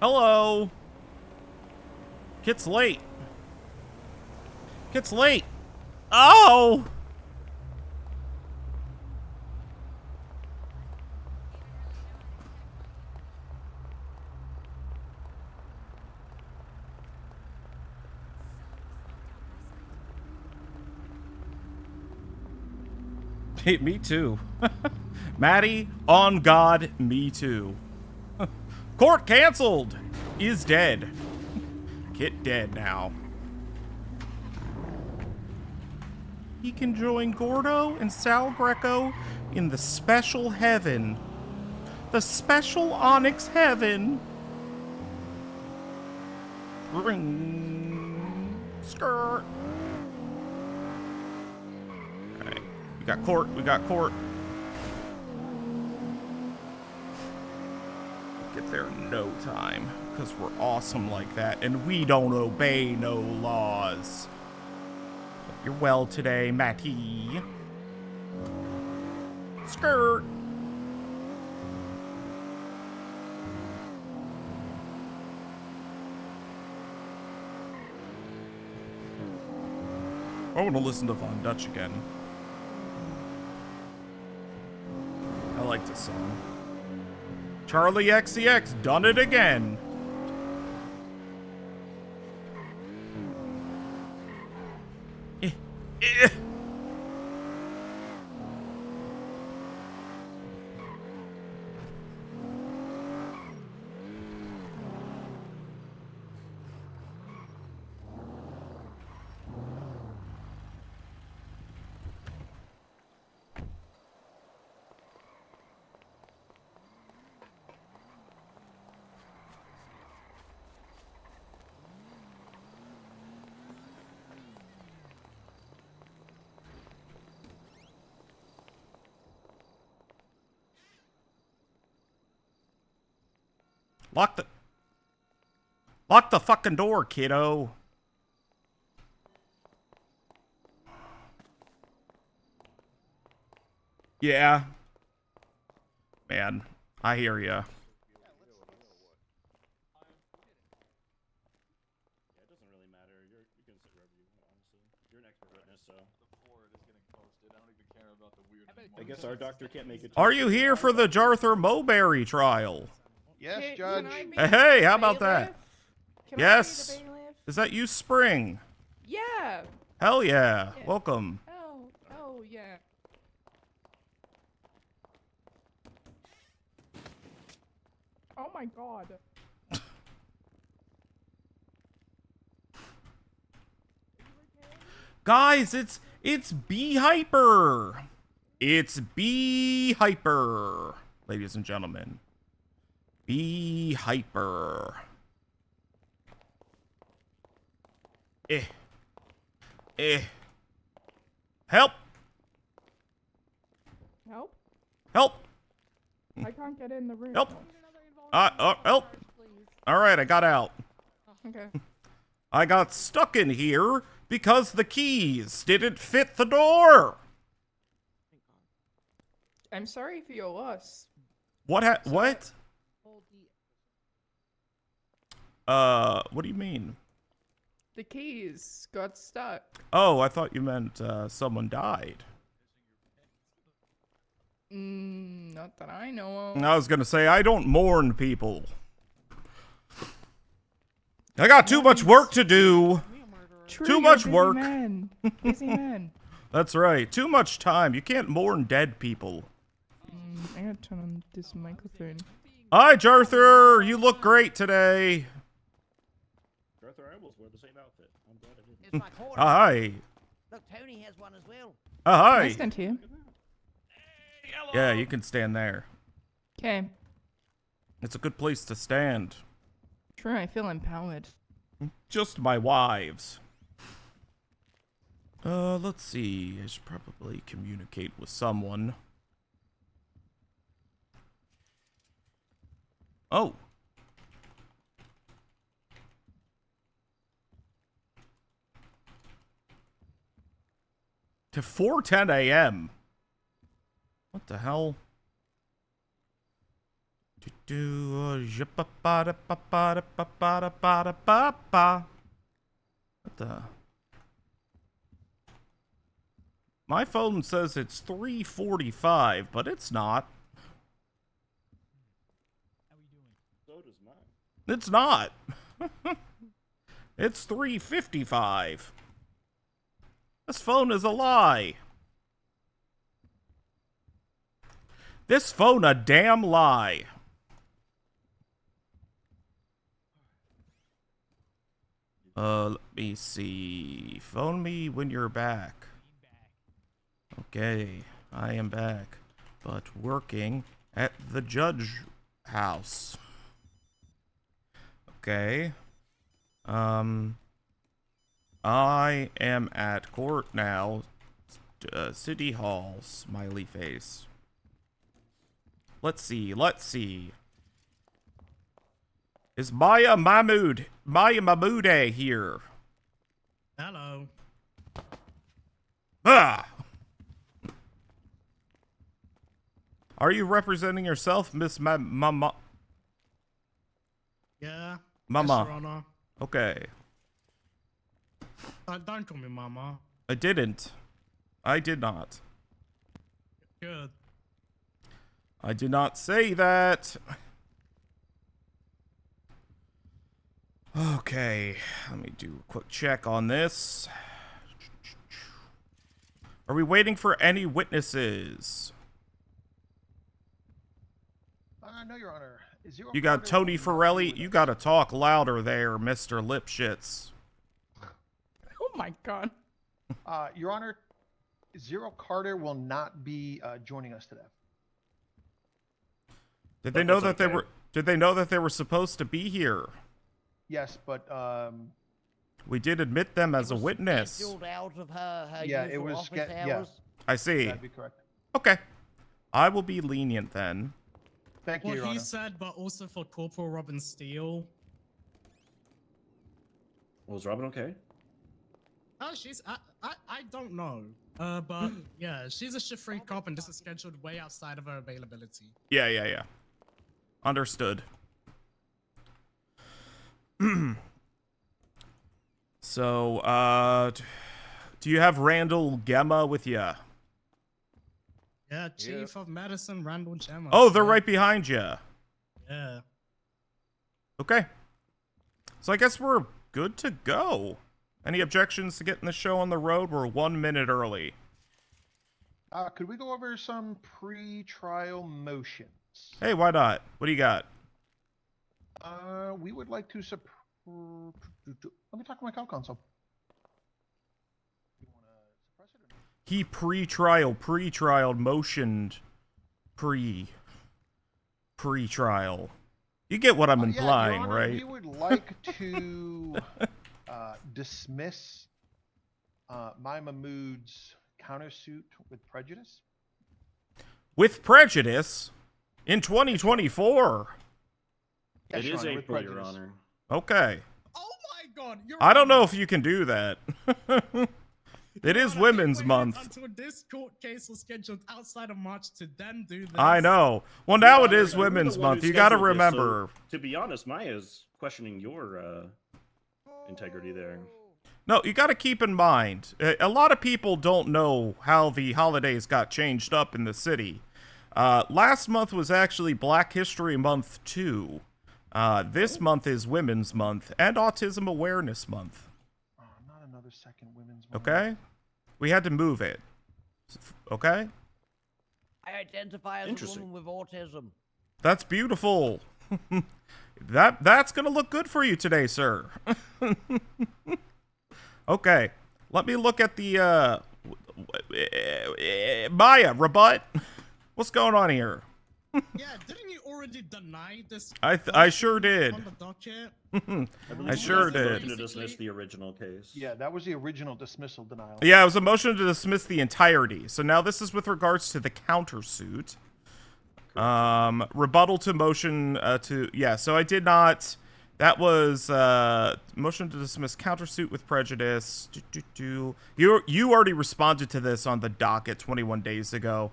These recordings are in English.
Hello. Kitt's late. Kitt's late. Oh! Hey, me too. Maddie, on God, me too. Court canceled. Is dead. Kitt dead now. He can join Gordo and Sal Greco in the special heaven. The special Onyx heaven. Ring. Skirt. Alright. We got court. We got court. Get there in no time. Because we're awesome like that. And we don't obey no laws. Hope you're well today, Matty. Skirt. I want to listen to Von Dutch again. I like this song. Charlie XCX done it again. Lock the fucking door, kiddo. Yeah. Man, I hear ya. I guess our doctor can't make it. Are you here for the Jarthur Moberry trial? Yes, Judge. Hey, how about that? Yes. Is that you, Spring? Yeah. Hell yeah. Welcome. Oh, yeah. Oh my God. Guys, it's B Hyper. It's B Hyper, ladies and gentlemen. B Hyper. Help! Help? Help! I can't get in the room. Help! Help! Alright, I got out. Okay. I got stuck in here because the keys didn't fit the door. I'm sorry for your loss. What? What do you mean? The keys got stuck. Oh, I thought you meant someone died. Not that I know of. I was gonna say, I don't mourn people. I got too much work to do. True, Too you're much a busy work. Man. Busy man. That's right. Too much time. You can't mourn dead people. I gotta turn on this microphone. Hi, Jarthur. You look great today. Jarthur, I almost wore the same outfit. I'm glad I didn't. It's my quarter. Hi. Look, Tony has one as well. Can I Hi. stand here? Yeah, you can stand there. Okay. It's a good place to stand. True, I feel empowered. Just my wives. Let's see. I should probably communicate with someone. Oh. To 4:10 a.m. What the hell? What the? My phone says it's 3:45, but it's not. So does mine. It's not. It's 3:55. This phone is a lie. This phone a damn lie. Let me see. Phone me when you're back. Okay, I am back, but working at the judge house. Okay. I am at court now. City Hall, smiley face. Let's see. Is Mahmoud here? Hello. Ah! Are you representing yourself, Miss Mama? Yeah. Mama. Yes, Your Honor. Okay. Don't call me Mama. I didn't. I did not. Good. I did not say that. Okay, let me do a quick check on this. Are we waiting for any witnesses? No, Your Honor. You got Tony Farrelly? You gotta talk louder there, Mr. Lipschitz. Oh my god. Your Honor, Zero Carter will not be joining us today. Did they know that they were? Did they know that they were supposed to be here? Yes, but We did admit them as a witness. Scheduled out of her Yeah, usual it was office yeah. hours. I see. that'd be correct. Okay, I will be lenient then. Thank you, Well, Your he Honor. said, but also for Corporal Robin Steele. Was Robin okay? Oh, I don't know. But yeah, she's a shift free cop, and this is scheduled way outside of her availability. Yeah. Understood. So, do you have Randall Gemma with you? Yeah, Chief of Medicine Randall Gemma. Oh, they're right behind you. Yeah. Okay. So I guess we're good to go. Any objections to getting the show on the road? We're 1 minute early. Could we go over some pre-trial motions? Hey, why not? What do you got? We would like to let me talk to my console. You want to suppress it or not? He pre-trial, motioned pre-trial. You get what I'm implying, Your Honor, right? We would like to dismiss Mahmoud's countersuit with prejudice. With prejudice? In 2024? Yes, It Your is Honor, with April, Your prejudice. Honor. Okay. Oh my God! I don't know if you can do that. It is Honor, Women's we waited Month. Until this court case was scheduled outside of March to then do this. I know. Well, now Your it is Honor, you were the Women's one who Month. You got to scheduled this, remember. so, to be honest, Maya's questioning your integrity there. No, you got to keep in mind, a lot of people don't know how the holidays got changed up in the city. Last month was actually Black History Month too. This month is Women's Month and Autism Awareness Month. Oh, not another second women's month. Okay? We had to move it. Okay? I identify as a Interesting. woman with autism. That's beautiful. That's going to look good for you today, sir. Okay. Let me look at the Maya, rebut. What's going on here? Yeah, didn't you already deny this? I sure did. On the docket? I sure did. To dismiss the original case. Yeah, that was the original dismissal denial. Yeah, it was a motion to dismiss the entirety. So now this is with regards to the countersuit. Rebuttal to motion so I did not. That was motion to dismiss countersuit with prejudice. You already responded to this on the docket 21 days ago.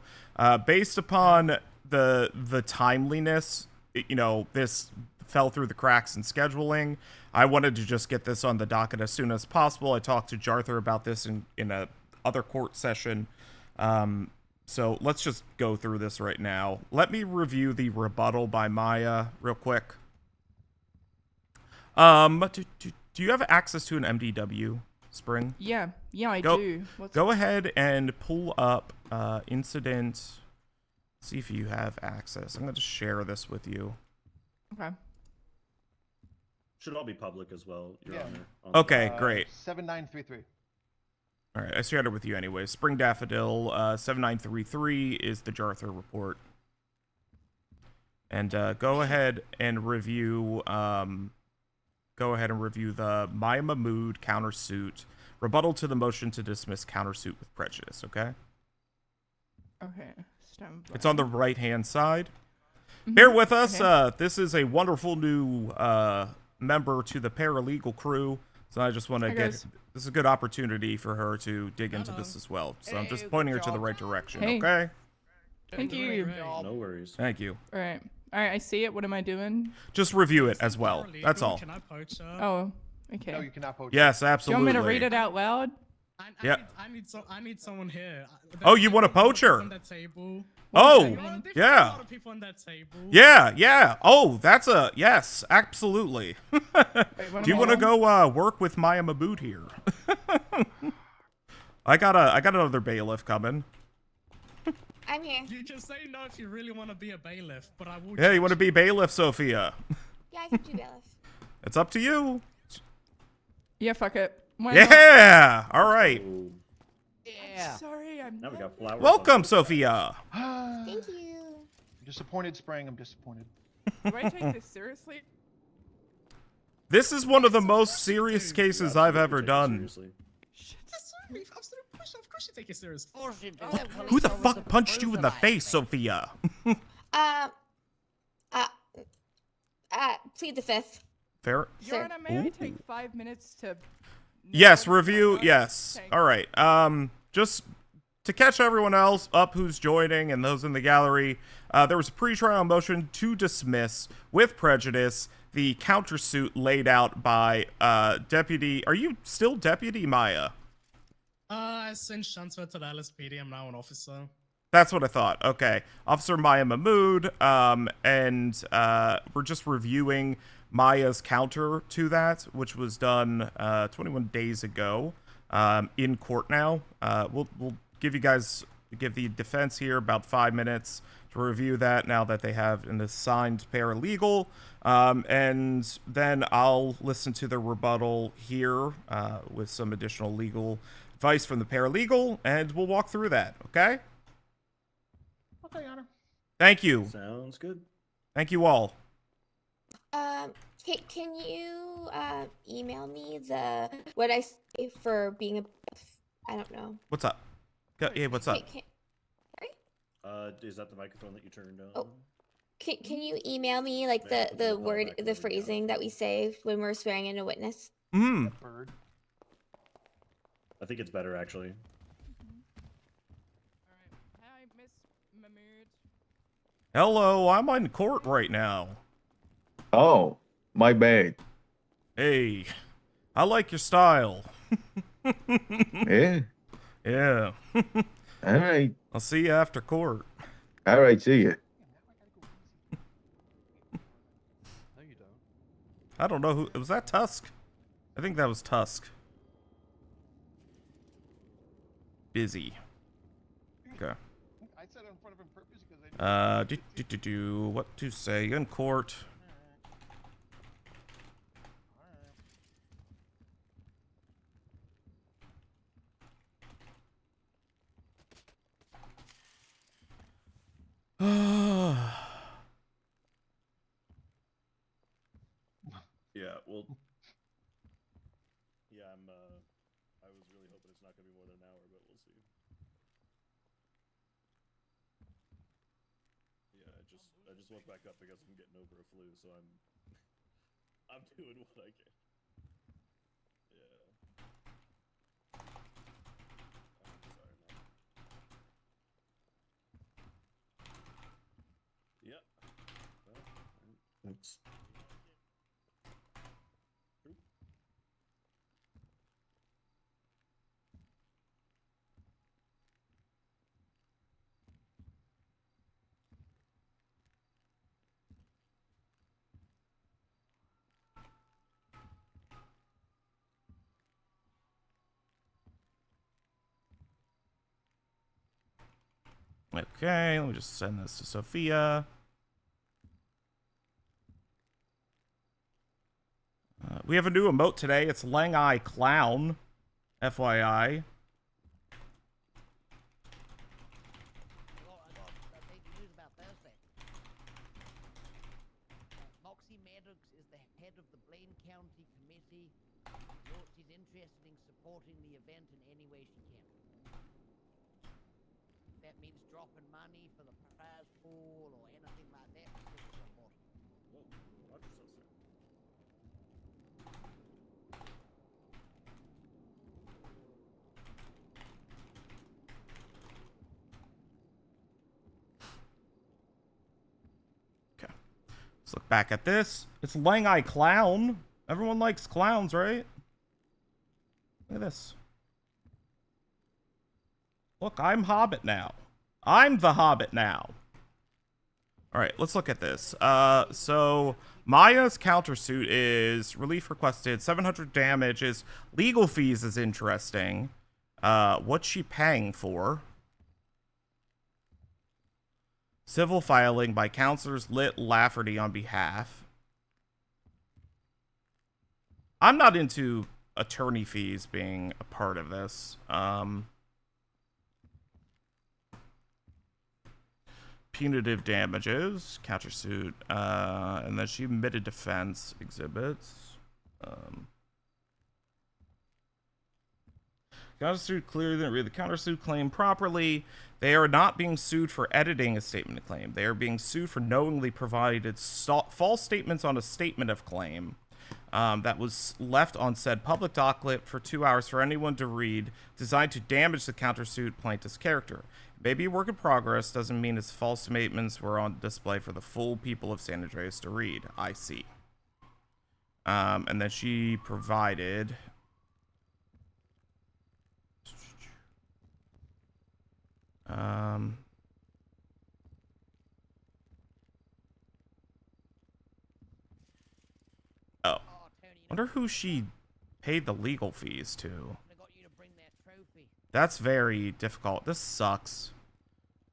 Based upon the timeliness this fell through the cracks in scheduling. I wanted to just get this on the docket as soon as possible. I talked to Jarthur about this in a other court session. So let's just go through this right now. Let me review the rebuttal by Maya real quick. Do you have access to an MDW, Spring? Yeah, I do. Go ahead and pull up incident. See if you have access. I'm going to share this with you. Okay. Should all be public as well, Your Yeah. Honor. Okay, great. 7933. All right, I shared it with you anyway. Spring Daffodil 7933 is the Jarthur report. And go ahead and review the Maya Mahmoud countersuit. Rebuttal to the motion to dismiss countersuit with prejudice, okay? Okay. Stand by. It's on the right-hand side. Bear with us. Okay. This is a wonderful new member to the paralegal crew. So I just want to Hi, get... guys. This is a good opportunity for her to dig into Hello. this as well. So I'm Hey, just good pointing her to the job. right direction, Hey. okay? Thank Doing you. great. No worries. Thank you. All right. I see it. What am I doing? Just review it Is as it well. paralegal? That's all. Can I poach her? Oh, okay. No, you cannot poach. Yes, Do you absolutely. want me to read it out loud? Yeah. I need someone here. Oh, you want to poach her? On that table. Oh, They've got a yeah. lot of people on that table. Yeah. Oh, that's a... Yes, absolutely. Wait, what Do you am I want to doing? go work with Maya Mahmoud here? I got another bailiff coming. I'm here. You can say no if you really want to be a bailiff, but I will. Yeah, you want to judge be bailiff, Sophia? Yeah, I can do bailiff. It's up to you. Yeah, fuck it. Why not? Yeah. All right. Ooh, Yeah. Sorry, I'm now we got flowers. Welcome, Sophia. Thank you. I'm disappointed, Spring. I'm disappointed. Do I take this seriously? This is one of the most serious cases I've ever done. Seriously. Of course you take it serious. Of course you do. Who the Police fuck officer punched you in the approves of face, my Sophia? Plead the fifth. Fair. Your Sir. Honor, may I Ooh. take 5 minutes to... Yes, know what review. I'm Yes. saying? All right. Just to catch everyone else up who's joining and those in the gallery, there was a pretrial motion to dismiss with prejudice the countersuit laid out by Deputy. Are you still Deputy Maya? I since transferred to the LSPD. I'm now an officer. That's what I thought. Okay. Officer Maya Mahmoud, and we're just reviewing Maya's counter to that, which was done 21 days ago in court now. We'll give the defense here about 5 minutes to review that now that they have an assigned paralegal. And then I'll listen to the rebuttal here with some additional legal advice from the paralegal, and we'll walk through that, okay? Okay, Your Honor. Thank you. Sounds good. Thank you all. Can you email me what I say for being a, I don't know. What's up? Yeah, what's up? Is that the microphone that you turned on? Oh. Can you email me like the word, the phrasing that we say when we're swearing in a witness? Bird. I think it's better actually. Alright. Hi, Miss Mahmoud. Hello, I'm on court right now. Oh, my bad. Hey, I like your style. Yeah. Yeah. All right. I'll see you after court. All right. See ya. No, you don't. I don't know who was that. Tusk? I think that was Tusk. Busy. Okay. I said it in front of him purpose because I knew. What to say in court? Yeah, well. Yeah, I was really hoping it's not gonna be more than an hour, but we'll see. Yeah, I just woke back up because I'm getting over a flu, so I'm doing what I can. Yeah. I'm sorry, man. Yep. Well, It's... Okay, let me just send this to Sophia. We have a new emote today. It's Lang Eye Clown, FYI. I got big news about Thursday. Moxie Maddox is the head of the Blaine County Committee. She's interested in supporting the event in any way she can. That means dropping money for the prize pool or anything like that. Support. Whoa, Roger says so. Okay. Let's look back at this. It's Lang Eye Clown. Everyone likes clowns, right? Look at this. Look, I'm Hobbit now. I'm the Hobbit now. All right, let's look at this. So Maya's countersuit is relief requested, 700 damages. Legal fees is interesting. What's she paying for? Civil filing by counselors Litt Lafferty on behalf. I'm not into attorney fees being a part of this. Punitive damages, countersuit, and then she admitted defense exhibits. Countersuit clearly didn't read the countersuit claim properly. They are not being sued for editing a statement of claim. They are being sued for knowingly provided false statements on a statement of claim that was left on said public document for 2 hours for anyone to read, designed to damage the countersuit plaintiff's character. Maybe a work in progress doesn't mean its false statements were on display for the full people of San Andreas to read. I see. And then she provided... Oh. Wonder who she paid the legal fees to. That's very difficult. This sucks.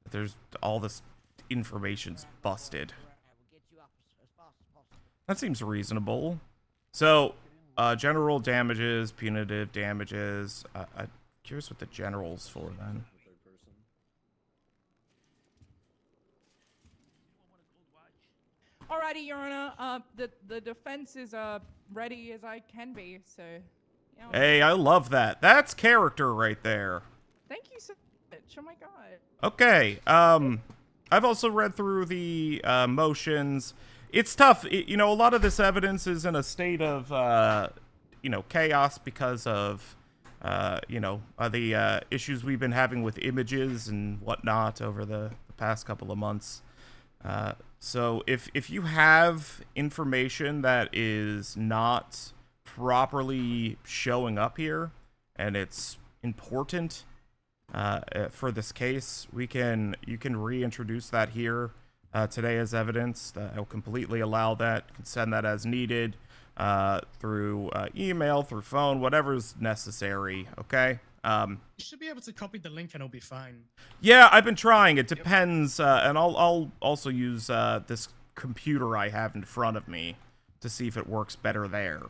There's all this information's busted. That seems reasonable. So, general damages, punitive damages. I'm curious what the general's for then. Alrighty, Your Honor. The defense is ready as I can be. So. You know, Hey, I love that. That's character right there. Thank you so much. Oh my god. Okay. I've also read through the motions. It's tough. You know, a lot of this evidence is in a state of, you know, chaos because of, you know, the issues we've been having with images and whatnot over the past couple of months. So if you have information that is not properly showing up here and it's important for this case, you can reintroduce that here today as evidence. I'll completely allow that. You can send that as needed through email, through phone, whatever's necessary. Okay. You should be able to copy the link and it'll be fine. Yeah, I've been trying. It depends, and I'll also use this computer I have in front of me to see if it works better there.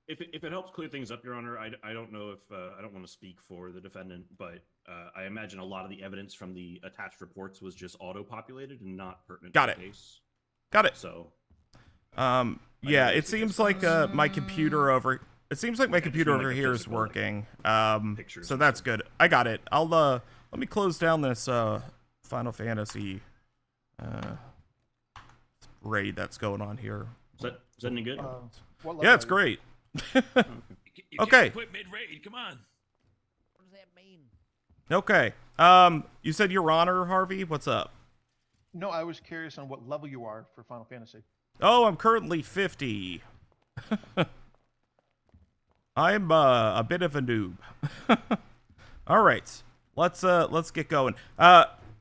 If it helps clear things up, Your Honor, I don't know if I don't want to speak for the defendant, but I imagine a lot of the evidence from the attached reports was just auto-populated and not pertinent to the case. Got it. So, yeah, it seems like my computer over. It seems like my computer over here is working. So that's good. I got it. I'll let me close down this Final Fantasy raid that's going on here. Is that any good? Yeah, it's great. Okay. Quit mid-raid, come on. What does that mean? Okay. You said Your Honor, Harvey. What's up? No, I was curious on what level you are for Final Fantasy. Oh, I'm currently 50. I'm a bit of a noob. All right, let's get going.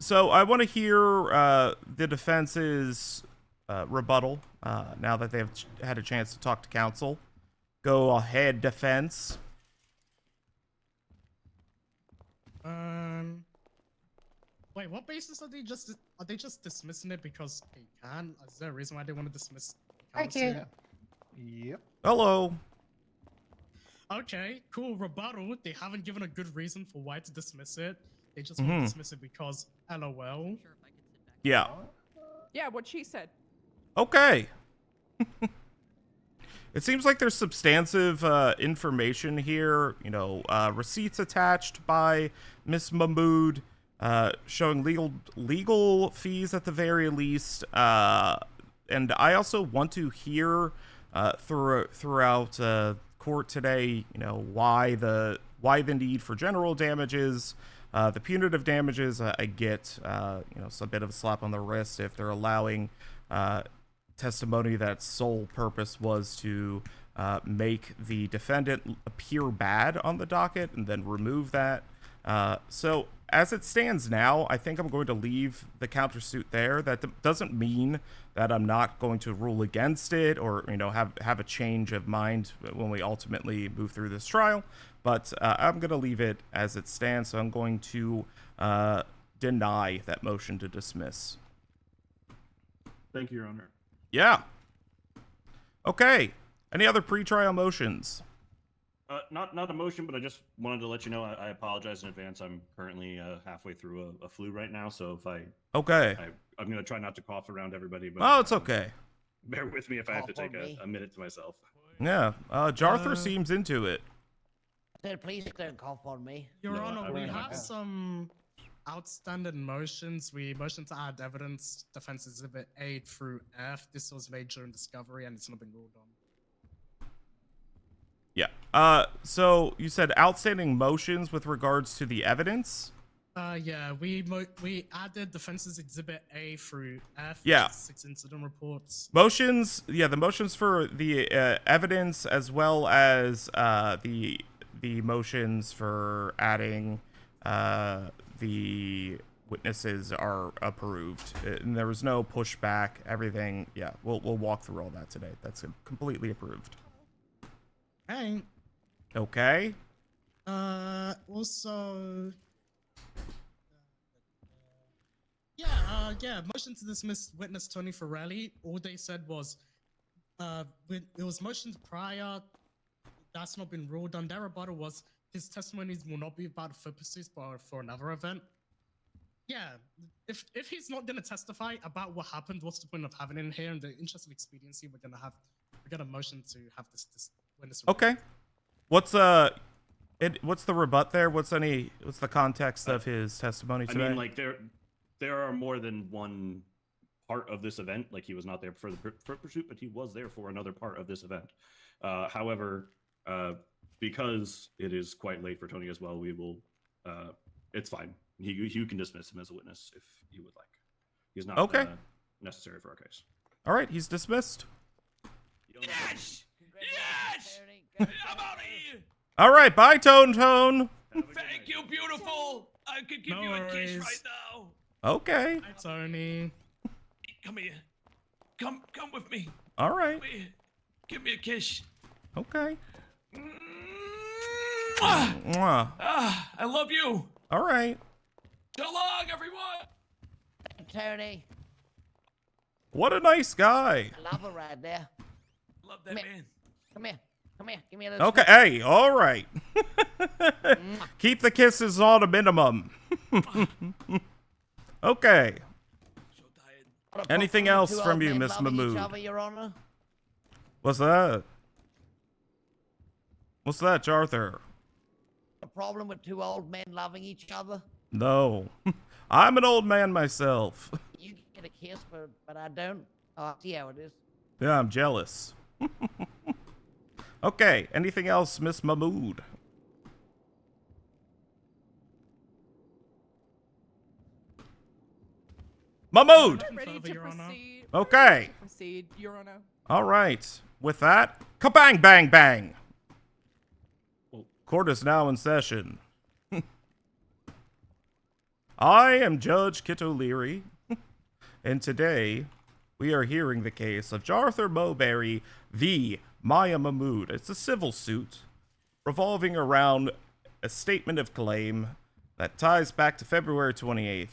So I want to hear the defense's rebuttal now that they've had a chance to talk to counsel. Go ahead, defense. Wait, what basis are they just dismissing it because they can? Is there a reason why they want to dismiss? Yeah. Yep. Hello. Okay, cool. Rebuttal. They haven't given a good reason for why to dismiss it. They just want to dismiss it because LOL. Yeah. Yeah, what she said. Okay. It seems like there's substantive information here. You know, receipts attached by Miss Mahmoud, showing legal fees at the very least. And I also want to hear throughout court today, you know, why the need for general damages, the punitive damages. I get, you know, some bit of a slap on the wrist if they're allowing testimony that sole purpose was to make the defendant appear bad on the docket and then remove that. So as it stands now, I think I'm going to leave the countersuit there. That doesn't mean that I'm not going to rule against it or, you know, have a change of mind when we ultimately move through this trial. But I'm going to leave it as it stands. So I'm going to deny that motion to dismiss. Thank you, Your Honor. Yeah. Okay. Any other pretrial motions? Not a motion, but I just wanted to let you know I apologize in advance. I'm currently halfway through a flu right now, so if I'm going to try not to cough around everybody. But oh, it's okay. Bear with me if I have to Cough take on me. a minute to myself. Yeah. Jarthur seems into it. Said, please don't cough on me. Your No, I Honor, we won't. have some outstanding motions. We motion to add evidence, defense exhibit A through F. This was made during discovery and it's not been ruled on. Yeah. So you said outstanding motions with regards to the evidence? Yeah, we added defense's exhibit A through F. Yeah. 6 incident reports. Motions, yeah, the motions for the evidence as well as the motions for adding the witnesses are approved. And there was no pushback. Everything, yeah, we'll walk through all that today. That's completely approved. Hey. Okay. Also. Yeah, motion to dismiss witness Tony Farrelly. All they said was, it was motioned prior. That's not been ruled on. Their rebuttal was his testimonies will not be about foot pursuits, but for another event. Yeah, if he's not gonna testify about what happened, what's the point of having him here? In the interest of expediency, we're gonna motion to have this witness. Okay. What's the rebut there? What's the context of his testimony today? I mean, like there are more than one part of this event. Like, he was not there for the foot pursuit, but he was there for another part of this event. However, because it is quite late for Tony as well, we will. It's fine. You can dismiss him as a witness if you would like. He's not necessary for our case. All right, he's dismissed. Yes! Yes! Attorney, I'm out of here! All right, bye, Tone. Have a good Thank night. you, beautiful! I could give No you a kiss worries. right now. Okay. Hi, Tony. Come here. Come with me. All right. Come here. Give me a kiss. Okay. Mwah! Mwah. Ah, I love you. All right. So long, everyone. Tony, What a nice guy. I love her right there. Love that man. Come here, give me a little. Okay. Hey, all right. Keep the kisses on a minimum. Okay. So tired. What a Anything problem, else two from old you, men Miss loving each Mahmoud? other, Your Honor? What's that? What's that, Jarthur? A problem with two old men loving each other? No. I'm an old man myself. You get a kiss, but I don't. Oh, I see how it is. Yeah, I'm jealous. Okay. Anything else, Miss Mahmoud? Mahmoud! Ready Further, to Your Honor. proceed. Okay. Ready to proceed, Your Honor. All right. With that, kabang, bang, bang. Well, Court is now in session. I am Judge Kitt O'Leary, and today we are hearing the case of Jarthur Moberry v. Maya Mahmoud. It's a civil suit revolving around a statement of claim that ties back to February 28th,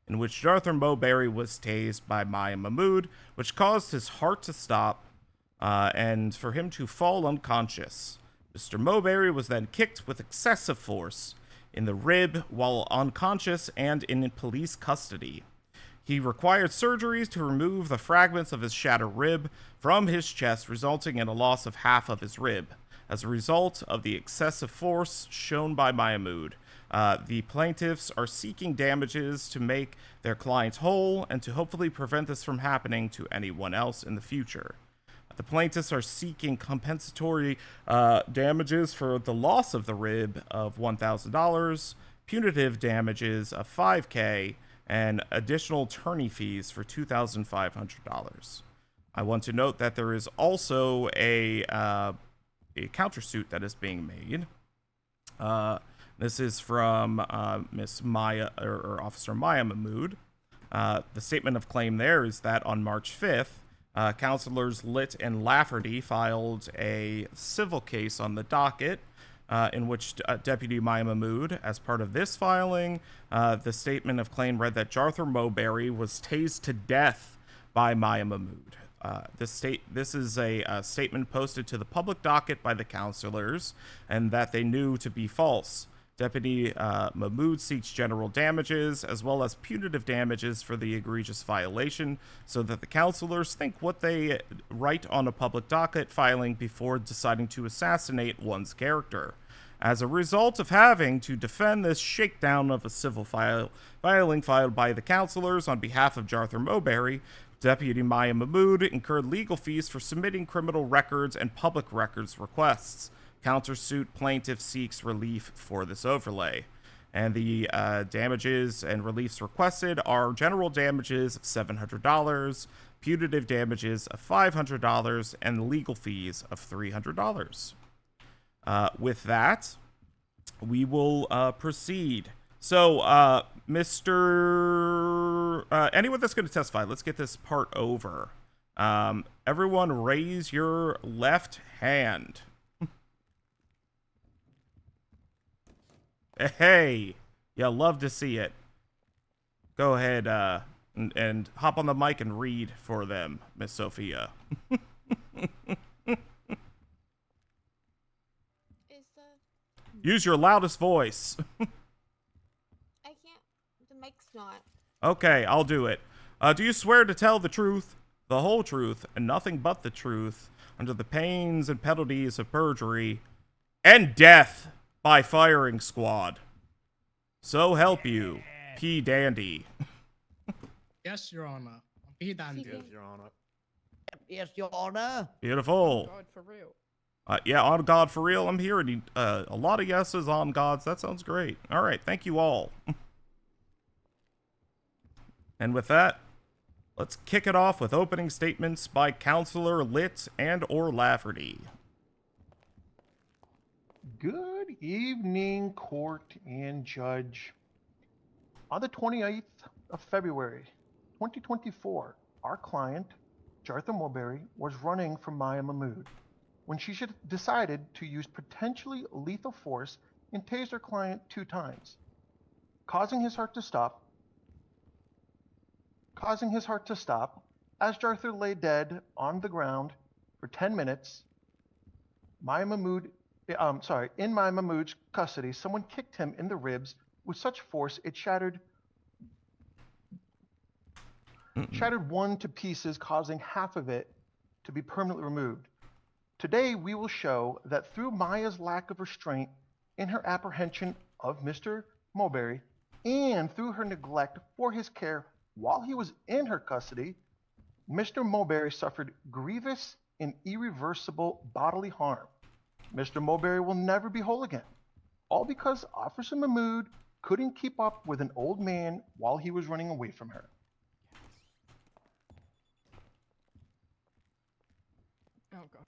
in which Jarthur Moberry was tased by Maya Mahmoud, which caused his heart to stop and for him to fall unconscious. Mr. Moberry was then kicked with excessive force in the rib while unconscious and in police custody. He required surgeries to remove the fragments of his shattered rib from his chest, resulting in a loss of half of his rib. As a result of the excessive force shown by Mahmoud, the plaintiffs are seeking damages to make their client whole and to hopefully prevent this from happening to anyone else in the future. The plaintiffs are seeking compensatory damages for the loss of the rib of $1,000, punitive damages of $5,000, and additional attorney fees for $2,500. I want to note that there is also a countersuit that is being made. This is from Miss Maya or Officer Maya Mahmoud. The statement of claim there is that on March 5th, Counselors Litt and Lafferty filed a civil case on the docket in which Deputy Maya Mahmoud, as part of this filing, the statement of claim read that Jarthur Moberry was tased to death by Maya Mahmoud. This is a statement posted to the public docket by the counselors and that they knew to be false. Deputy Mahmoud seeks general damages as well as punitive damages for the egregious violation so that the counselors think what they write on a public docket filing before deciding to assassinate one's character. As a result of having to defend this shakedown of a civil filing filed by the counselors on behalf of Jarthur Moberry, Deputy Maya Mahmoud incurred legal fees for submitting criminal records and public records requests. Countersuit plaintiff seeks relief for this overlay. And the damages and reliefs requested are general damages of $700, punitive damages of $500, and legal fees of $300. With that, we will proceed. So, anyone that's going to testify, let's get this part over. Everyone raise your left hand. Hey, yeah, love to see it. Go ahead and hop on the mic and read for them, Miss Sophia. Use your loudest voice. I can't. The mic's not. Okay, I'll do it. Do you swear to tell the truth, the whole truth, and nothing but the truth, under the pains and penalties of perjury and death by firing squad? So help you, P. Dandy. Yes, Your Honor. Be dandy. Yes, Your Honor. Yes, Your Honor. Beautiful. God, for real. Yeah, on God for real. I'm hearing a lot of yeses on Gods. That sounds great. All right, thank you all. And with that, let's kick it off with opening statements by Counselor Litt and or Lafferty. Good evening, court and judge. On the 28th of February, 2024, our client, Jarthur Moberry, was running from Maya Mahmoud when she decided to use potentially lethal force and tased her client 2 times, causing his heart to stop. As Jarthur lay dead on the ground for 10 minutes, in Maya Mahmoud's custody, someone kicked him in the ribs with such force it shattered one to pieces, causing half of it to be permanently removed. Today, we will show that through Maya's lack of restraint in her apprehension of Mr. Moberry, and through her neglect for his care while he was in her custody, Mr. Moberry suffered grievous and irreversible bodily harm. Mr. Moberry will never be whole again, all because Officer Mahmoud couldn't keep up with an old man while he was running away from her. Oh god.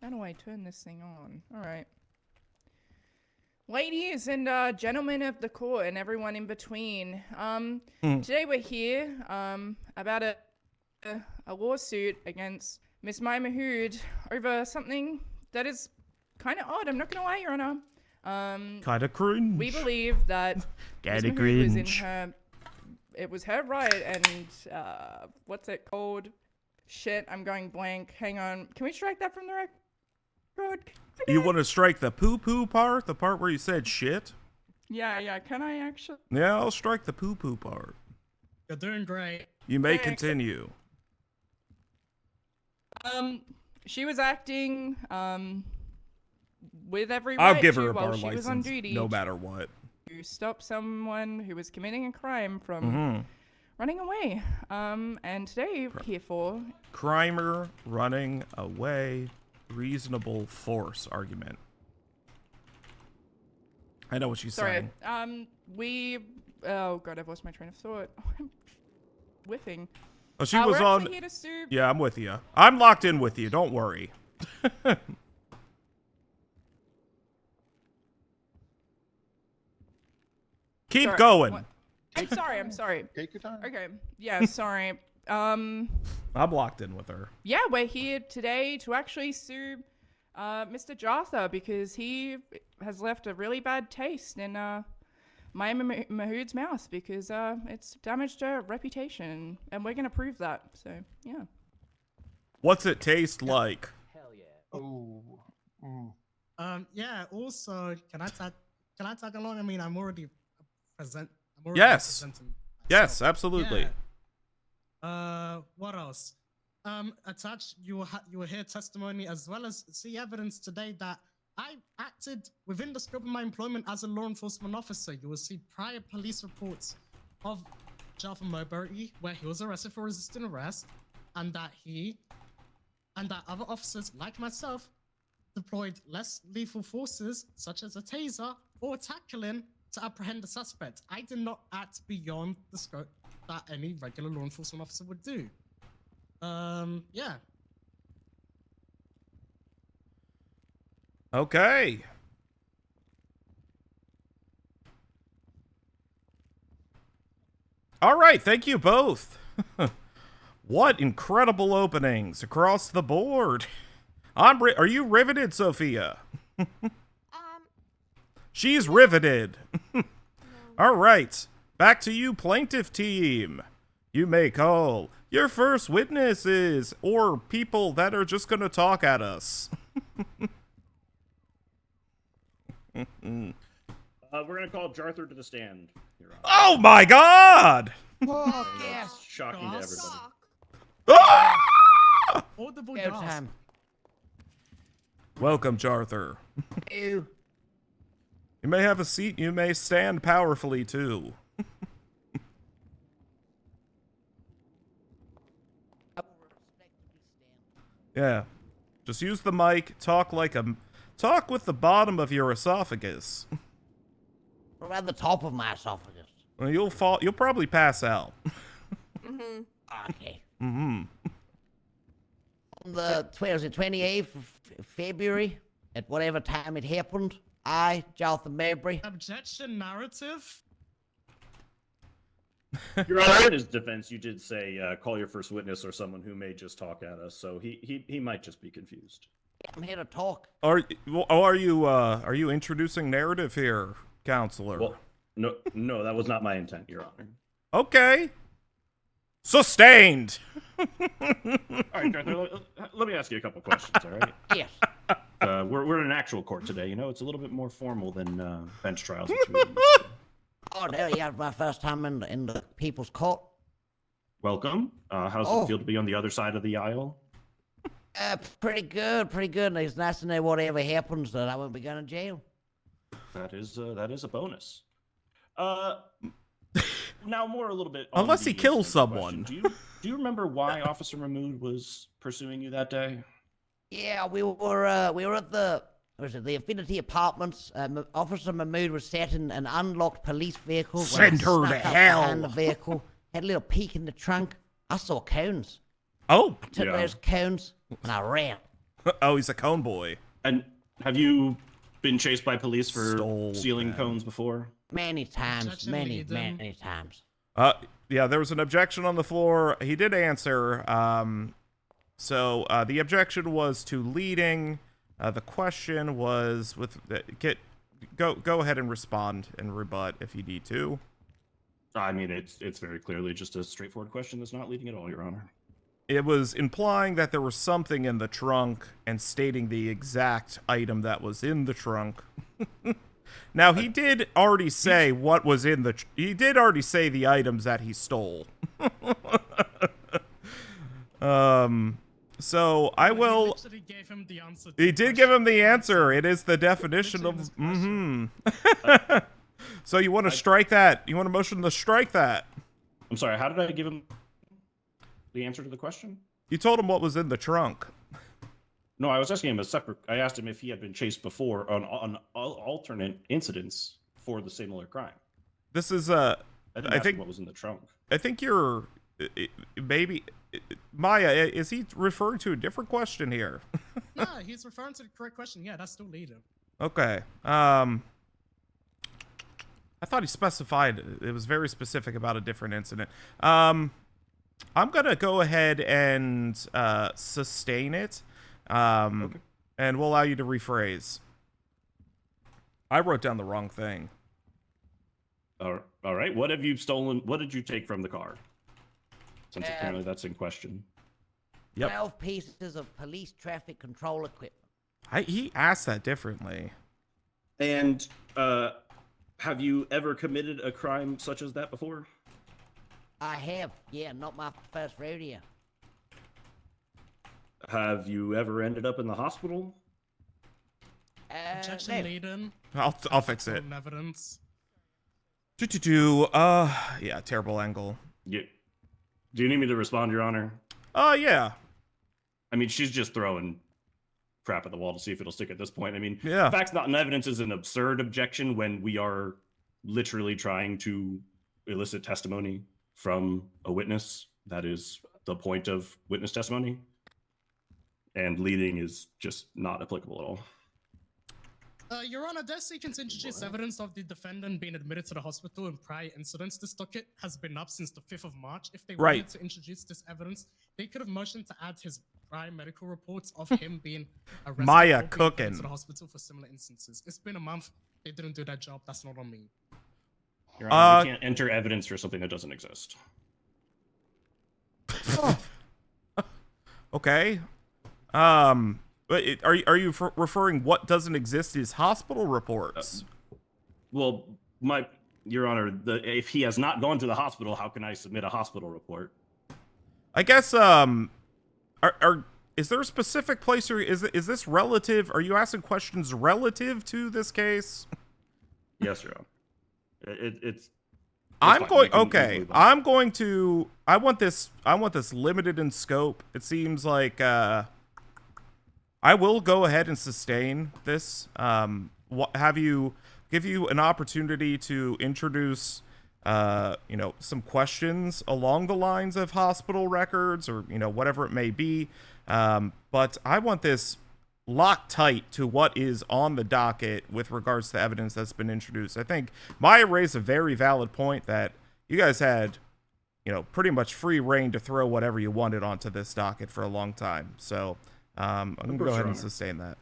How do I turn this thing on? Alright. Ladies and gentlemen of the court and everyone in between, today we're here about a lawsuit against Miss Mahmoud over something that is kind of odd. I'm not gonna lie, Your Honor. Kind of cringe. We believe that Miss Kinda Mahmoud was in cringe. her. It was her right, and what's it called? Shit, I'm going blank. Hang on. Can we strike that from the record? You want to strike the poo-poo part? The part where you said shit? Yeah. Can I actually? Yeah, I'll strike the poo-poo part. You're doing great. You may Thanks. continue. She was acting with every I'll right give to her a while bar she was on license, duty no matter what. to stop someone who was committing a crime from running away. And today we're here for Crimer running away, reasonable force argument. I know what she's sorry. saying. Oh god, I've lost my train of thought. I'm whiffing. Oh, she was we're on. actually here to sue. Yeah, I'm with you. I'm locked in with you. Don't worry. Keep Sorry, going. what? I'm sorry. Take your time. Okay. Yeah, sorry. I'm locked in with her. Yeah, we're here today to actually sue Mr. Jarthur because he has left a really bad taste in Mahmoud's mouth because it's damaged her reputation, and we're gonna prove that. So yeah. What's it taste like? Oh. Yeah. Also, can I tag along? I mean, I'm already Yes. representing Yes, myself. absolutely. Yeah. What else? Attached, you will hear testimony as well as see evidence today that I acted within the scope of my employment as a law enforcement officer. You will see prior police reports of Jarthur Moberry where he was arrested for resisting arrest, and that other officers like myself deployed less lethal forces such as a taser or tackling to apprehend the suspect. I did not act beyond the scope that any regular law enforcement officer would do. Yeah. Okay. All right, thank you both. What incredible openings across the board. Are you riveted, Sophia? She's riveted. All right, back to you, plaintiff team. You may call your first witnesses or people that are just gonna talk at us. We're gonna call Jarthur to the stand. Your Honor. Oh my God! Fuck yes. Shocking to everybody. Ah! Audible Go gasp. time. Welcome, Jarthur. Ew. You may have a seat. You may stand powerfully too. I will respectfully stand. Yeah, just use the mic. Talk with the bottom of your esophagus. Around the top of my esophagus. Well, you'll fall. You'll probably pass out. Okay. Mm-hmm. On the 28th of February, at whatever time it happened, I, Jarthur Moberry. Objection narrative. Your Honor, in his defense, you did say call your first witness or someone who may just talk at us, so he might just be confused. I'm here to talk. Are you introducing narrative here, counselor? Well, no, that was not my intent, Your Honor. Okay. Sustained. All right, Jarthur, let me ask you a couple questions, all right? Yes. We're in an actual court today, you know? It's a little bit more formal than bench trials. Oh, no, yeah, my first time in the people's court. Welcome. How's it feel to be on the other side of the aisle? Pretty good. It's nice to know whatever happens that I won't be going to jail. That is a bonus. Now more a little bit. On Unless he the kills incident someone. question. Do you remember why Officer Mahmoud was pursuing you that day? Yeah, we were at the Affinity Apartments. Officer Mahmoud was sat in an unlocked police vehicle. when I Send her to snuck up hell. behind the vehicle Had a little peek in the trunk. I saw cones. Oh, I took Yeah. those cones and I ran. oh, he's a cone boy. And have you been chased by police for Stole stealing them. cones before? Many times, Objection, many, Eden. many times. Yeah, there was an objection on the floor. He did answer. So the objection was to leading. The question was with go ahead and respond and rebut if you need to. I mean, it's very clearly just a straightforward question that's not leading at all, Your Honor. It was implying that there was something in the trunk and stating the exact item that was in the trunk. Now, he did already say what was in the... he did already say the items that he stole. So, I will... He literally gave him the answer. He did give him the answer. It is the definition of... So, you want to strike that? You want to motion to strike that? I'm sorry, how did I give him the answer to the question? You told him what was in the trunk. No, I was asking him a separate. I asked him if he had been chased before on alternate incidents for the similar crime. This is I didn't I ask think him what was in the trunk. I think you're maybe Maya. Is he referring to a different question here? No, he's referring to the correct question. Yeah, that's still leading. Okay. I thought he specified it was very specific about a different incident. I'm gonna go ahead and sustain it. Okay. And we'll allow you to rephrase. I wrote down the wrong thing. All right. What have you stolen? What did you take from the car? Since apparently that's in question. Yep. 12 pieces of police traffic control equipment. He asked that differently. And have you ever committed a crime such as that before? I have. Yeah, not my first rodeo. Have you ever ended up in the hospital? Objection, No. leading. I'll fix it. Evidence. Yeah, terrible angle. Do you need me to respond, Your Honor? Yeah. I mean, she's just throwing crap at the wall to see if it'll stick at this point. I mean, Yeah. facts not in evidence is an absurd objection when we are literally trying to elicit testimony from a witness. That is the point of witness testimony. And leading is just not applicable at all. Your Honor, they're seeking to introduce evidence of the defendant being admitted to the hospital in prior incidents. This docket has been up since the 5th of March. If they Right. wanted to introduce this evidence, they could have motioned to add his prior medical reports of him being arrested Maya or being admitted cooking. to the hospital for similar instances. It's been a month. They didn't do that job. That's not on me. Your Honor, we can't enter evidence for something that doesn't exist. Okay. But are you referring what doesn't exist is hospital reports? Well, Your Honor, if he has not gone to the hospital, how can I submit a hospital report? I guess is there a specific place or is this relative? Are you asking questions relative to this case? Yes, Your Honor. It's I'm fine. going. We can Okay, move on. I'm going to. I want this limited in scope. It seems like I will go ahead and sustain this. Give you an opportunity to introduce, some questions along the lines of hospital records or whatever it may be. But I want this locked tight to what is on the docket with regards to evidence that's been introduced. I think Maya raised a very valid point that you guys had, pretty much free reign to throw whatever you wanted onto this docket for a long time. So I'm going to go course, ahead Your and Honor. sustain that.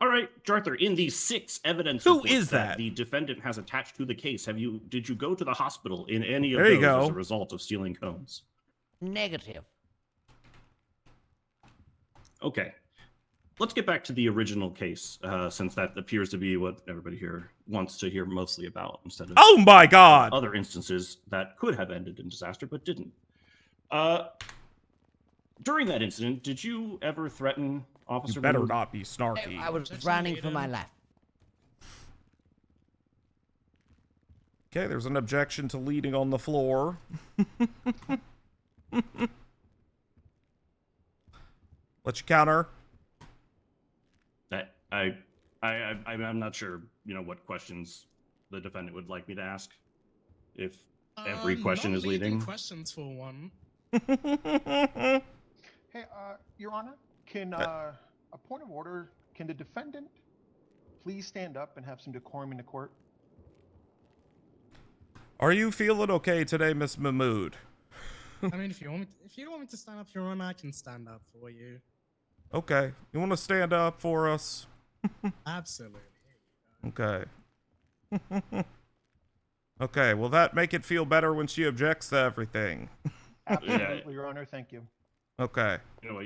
All right, Jarthur, in the 6 evidence Who reports is that? the defendant has attached to the case, did you go to the hospital in any of There you those as go. a result of stealing cones? Negative. Okay. Let's get back to the original case, since that appears to be what everybody here wants to hear mostly about instead of Oh my God! other instances that could have ended in disaster but didn't. During that incident, did you ever threaten Officer You better Moon? not be snarky. I was Objection, running for leading. my life. Okay, there's an objection to leading on the floor. Let you counter. I'm not sure, what questions the defendant would like me to ask. If Every question not is leading. questions for one. Hey, Your Honor, can a point of order? Can the defendant please stand up and have some decorum in the court? Are you feeling okay today, Miss Mahmoud? I mean, if you don't want me to stand up, Your Honor, I can stand up for you. Okay. You want to stand up for us? Absolutely. Okay. Okay, will that make it feel better when she objects to everything? Absolutely, Your Honor. Thank you. Okay. You know,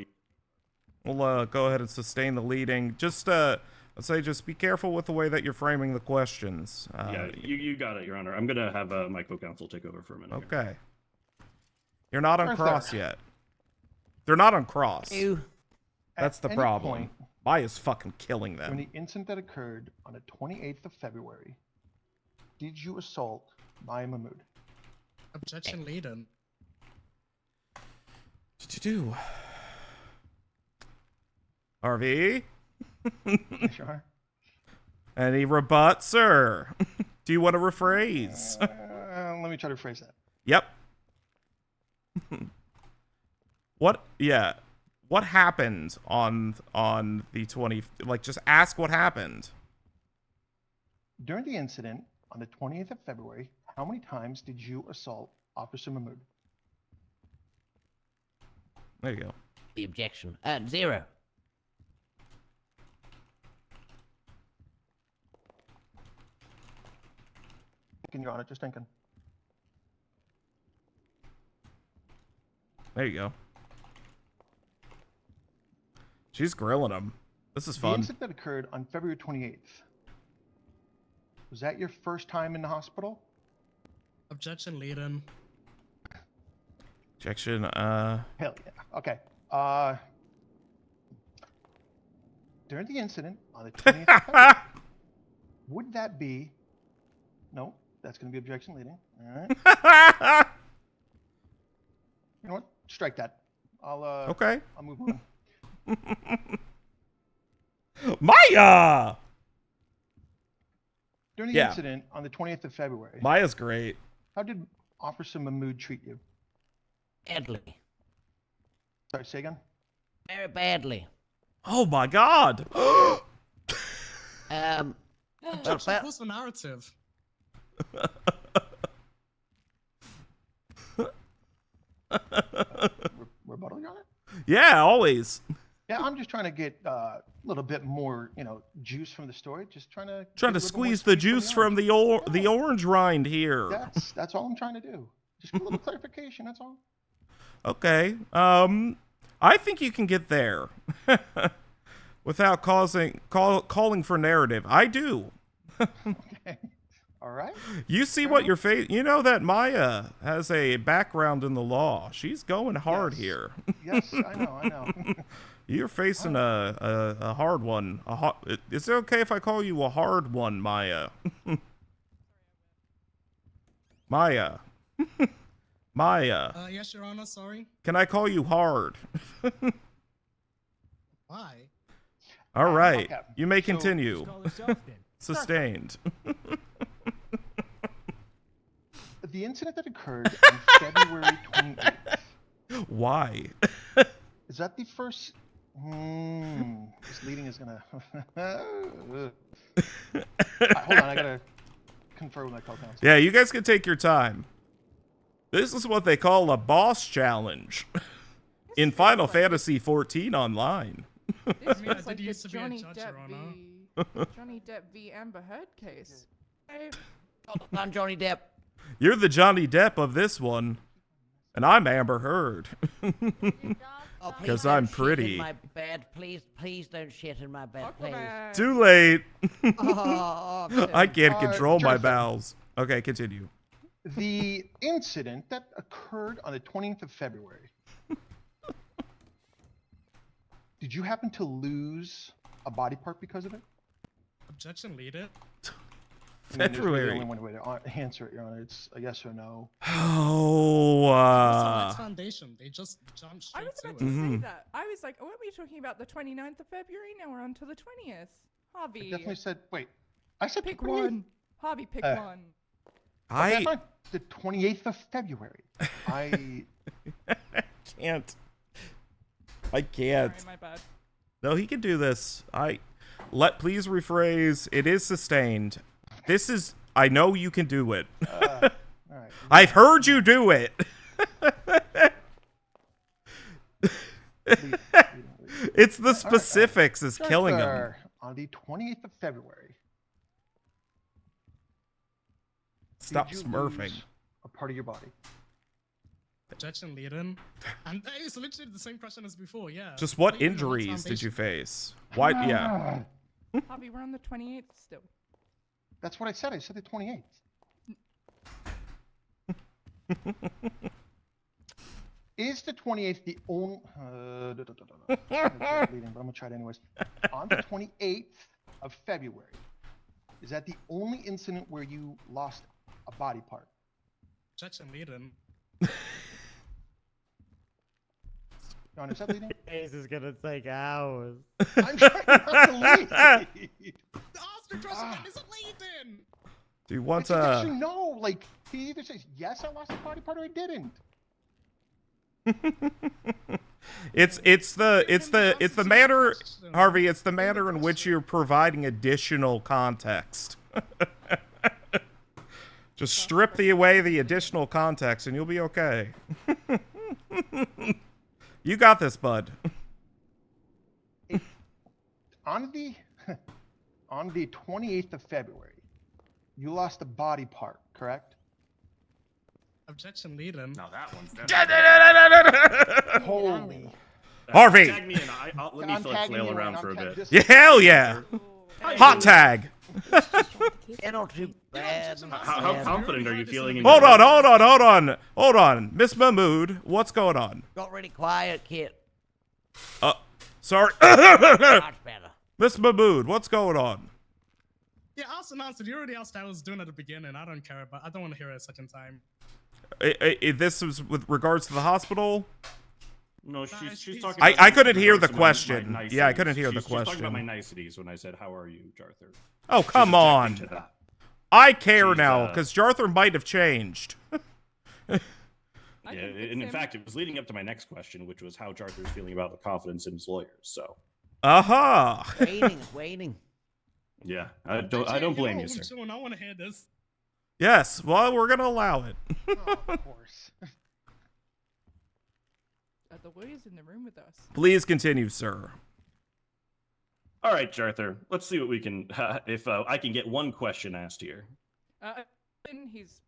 We'll go ahead and sustain the leading. Just I'd say just be careful with the way that you're framing the questions. yeah, you got it, Your Honor. I'm gonna have my co-counsel take over for a minute. Okay. You're not on Where's cross that? yet. They're not on cross. You. That's the At any problem. point Maya's fucking killing During them. the incident that occurred on the 28th of February, did you assault Maya Mahmoud? Objection leading. What did you do? RV? Yes, Your Honor. Any rebuts, sir? Do you want to rephrase? Let me try to phrase that. Yep. What? Yeah. What happened on the 20th? Like, just ask what happened. During the incident on the 20th of February, how many times did you assault Officer Mahmoud? There you go. The objection. 0. Thinking, Your Honor, just thinking. There you go. She's grilling him. This is The fun. incident that occurred on February 28th, was that your first time in the hospital? Objection leading. Objection. Hell yeah. Okay. During the incident on the 20th of February, would that be... No, that's going to be objection leading. All right. You know what? Strike that. Okay. I'll move on. Maya! During the Yeah. incident on the 20th of February, Maya's great. how did Officer Mahmoud treat you? Badly. Sorry, say again? Very badly. Oh my god! Well, Objection that- calls for narrative. Rebuttal, Your Honor? Yeah, always. Yeah, I'm just trying to get a little bit more, juice from the story. Just trying to Trying to get a little more squeeze the squeeze juice from the orange rind here. That's all I'm trying to do. Just a little clarification. That's all. Okay. I think you can get there without calling for narrative. I do. Okay. All right. You see what your face. You know that Maya has a background in the law. She's going hard Yes. here. Yes, I know. You're facing a hard one. Is it okay if I call you a hard one, Maya? Maya. Maya. Yes, Your Honor, sorry. Can I call you hard? Why? All right. okay. You may So- continue. Sustained. The incident that occurred on February 28th, Why? is that the first... this leading is going to... Hold on, I got to confer with my co-counsel. Yeah, you guys can take your time. This is what they call a boss challenge in Final Fantasy XIV Online. This I feels did like the used to be a Johnny judge, Depp Your Honor. Johnny Depp v. Amber Heard case. Hey, I'm Johnny Depp. You're the Johnny Depp of this one, and I'm Amber Heard. Oh, please 'Cause don't I'm shit pretty. In my bed. Please don't shit in my bed, please. Aquaman. Too late. Oh, I can't control my Jarthur. bowels. Okay, continue. The incident that occurred on the 20th of February, did you happen to lose a body part because of it? Objection leading. I mean, there's really February. only one way to answer it, Your Honor. It's a yes or no. Oh, It's foundation. They just jumped I straight was to about it. to Mhm. say that. I was like, weren't we talking about the 29th of February? Now we're on to the 20th. I Harvey, definitely said, wait, I said pick 28th. one. Harvey, pick Uh, one. Okay, fine. the 28th of February. I can't. I Sorry, can't. my bad. No, he can do this. Please rephrase. It is sustained. This is. I know you can do it. all right. I've heard you do it. It's the specifics is killing him. Jarthur, on the 28th of February. Stop did you smurfing. lose a part of your body. Objection, Leiden. And that is literally the same question as before, yeah. Just what Leiden, on what injuries did you foundation? face? Why? Yeah. Harvey, we're on the 28th still. That's what I said. I said the 28th. Is the 28th the only... but I'm going to try it anyways. On the 28th of February, is that the only incident where you lost a body part? Objection, Leiden. John, is that leading? This is gonna take hours. I'm trying not to lead. Ask the question, is it Leiden? Do you want It's a yes or to? no. Like, he either says, yes, I lost a body part, or I didn't. It's the manner, Harvey. It's the manner in which you're providing additional context. Just strip away the additional context, and you'll be okay. You got this, bud. On the 28th of February, you lost a body part, correct? Objection, Leiden. Now that one's Holy. Harvey. Tag me in. Let me I'm tagging flail you in, around I'm for a tagging bit. this- Yeah, hell yeah. Hot tag. Yeah, not too bad. How confident are you feeling? In Hold your- on. Miss Mahmoud, what's going on? Got really quiet, Kit. Sorry. Much better. Miss Mahmoud, what's going on? Yeah, asked and answered. You already asked how I was doing at the beginning. I don't care, but I don't want to hear it a second time. This was with regards to the hospital. No, she's talking. I about couldn't hear regards the to question. my Yeah, I couldn't niceties. hear the She's talking about my question. niceties when I said, "How are you, Jarthur?" Oh, She's come objecting on. to that. I care She's, now, because Jarthur might have changed. Yeah, and in fact, it was leading up to my next question, which was how Jarthur's feeling about the confidence in his lawyers. So, Aha. Waiting. yeah, I don't blame you, sir. I want to hear this. Yes, well, we're going to allow it. Oh, of course. Are the lawyers in the room with us? Please continue, sir. All right, Jarthur, let's see what we can. If I can get one question asked here. He's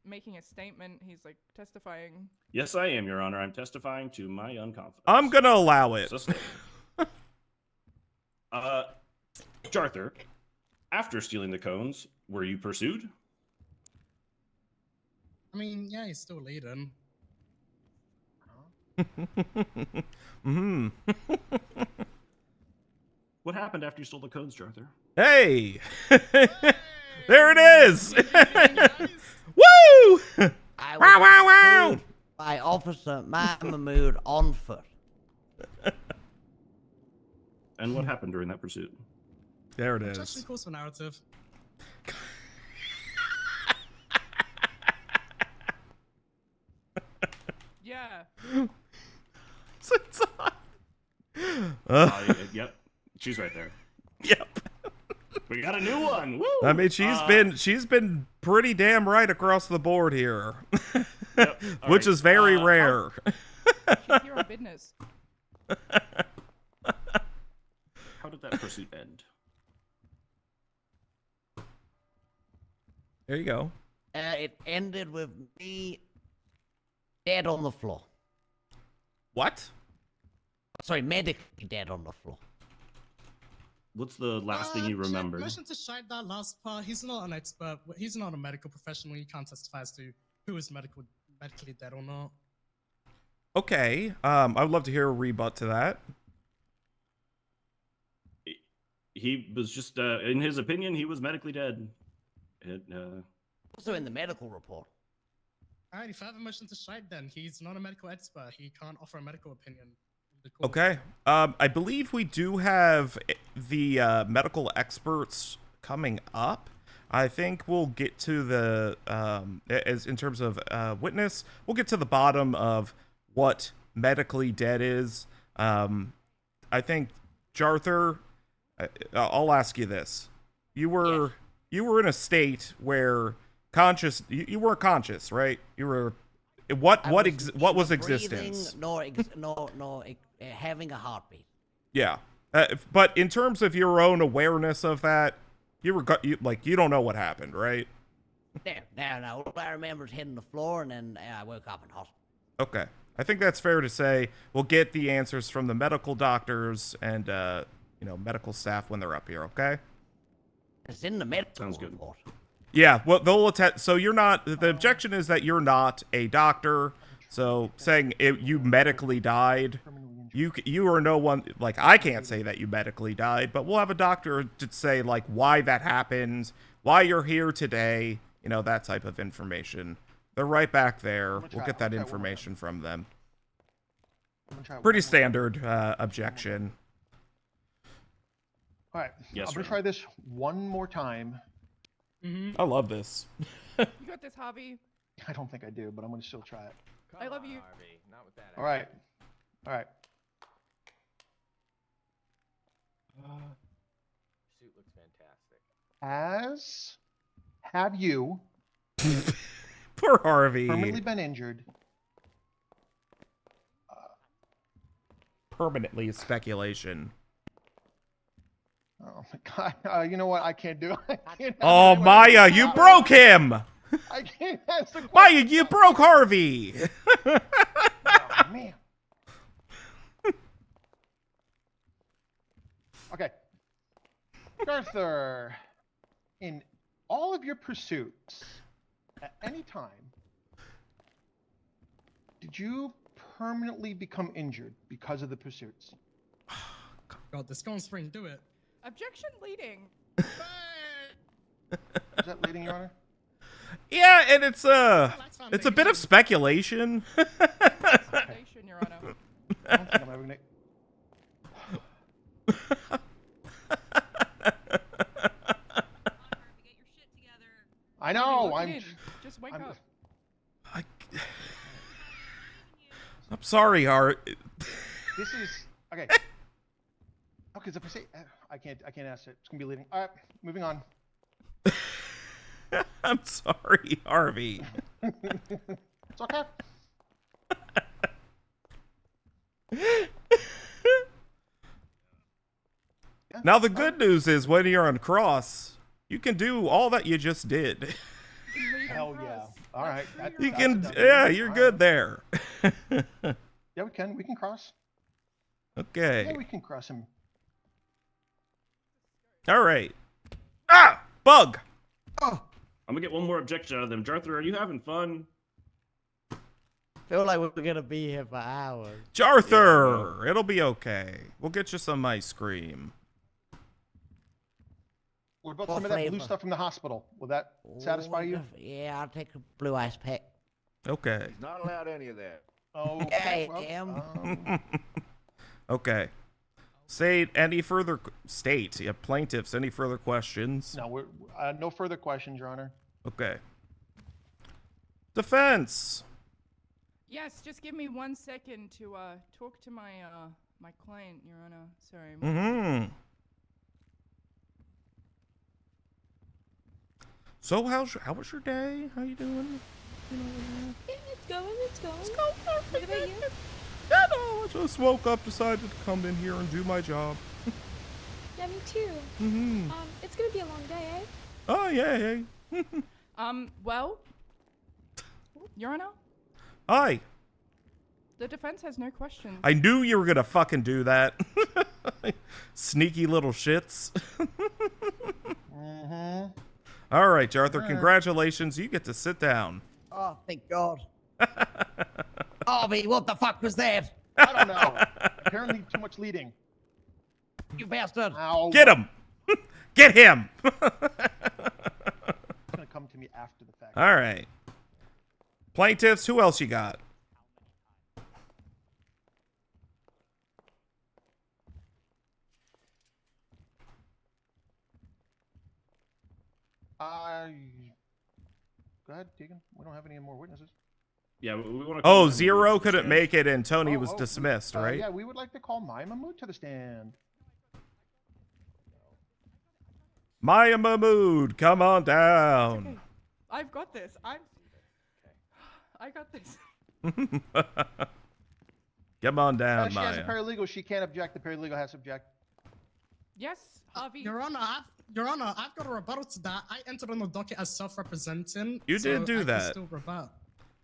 making a statement. He's like testifying. Yes, I am, Your Honor. I'm testifying to my unconfidence. I'm going to allow it. Sustained. Jarthur, after stealing the cones, were you pursued? I mean, yeah, he's still Leiden. Mm-hmm. What happened after you stole the cones, Jarthur? Hey! There it is! Woo! I Wow, wow, wow! pursued by Officer Mahmoud on foot. And what happened during that pursuit? There it Objection is. calls for narrative. Yeah. Yep, she's right there. Yep. We got a new one. Woo! I mean, she's been pretty damn right across the board here, Yep. All which right, is very rare. She's here on business. How did that pursuit end? There you go. It ended with me dead on the floor. What? Sorry, medically dead on the floor. What's the last thing you remember? Motion to strike that last part. He's not an expert. He's not a medical professional. He can't testify as to who is medically dead or not. Okay. I would love to hear a rebut to that. He was just, in his opinion, he was medically dead. Also in the medical report. Alright, if I have a motion to strike, then he's not a medical expert. He can't offer a medical opinion. In the court. Okay. I believe we do have the medical experts coming up. I think we'll get to the as in terms of witness, we'll get to the bottom of what medically dead is. I think Jarthur, I'll ask you this: you were in a state where you weren't conscious, right? You were what was neither existence? breathing nor having a heartbeat. Yeah, but in terms of your own awareness of that, you don't know what happened, right? No. All I remember is hitting the floor, and then I woke up in hospital. Okay. I think that's fair to say. We'll get the answers from the medical doctors and, medical staff when they're up here, okay? It's in the medical Sounds good. report. Yeah, well, they'll attest. So you're not, the objection is that you're not a doctor. So saying you medically died, you are no one, like, I can't say that you medically died, but we'll have a doctor to say, like, why that happened, why you're here today, that type of information. They're right back there. We'll get that information from them. Pretty standard objection. All right. Yes, I'm going to sir. try this one more time. I love this. You got this, Harvey. I don't think I do, but I'm going to still try it. I love you. All right. All right. Suit looks fantastic. Have you Poor Harvey. permanently been injured? Permanently is speculation. Oh my God! You know what? I can't do it. I can't Oh, answer Maya, you broke him! I can't answer the Maya, question. you broke Harvey! Oh, man. Okay. Jarthur, in all of your pursuits, at any time, did you permanently become injured because of the pursuits? God, the Scone Spring, do it. Objection leading. Is that leading, Your Honor? Yeah, and it's a bit of speculation. Foundation, Your Honor. I don't think I'm ever gonna... I know. Look I'm. it in. Just wake I'm- up. I'm sorry, Hart. This is okay. Okay, if I say I can't ask it. It's gonna be leading. All right, moving on. I'm sorry, Harvey. It's okay. Now the good news is when you're on cross, you can do all that you just did. Hell yeah! All right. You that's can, done. yeah, you're All good there. right. Yeah, we can. We can cross. Okay. Yeah, we can cross him. All right. Ah, bug. I'm gonna get one more objection out of them. Jarthur, are you having fun? Feel like we're gonna be here for hours. Jarthur, it'll be okay. We'll get you some ice cream. What about What some of that blue flavor? stuff from the hospital? Will that satisfy you? Yeah, I'll take a blue ice pack. Okay. He's not allowed any of that. Oh, I well, am. Okay. Plaintiffs, any further questions? no, we're no further questions, Your Honor. Okay. Defense. Yes, just give me 1 second to talk to my my client, Your Honor. Sorry. Mm-hmm. So how was your day? How you doing? Yeah, it's going. It's going. What about you? Yeah, no, I just woke up, decided to come in here and do my job. Yeah, me too. Mm-hmm. It's gonna be a long day, eh? Oh, yeah. Well, Your Honor, Hi. the defense has no questions. I knew you were gonna fucking do that. Sneaky little shits. Mm-hmm. All right, Jarthur, congratulations. You get to sit down. Oh, thank God. Harvey, what the fuck was that? I don't know. Apparently, too much leading. You bastard. Ow. Get him. Get him. It's gonna come to me after the fact. All right. Plaintiffs, who else you got? Go ahead, Tegan. We don't have any more witnesses. Yeah, we want to. Oh, Zero couldn't make it, and Tony was dismissed, right? Yeah, we would like to call Maya Mahmoud to the stand. Maya Mahmoud, come on It's down. okay. I've got this. I got this. Come on down, She has a Maya. paralegal. She can't object. The paralegal has to object. Yes, Harvey. Your Honor, I've got a rebuttal to that. I entered on the docket as self-representing. You so did do I can that. still rebut.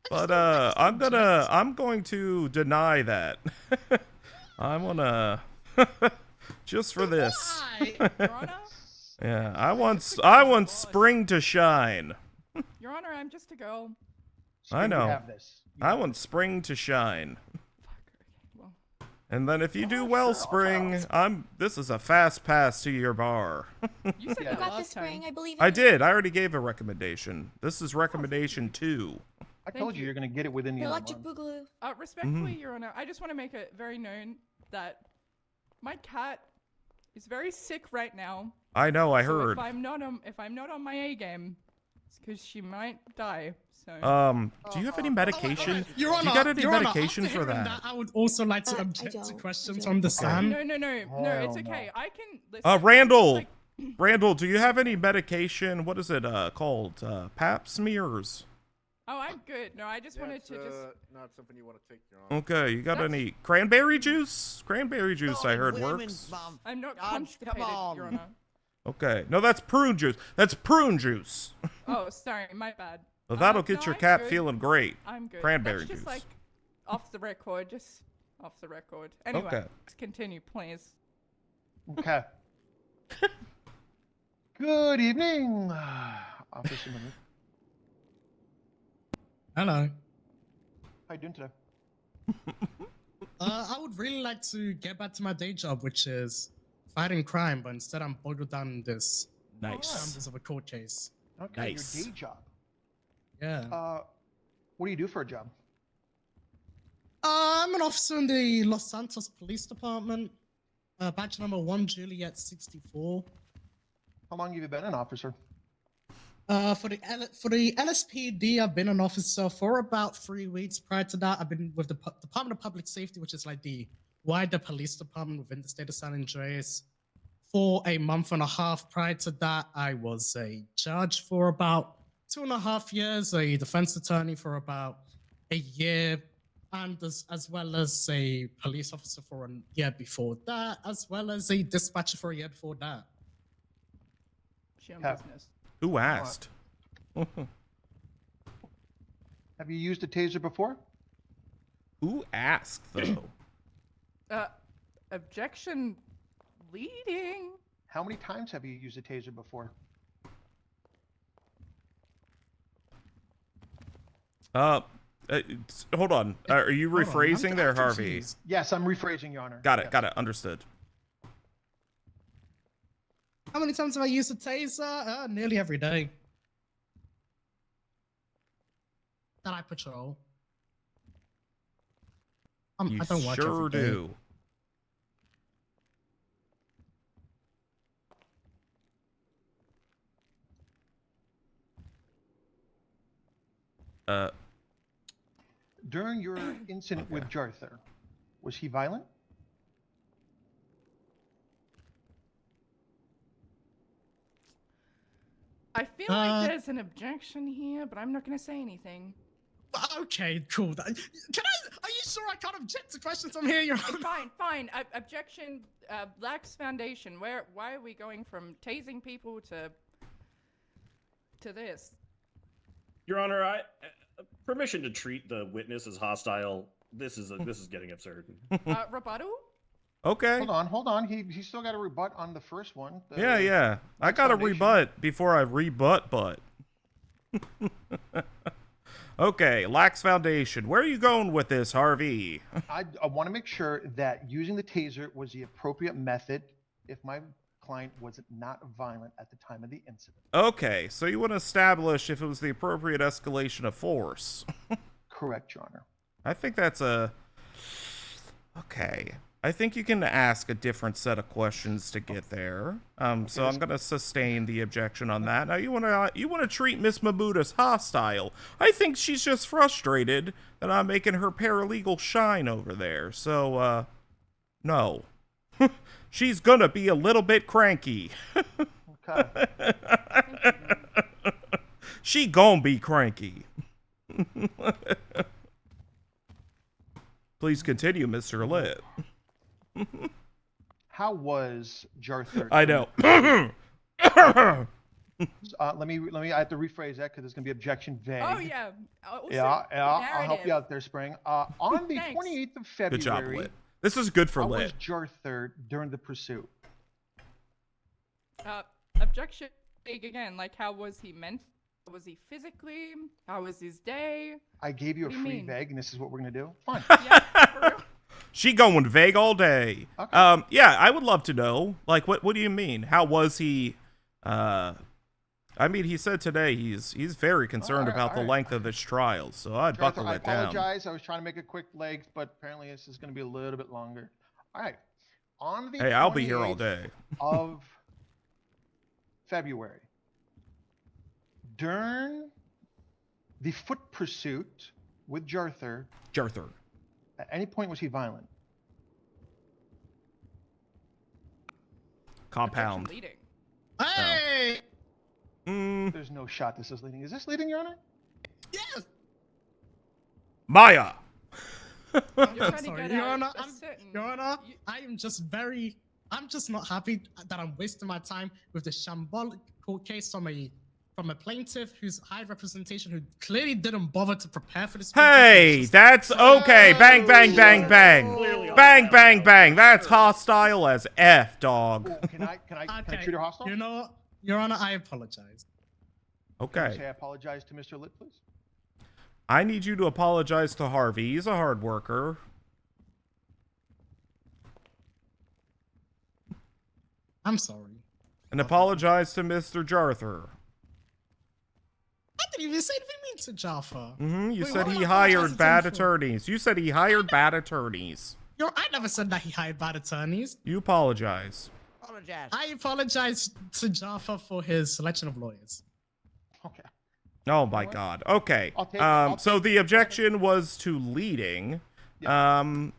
But I'm going to deny that. I'm gonna just for this. Why? Your Honor? Yeah, I want spring to shine. Your Honor, I'm just a girl. I Spring, know. We have this. I want spring to shine. Fuck, okay, well. And then if you do well, spring, this is a fast pass to your bar. You said Yeah. that Got the last spring, time. I believe. I did. I already gave a recommendation. This is recommendation 2. I Thank told you you. you're going to get it within the The other electric month. boogaloo. Respectfully, Your Honor, I just want to make it very known that my cat is very sick right now. I know. I So heard. if I'm not on my A game, it's because she might die. So. Do you have any medication? Your Honor, You got any Your Honor, medication after for hearing that? I would also like to I object to don't. questions I from the don't. stand. No, it's Hell okay. no. I can listen. I'm just Randall. like- Randall, do you have any medication? What is it called? Pap smears. Oh, I'm good. No, I just wanted to just. Not something you want to take, Your Honor. Okay, you got That's- any cranberry juice? Cranberry juice, I heard Women, works. Mom. I'm not Judge, constipated, come Your on. Honor. Okay, no, that's prune juice. That's prune juice. Oh, sorry, my bad. Well, that'll No, get your I'm cat good. feeling great. I'm good. Cranberry That's just juice. like off the record, just off the record. Anyway, Okay. let's continue, please. Okay. Good evening, Officer Mahmoud. Hello. How you doing today? I would really like to get back to my day job, which is fighting crime, but instead I'm bogged down in this shambles of a court case. Okay, Nice. your day job. Yeah. What do you do for a job? I'm an officer in the Los Santos Police Department. Badge number 1 Juliet 64. How long have you been an officer? For the LSPD, I've been an officer for about 3 weeks. Prior to that, I've been with the Department of Public Safety, which is like the wider police department within the state of San Andreas, for a month and a half. Prior to that, I was a judge for about 2.5 years, a defense attorney for about a year, and as well as a police officer for a year before that, as well as a dispatcher for a year before that. She on Yeah. business. Who asked? Have you used a taser before? Who asked, though? Objection leading. How many times have you used a taser before? Hold on. Are you Hold on, rephrasing I'm there, Harvey? confused. Yes, I'm rephrasing, Your Honor. Got it. Yes. Got it. Understood. How many times have I used a taser? Nearly every day. That I patrol. You I don't work sure every day. do. During your incident with Jarthur, was he violent? I feel Uh, like there's an objection here, but I'm not going to say anything. Okay, cool. Are you sure I can't object to questions from here, Your Honor? Fine. Objection lacks foundation. Why are we going from tasing people to this? Your Honor, permission to treat the witness as hostile. This is getting absurd. Rebuttal? Okay. Hold on. He still got a rebut on the first one. The- Yeah. I got to foundation. rebut before I rebut butt. Okay, lax foundation. Where are you going with this, Harvey? I want to make sure that using the taser was the appropriate method if my client was not violent at the time of the incident. Okay, so you want to establish if it was the appropriate escalation of force. Correct, Your Honor. I think that's a... Okay. I think you can ask a different set of questions to get there. So I'm gonna sustain the objection on that. Now you wanna treat Miss Mahmoud as hostile. I think she's just frustrated that I'm making her paralegal shine over there. So no. She's gonna be a little bit cranky. Okay. She gonna be cranky. Please continue, Mr. Lit. How was Jarthur? I know. Let me. I have to rephrase that because it's gonna be objection vague. Oh yeah. Also, Yeah. I'll help you narrative. out there, Spring. On the Thanks. 28th of Good job, February, Lit. This is good for how was Lit. Jarthur during the pursuit? Objection again. Like, how was he meant? How was he physically? How was his day? I gave you What a do you free mean? vague, and this is what we're gonna do. Fine. Yeah, for real. She going vague all day. Okay. Yeah, I would love to know. Like, what do you mean? How was he? I mean, he said today he's very concerned about the length of his trial, so I'd Jarthur, buckle I it down. apologize. I was trying to make it quick legs, but apparently this is gonna be a little bit longer. All right. On the Hey, I'll be here all 28th day. of February, during the foot pursuit with Jarthur, at any point was he violent? Compound. Objection leading. Hey! There's no shot this is leading. Is this leading, Your Honor? Yes! Maya. You're I'm trying to sorry, get Your at Honor. a certain- Your Honor, you- I'm just not happy that I'm wasting my time with the shambolic court case from a plaintiff who's high representation who clearly didn't bother to prepare for this. Hey, that's okay. Bang, bang, bang, bang. Bang, bang, bang. That's hostile as F, dog. Oh, can I treat her hostile? You know, Your Honor, I apologize. Can you Okay. say I apologize to Mr. Lit, please? I need you to apologize to Harvey. He's a hard worker. I'm sorry. And apologize to Mr. Jarthur. I didn't even say anything mean to Jaffa. You Wait, said what he am I hired apologizing bad for? attorneys. You said he hired bad attorneys. I never said that he hired bad attorneys. You apologize. Apologize. I apologize to Jaffa for his selection of lawyers. Okay. Oh my God. Okay. So the objection was to leading. I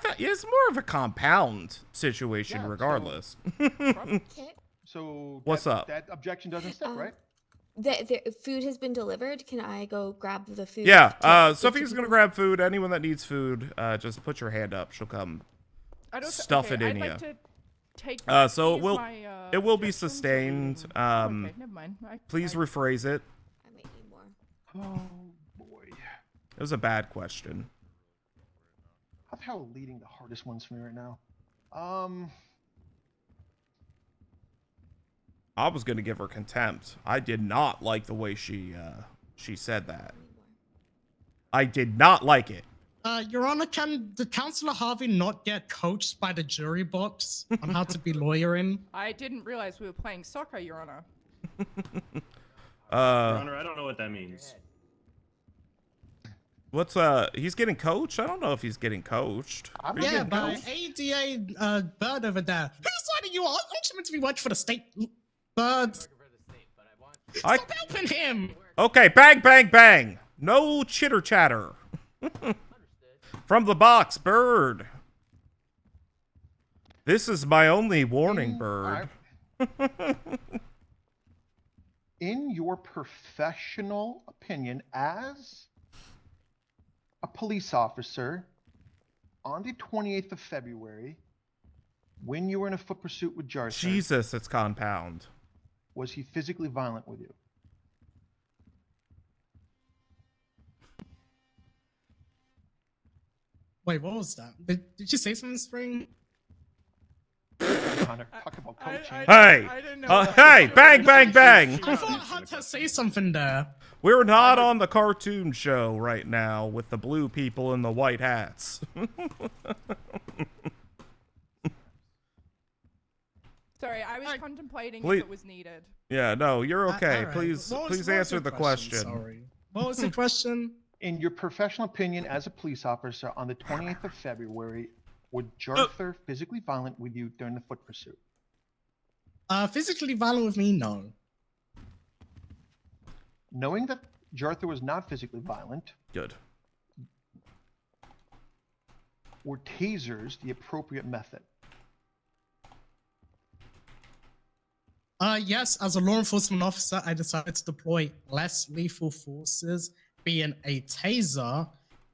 thought it's more of a compound situation, Yeah, so- regardless. Kit, So What's that, up? That objection doesn't stick, right? the food has been delivered. Can I go grab the food? Yeah. to give to Sophie's gonna people? grab food. Anyone that needs food, just put your hand up. She'll come. I'd Stuff it in I'd ya. like to take So these it will- my, it will be objections sustained. and- okay, never mind. Please I- rephrase it. I might need more. Oh boy. It was a bad question. How the hell are leading the hardest ones for me right now? I was gonna give her contempt. I did not like the way she said that. I did not like it. Your Honor, did Councillor Harvey not get coached by the jury box on how to be lawyering? I didn't realize we were playing soccer, Your Honor. Your Honor, I don't know what that means. What's he's getting coached? I don't know if he's getting coached. Are you Yeah, getting by coached? ADA Bird over there. Whose side are you on? Aren't you meant to be working for the state? Bird. I- Stop helping him! Okay, bang, bang, bang. No chitter chatter. From the box, Bird. This is my only warning, Bird. In your professional opinion, as a police officer, on the 28th of February, when you were in a foot pursuit with Jarthur, Jesus, it's compound. was he physically violent with you? Wait, what was that? Did you say something, Spring? Connor, talk about coaching. Hey! I didn't know. Hey, bang, bang, bang. I thought I had to say something there. We're not on the cartoon show right now with the blue people in the white hats. Sorry, I was contemplating Please- if it was needed. Yeah, no, you're okay. All right. Please, What was- please what was answer your the question. Sorry. What was the question? In your professional opinion as a police officer, on the 28th of February, Was Jarthur physically violent with you during the foot pursuit? Physically violent with me? No. Knowing that Jarthur was not physically violent, Good. were tasers the appropriate method? Yes, as a law enforcement officer, I decided to deploy less lethal forces, being a taser,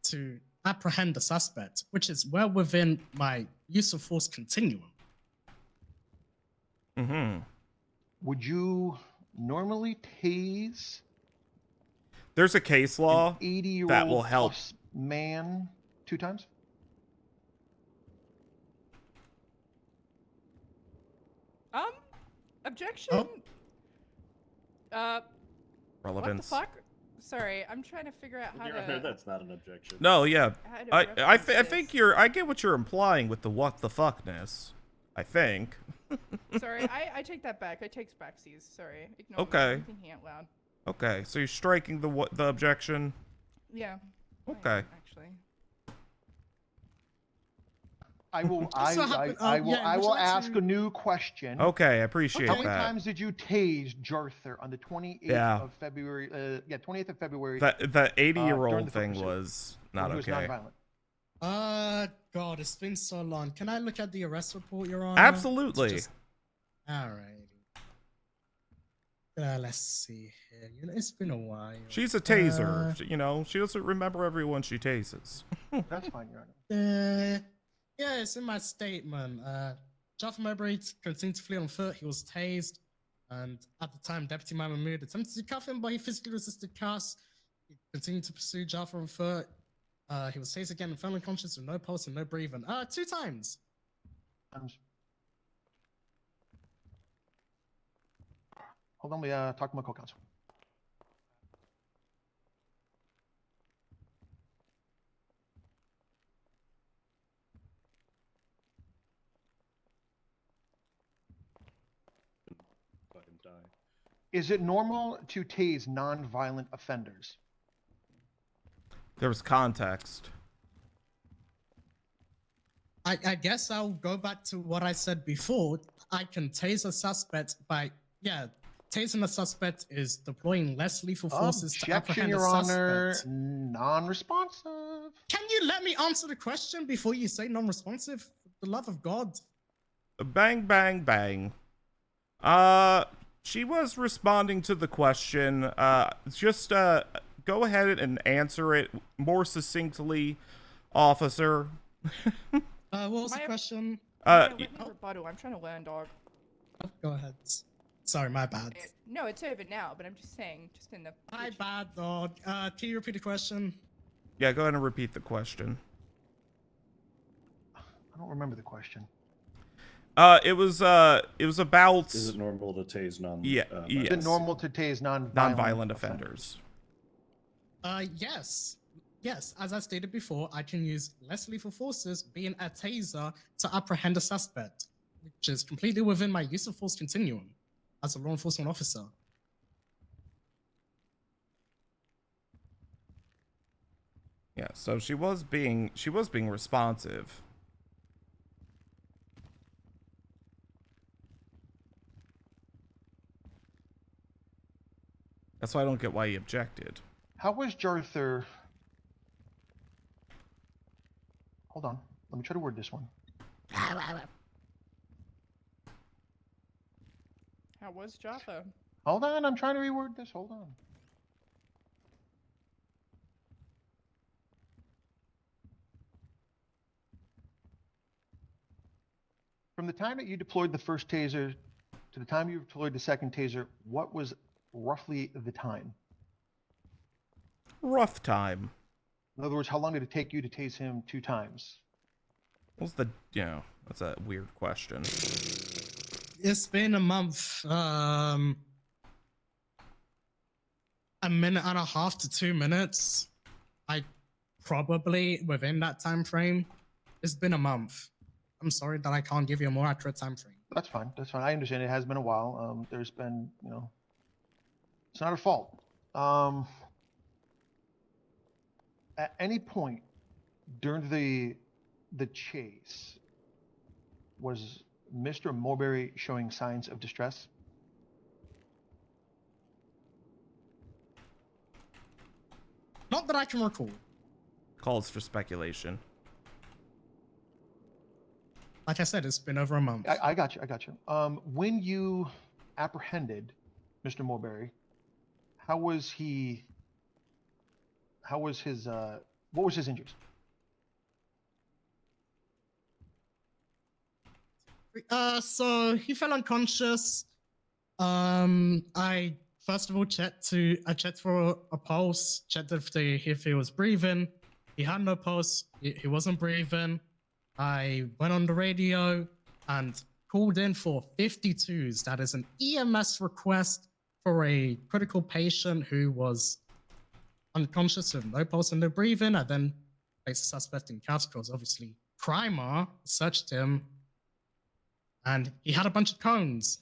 to apprehend the suspect, which is well within my use of force continuum. Mm-hmm. Would you normally tase There's a case law an 80-year-old that will help. plus man 2 times? Objection. Oh. Relevance. What the fuck? Sorry, I'm trying to figure out how Your Honor, to. that's not an objection. No, yeah. How to I reference think this. I get what you're implying with the what the fuckness. I think. Sorry, I take that back. I take backsies. Sorry. Ignore me. Okay. I'm thinking out loud. Okay, so you're striking the objection. Yeah. I am, Okay. actually. I will. Also happen- I will. yeah, I would you will like ask to- a new question. Okay, I appreciate How many that. times did you tase Jarthur on the 28th Yeah. of February? 28th of February. The during 80-year-old the foot thing pursuit, was when not he was okay. non-violent. God, it's been so long. Can I look at the arrest report, Your Honor? Absolutely. All right. Let's see here. It's been a while. She's a taser. She doesn't remember everyone she tases. That's fine, Your Honor. Yeah, it's in my statement. Jarthur Moberry continued to flee on foot. He was tased. And at the time, Deputy Mahmoud attempted to cuff him, but he physically resisted cuffs. He continued to pursue Jarthur on foot. He was tased again and fell unconscious with no pulse and no breathing. 2 times. Hold on, we talk to my co-counsel. Fucking die. Is it normal to tase non-violent offenders? There was context. I guess I'll go back to what I said before. I can tase a suspect by, tasing a suspect is deploying less lethal forces to Objection, apprehend Your a Honor. suspect. Non-responsive. Can you let me answer the question before you say non-responsive? For the love of God. Bang, bang, bang. She was responding to the question. Just go ahead and answer it more succinctly, officer. What was the question? Let me rebuttal. I'm trying to learn, dog. Go ahead. Sorry, my bad. No, it's over now, but I'm just saying, just in the. My bad, dog. Can you repeat the question? Yeah, go ahead and repeat the question. I don't remember the question. It was about. Is it normal to tase Yes. Is it normal to tase non-violent offenders? Yes. Yes, as I stated before, I can use less lethal forces, being a taser, to apprehend a suspect, which is completely within my use of force continuum as a law enforcement officer. Yeah, so she was being responsive. That's why I don't get why he objected. How was Jarthur? Hold on. Let me try to word this one. How was Jarthur? Hold on. I'm trying to reword this. Hold on. From the time that you deployed the first taser to the time you deployed the second taser, what was roughly the time? Rough time. In other words, how long did it take you to tase him 2 times? What's the, that's a weird question. It's been a month. A minute and a half to 2 minutes. I probably within that time frame. It's been a month. I'm sorry that I can't give you a more accurate time frame. That's fine. That's fine. I understand it has been a while. There's been, it's not her fault. At any point during the the chase, was Mr. Moberry showing signs of distress? Not that I can recall. Calls for speculation. Like I said, it's been over a month. I got you. I got you. When you apprehended Mr. Moberry, how was he? How was his? What was his injuries? So he fell unconscious. I first of all checked for a pulse, checked if he was breathing. He had no pulse. He wasn't breathing. I went on the radio and called in for 52s. That is an EMS request for a critical patient who was unconscious with no pulse and no breathing. I then placed the suspect in custody because obviously Primer searched him and he had a bunch of cones.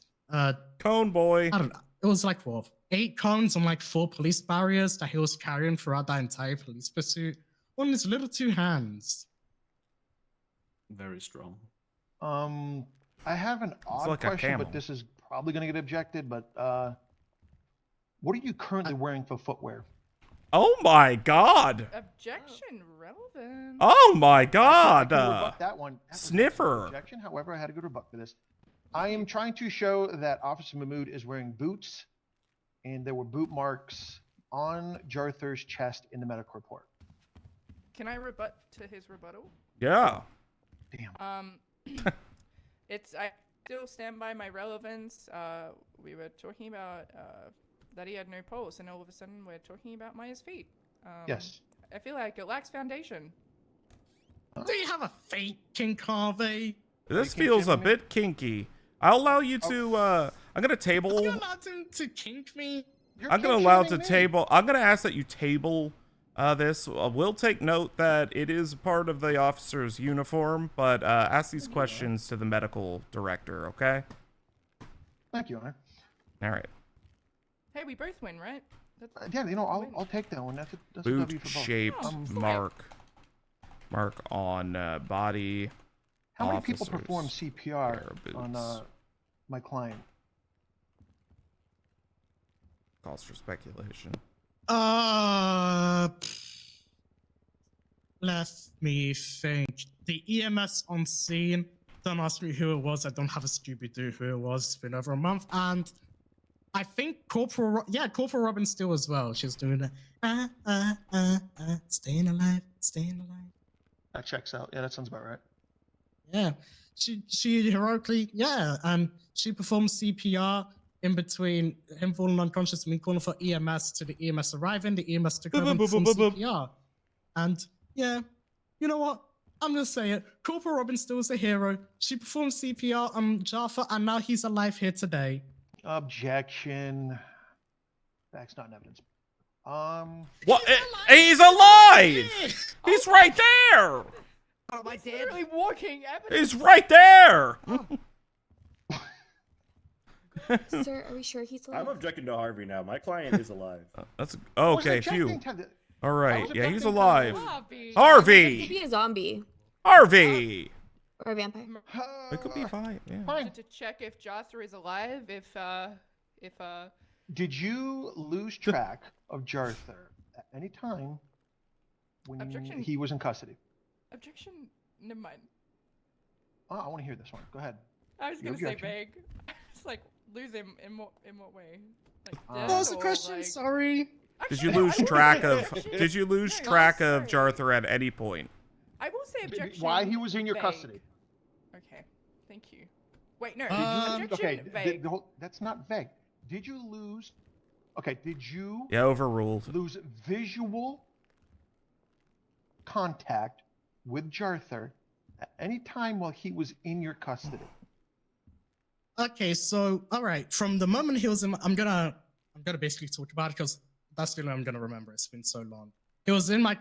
Cone boy. I don't know. It was like, what, 8 cones and like 4 police barriers that he was carrying throughout that entire police pursuit on his little 2 hands. Very strong. I have an odd like a question, camel. but this is probably going to get objected. But what are you currently wearing for footwear? Oh my God. Objection relevant. Oh my I God. can rebut that one. That was not an Sniffer. Objection. However, I had a good rebut for this. I am trying to show that Officer Mahmoud is wearing boots, and there were boot marks on Jarthur's chest in the medical report. Can I rebut to his rebuttal? Yeah. Damn. I still stand by my relevance. We were talking about that he had no pulse, and all of a sudden we're talking about Maya's feet. Yes. I feel like it lacks foundation. Do you have a fake King Harvey? This Can you feels a give me- bit kinky. I'll allow you to, I'm gonna Are you table, allowed to kink me? You're I'm gonna kink allow to shaming me. table, I'm gonna ask that you table this. We'll take note that it is part of the officer's uniform, but ask these questions to the medical director, okay? Thank you, Honor. All right. Hey, we both win, right? Yeah, you know, I'll take that one. That's a Boot W for both. shaped Oh, fine. mark on body. How many people officers perform CPR wear on boots. my client? Calls for speculation. Let me think. The EMS on scene. Don't ask me who it was. I don't have a Scooby-Doo who it was. It's been over a month. And I think Corporal Robin Steele as well. She was doing the staying alive, staying alive. That checks out. Yeah, that sounds about right. Yeah. She heroically, and she performed CPR in between him falling unconscious and me calling for EMS to the EMS arriving, the EMS took over and performed CPR. And yeah, you know what? I'm gonna say it. Corporal Robin still is a hero. She performed CPR on Jarthur, and now he's alive here today. Objection. That's not an evidence. What? He's alive! He's right there! Oh, am I dead? Literally walking evidence. He's right there! Sir, are we sure he's alive? I'm objecting to Harvey now. My client is alive. That's I was okay. Phew. objecting to the- All I right. was Yeah, he's objecting to alive. the- Harvey. He could Harvey. be a zombie Harvey. or a vampire. It could be fine. Yeah. Fine. To check if Jarthur is alive, if Did you lose track of Jarthur at any time when Objection. he was in custody? objection, never mind. Oh, I want to hear this one. Go ahead. I was Your gonna say objection. vague. It's like lose him in what way? Like What What was death the or, question? like- Sorry. Did you Actually, lose I will track say of? objection- Did you lose No, track of sorry. Jarthur at any point? I will say objection. Why he was in your vague. custody? Okay, thank you. Wait, no. Did you, objection vague. that's not vague. Did you lose? Okay, did you Yeah, overruled. lose visual contact with Jarthur at any time while he was in your custody? Okay, so all right, from the moment he was in, I'm gonna basically talk about it because that's the only I'm gonna remember. It's been so long. He was in I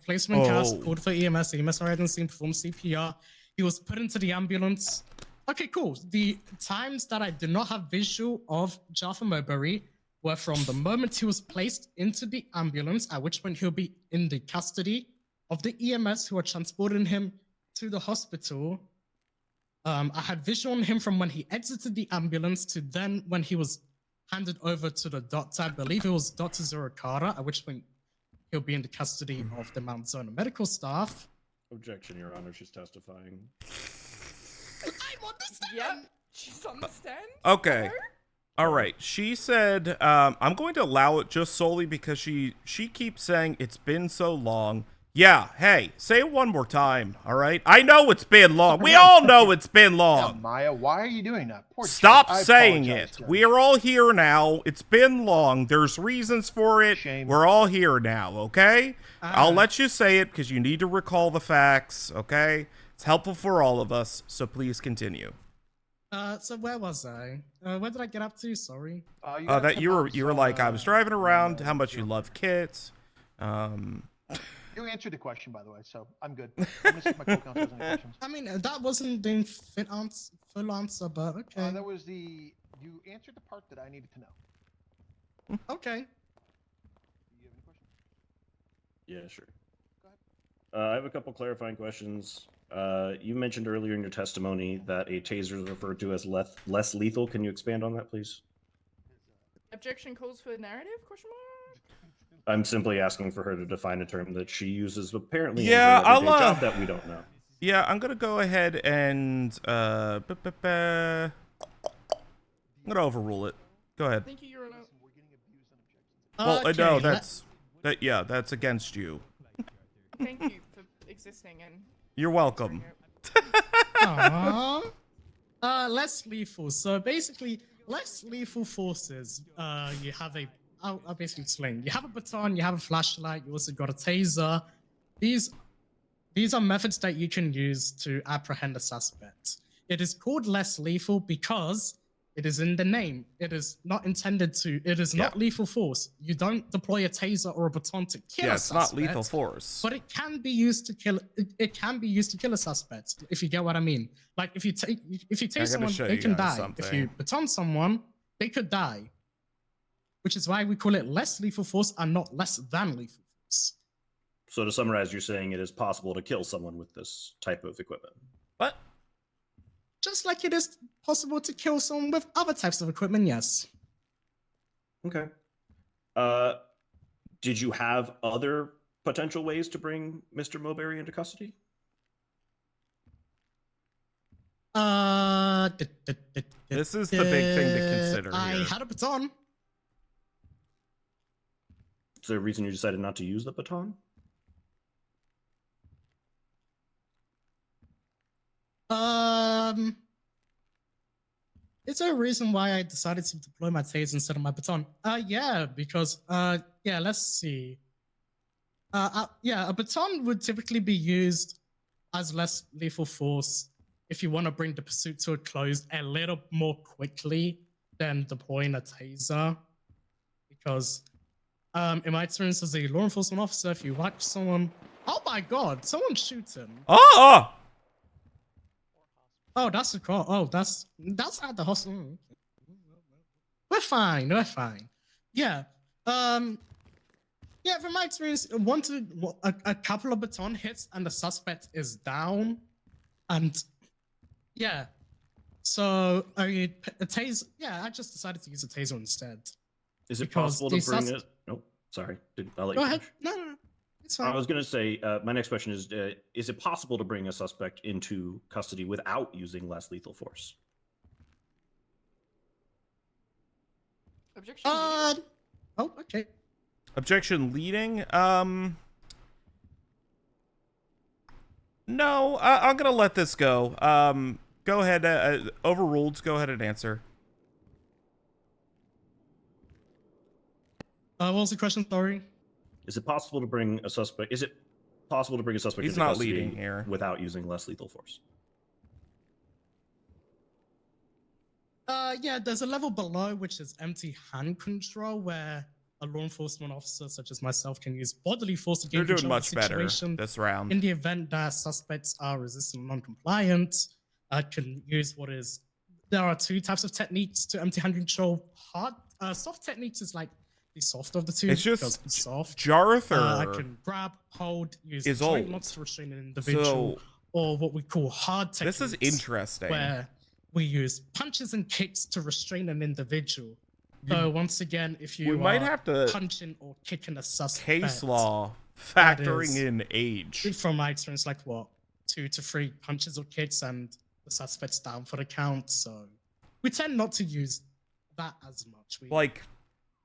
placed him in cast, Oh. called for EMS. EMS arrived on scene, performed CPR. He was put into the ambulance. Okay, cool. The times that I did not have visual of Jarthur Moberry were from the moment he was placed into the ambulance, at which point he'll be in the custody of the EMS who are transporting him to the hospital, I had visual on him from when he exited the ambulance to then when he was handed over to the doctor. I believe it was Dr. Zurikata, at which point he'll be in the custody of the Mount Zona medical staff. Objection, Your Honor. She's testifying. I'm on the stand! Yep, she's on the stand. Okay. All right. She said, I'm going to allow it just solely because she keeps saying it's been so long. Yeah, hey, say it one more time, all right? I know it's been long. We all know it's been Yeah, long. Maya, why are you doing that? Poor Stop Judge. I saying apologize, it. Judge. We are all here now. It's been long. There's reasons for it. Shame. We're all here now, okay? I'll let you say it because you need to recall the facts, okay? It's helpful for all of us, so please continue. So where was I? Where did I get up to? Sorry. That you were like, I was driving around, how much you love Kitt. You answered the question, by the way, so I'm good. I'm gonna see if my co-counsel has any questions. I mean, that wasn't the full answer, but okay. That was you answered the part that I needed to know. Okay. Do you have any questions? Yeah, sure. Go ahead. I have a couple clarifying questions. You mentioned earlier in your testimony that a taser is referred to as less lethal. Can you expand on that, please? Objection calls for narrative? Question mark? I'm simply asking for her to define a term that she uses apparently Yeah, in her everyday I'll, job that we don't know. Yeah, I'm gonna go ahead and I'm gonna overrule it. Go ahead. Thank you, Your Honor. Well, Okay, no, that's against you. Thank you for existing and You're welcome. Aww. Less lethal. So basically, less lethal forces. You have a. I'll basically explain. You have a baton. You have a flashlight. You also got a taser. These are methods that you can use to apprehend a suspect. It is called less lethal because it is in the name. It is not intended to. It is not lethal force. You don't deploy a taser or a baton to kill a It's suspect. not lethal force. But it can be used to kill. It can be used to kill a suspect, if you get what I mean. Like if you take someone, they can die. If you baton someone, they could die. Which is why we call it less lethal force and not less than lethal force. So to summarize, you're saying it is possible to kill someone with this type of equipment. What? Just like it is possible to kill someone with other types of equipment, yes. Okay. Did you have other potential ways to bring Mr. Moberry into custody? This is the big thing to consider I here. had a baton. Is there a reason you decided not to use the baton? Is there a reason why I decided to deploy my taser instead of my baton? Yeah, because, let's see. A baton would typically be used as less lethal force if you want to bring the pursuit to a close a little more quickly than deploying a taser. Because, in my experience as a law enforcement officer, if you watch someone, oh my god, someone's shooting. Oh! Oh, that's a call. Oh, that's at the hospital. We're fine. Yeah. Yeah, from my experience, a couple of baton hits and the suspect is down. And yeah. So a taser, yeah, I just decided to use a taser instead. Is it possible to bring it? Oh, sorry. I'll let you Go ahead. finish. No. It's fine. I was going to say, my next question is it possible to bring a suspect into custody without using less lethal force? Objection. Oh, okay. Objection leading? No, I'm gonna let this go. Go ahead, overruled, go ahead and answer. What was the question, sorry? Is it possible to bring a suspect? Is it possible to bring a suspect He's into not custody leading here. without using less lethal force? Yeah, there's a level below, which is empty hand control, where a law enforcement officer such as myself can use bodily force to gain You're doing control of much the better situation. this round. In the event that suspects are resistant and non-compliant, I can use there are two types of techniques to empty hand control. Soft techniques is like the soft of the two. It's just because it's soft. Jarthur I can grab, hold, use is joint old. locks to restrain an individual. So or what we call hard techniques. This is interesting. Where we use punches and kicks to restrain an individual. So once again, if you we might have to punching or kicking a suspect, case law that factoring is- in age. from my experience, like what, 2 to 3 punches or kicks, and the suspect's down for the count. So we tend not to use that as much. We Like,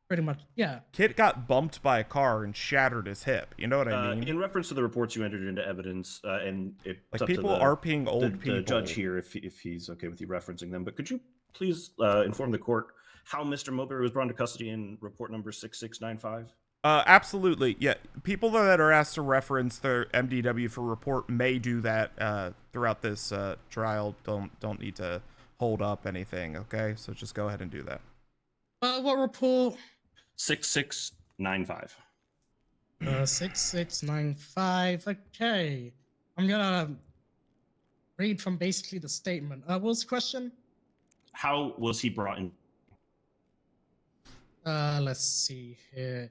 pretty much, yeah. Kitt got bumped by a car and shattered his hip. You know what I mean? In reference to the reports you entered into evidence, and it's Like, up to people the, RPing old the people. judge here if he's okay with you referencing them. But could you please inform the court how Mr. Moberry was brought into custody in report number 6695? Absolutely. Yeah. People that are asked to reference their MDW for report may do that throughout this trial. Don't need to hold up anything, okay? So just go ahead and do that. What report? 6695. 6695. Okay. I'm gonna read from basically the statement. What was the question? How was he brought in? Let's see here.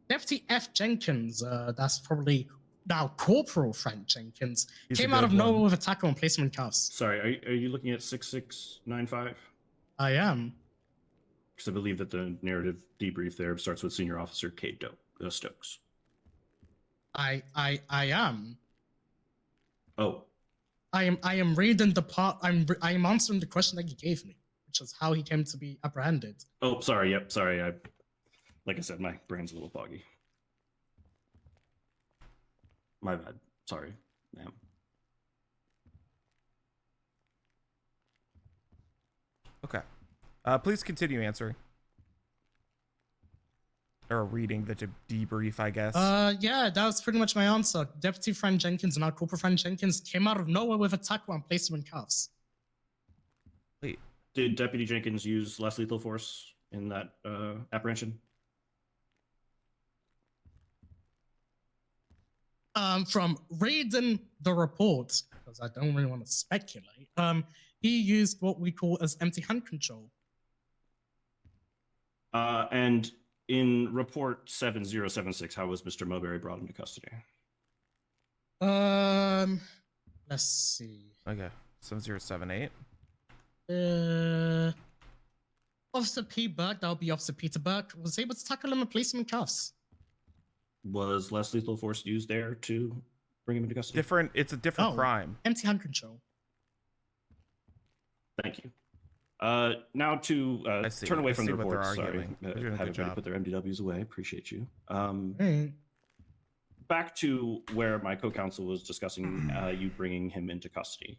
Deputy F. Jenkins, that's probably now Corporal Frank Jenkins, He's a came out good of nowhere one. with a tackle and placement cuffs. Sorry, are you looking at 6695? I am. Because I believe that the narrative debrief there starts with Senior Officer Kate Stokes. I am. Oh, I am reading the part. I am answering the question that you gave me, which is how he came to be apprehended. oh, sorry. Yep, sorry. Like I said, my brain's a little foggy. My bad. Sorry, ma'am. Okay. Please continue answering. Or reading the debrief, I guess. Yeah, that was pretty much my answer. Deputy Frank Jenkins, now Corporal Frank Jenkins, came out of nowhere with a tackle and placement cuffs. Wait. Did Deputy Jenkins use less lethal force in that apprehension? From reading the report, because I don't really want to speculate, he used what we call as empty hand control. And in report 7076, how was Mr. Moberry brought into custody? Let's see. Okay. 7078. Officer P. Burke, that would be Officer Peter Burke, was able to tackle him and place him in cuffs. Was less lethal force used there to bring him into custody? It's a different crime. Empty hand control. Thank you. Now to turn away I from see the what they're reports. Sorry, arguing. They're doing a have good everybody job. put their MDWs away. Appreciate you. Hey. Back to where my co-counsel was discussing you bringing him into custody.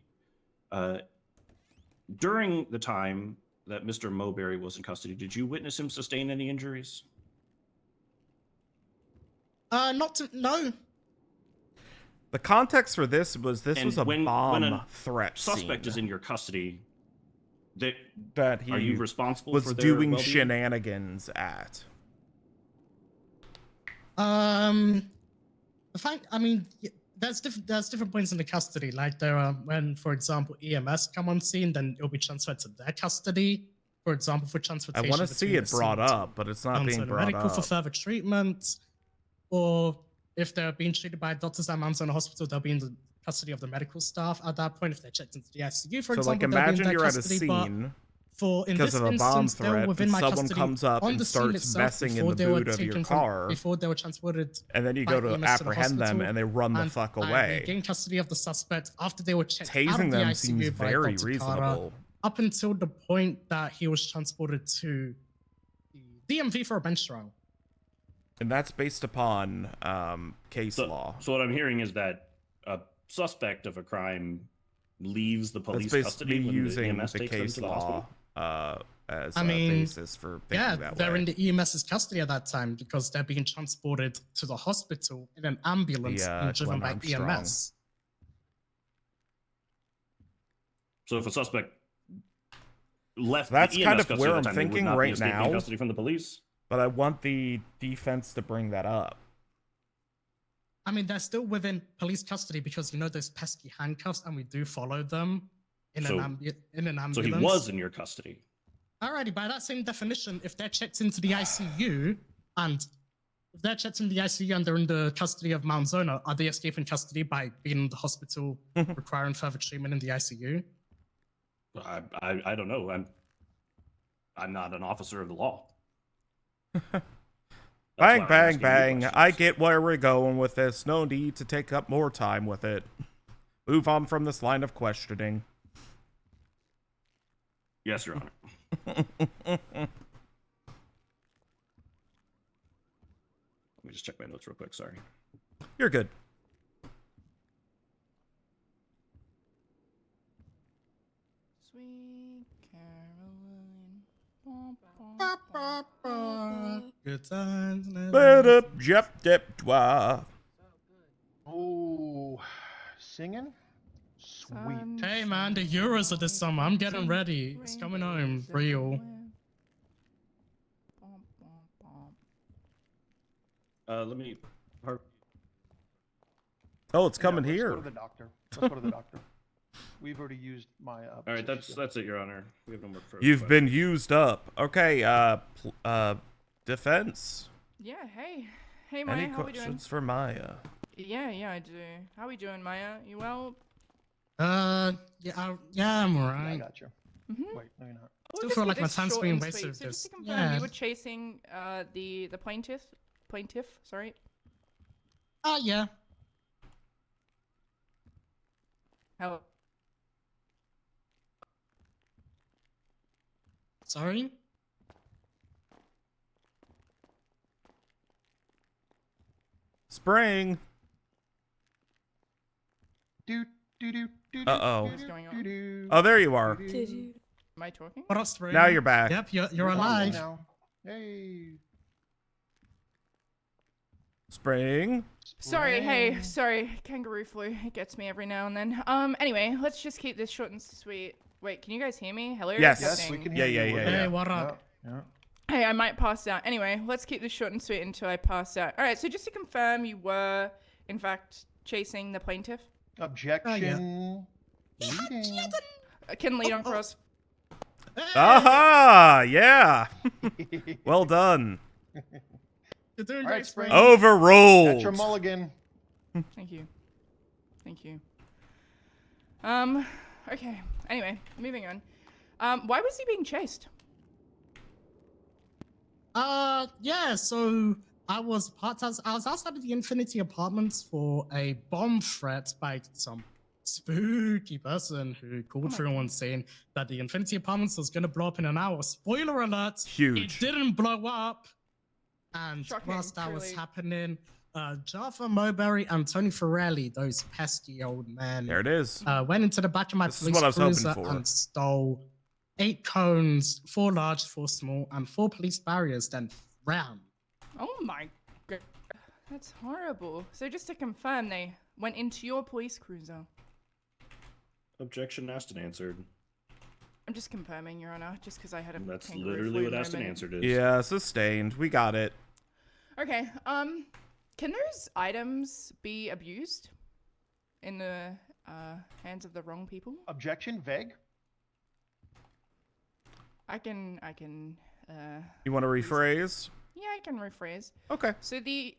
During the time that Mr. Moberry was in custody, did you witness him sustain any injuries? No. The context for this was And was a when bomb a threat Suspect scene is in your custody. that he are you responsible was for their doing well-being? shenanigans at. The fact, I mean, there's different points in the custody. Like there are when, for example, EMS come on scene, then it'll be transferred to their custody. For example, for I transportation. want to see between it the brought scene to up, but it's not onto being the brought medical for up. further treatment, or if they're being treated by doctors that mounted in a hospital, they'll be in the custody of the medical staff at that point. If they're checked into the ICU, for So, like, example, they'll be in imagine their you're at a custody, but scene in because this of a bomb instance, they were threat, within and my someone custody comes up on and the scene starts itself messing in before the they were boot of your taken car, before they were transported. and then you by go to EMS the apprehend them, hospital, and they run the and fuck I away. regained custody of the suspect after they were checked out Tasing of the them ICU seems by very Dr. reasonable. Kara, up until the point that he was transported to the DMV for a bench trial. And that's based upon case law. So what I'm hearing is that a suspect of a crime leaves the police That's custody basically when using the EMS the takes them case to the law hospital. as I a mean, basis for thinking Yeah, that they're way. in the EMS's custody at that time because they're being transported to the hospital in an ambulance and driven Glenn by Armstrong. EMS. So if a suspect left That's the EMS kind of custody where at I'm the time, they would thinking not be right escaping now. custody from the police. But I want the defense to bring that up. I mean, they're still within police custody because you know those pesky handcuffs, and we do follow them in So- an ambulance. So he was in your custody. Alrighty, by that same definition, if they're checked into the ICU and if they're checked in the ICU and they're in the custody of Mount Zona, are they escaping custody by being in the hospital requiring further treatment in the ICU? I don't know. I'm not an officer of the law. Bang, bang, bang. I get where we're going with this. No need to take up more time with it. Move on from this line of questioning. Yes, Your Honor. Let me just check my notes real quick. Sorry. You're good. Sweet Caroline. Good times. Let up, jep, dep, dwa. Oh, singing? Sweet. Hey man, the Euros are this summer. I'm getting ready. It's coming home, real. Let me. Oh, it's coming Let's here. go to the doctor. Let's go to the doctor. We've already used my. All right, that's it, Your Honor. We have no more further You've been questions. used up. Okay, defense. Yeah, hey. Hey, Maya, Any how we doing? questions for Maya? Yeah, I do. How we doing, Maya? You well? Yeah, I'm I alright. got you. Mm-hmm. Wait, no, you're not. Still feel like my time's being wasted with So just this. to confirm, Yeah. you were chasing the plaintiff, sorry. Yeah. How? Sorry? Spring. Uh-oh. What's going on? Oh, there you are. Am I talking? What up, Spring? Now you're back. Yep, you're alive. Now. Hey. Spring. Sorry, kangaroo flu. It gets me every now and then. Anyway, let's just keep this short and sweet. Wait, can you guys hear me? Hello? Yes. Yes, we can Yeah, hear yeah, you. yeah, Hey, yeah. what up? Yeah. Hey, I might pass out. Anyway, let's keep this short and sweet until I pass out. All right, so just to confirm, you were, in fact, chasing the plaintiff? Objection. Leading. Can lead on cross. Aha! Yeah. Well done. You're doing All right, great, Spring. Spring. Overruled. That's your mulligan. Thank you. Okay. Anyway, moving on. Why was he being chased? Yeah, so I was outside of the Infinity Apartments for a bomb threat by some spooky person who called through and saying that the Infinity Apartments was gonna blow up in an hour. Spoiler alert! Huge. It didn't blow up. And Shocking, whilst that was truly. happening, Jarthur Moberry and Tony Farrelly, those pesky old men, There it is. went into the back of my This is police what I was hoping cruiser for. and stole 8 cones, 4 large, 4 small, and 4 police barriers, then ran. Oh my god. That's horrible. So just to confirm, they went into your police cruiser. Objection asked and answered. I'm just confirming, Your Honor, just because I had a That's kangaroo literally flu what asked and moment. answered is. Yeah, sustained. We got it. Okay, can those items be abused in the hands of the wrong people? Objection. Vague. I can, You want to rephrase? yeah, I can rephrase. Okay. So the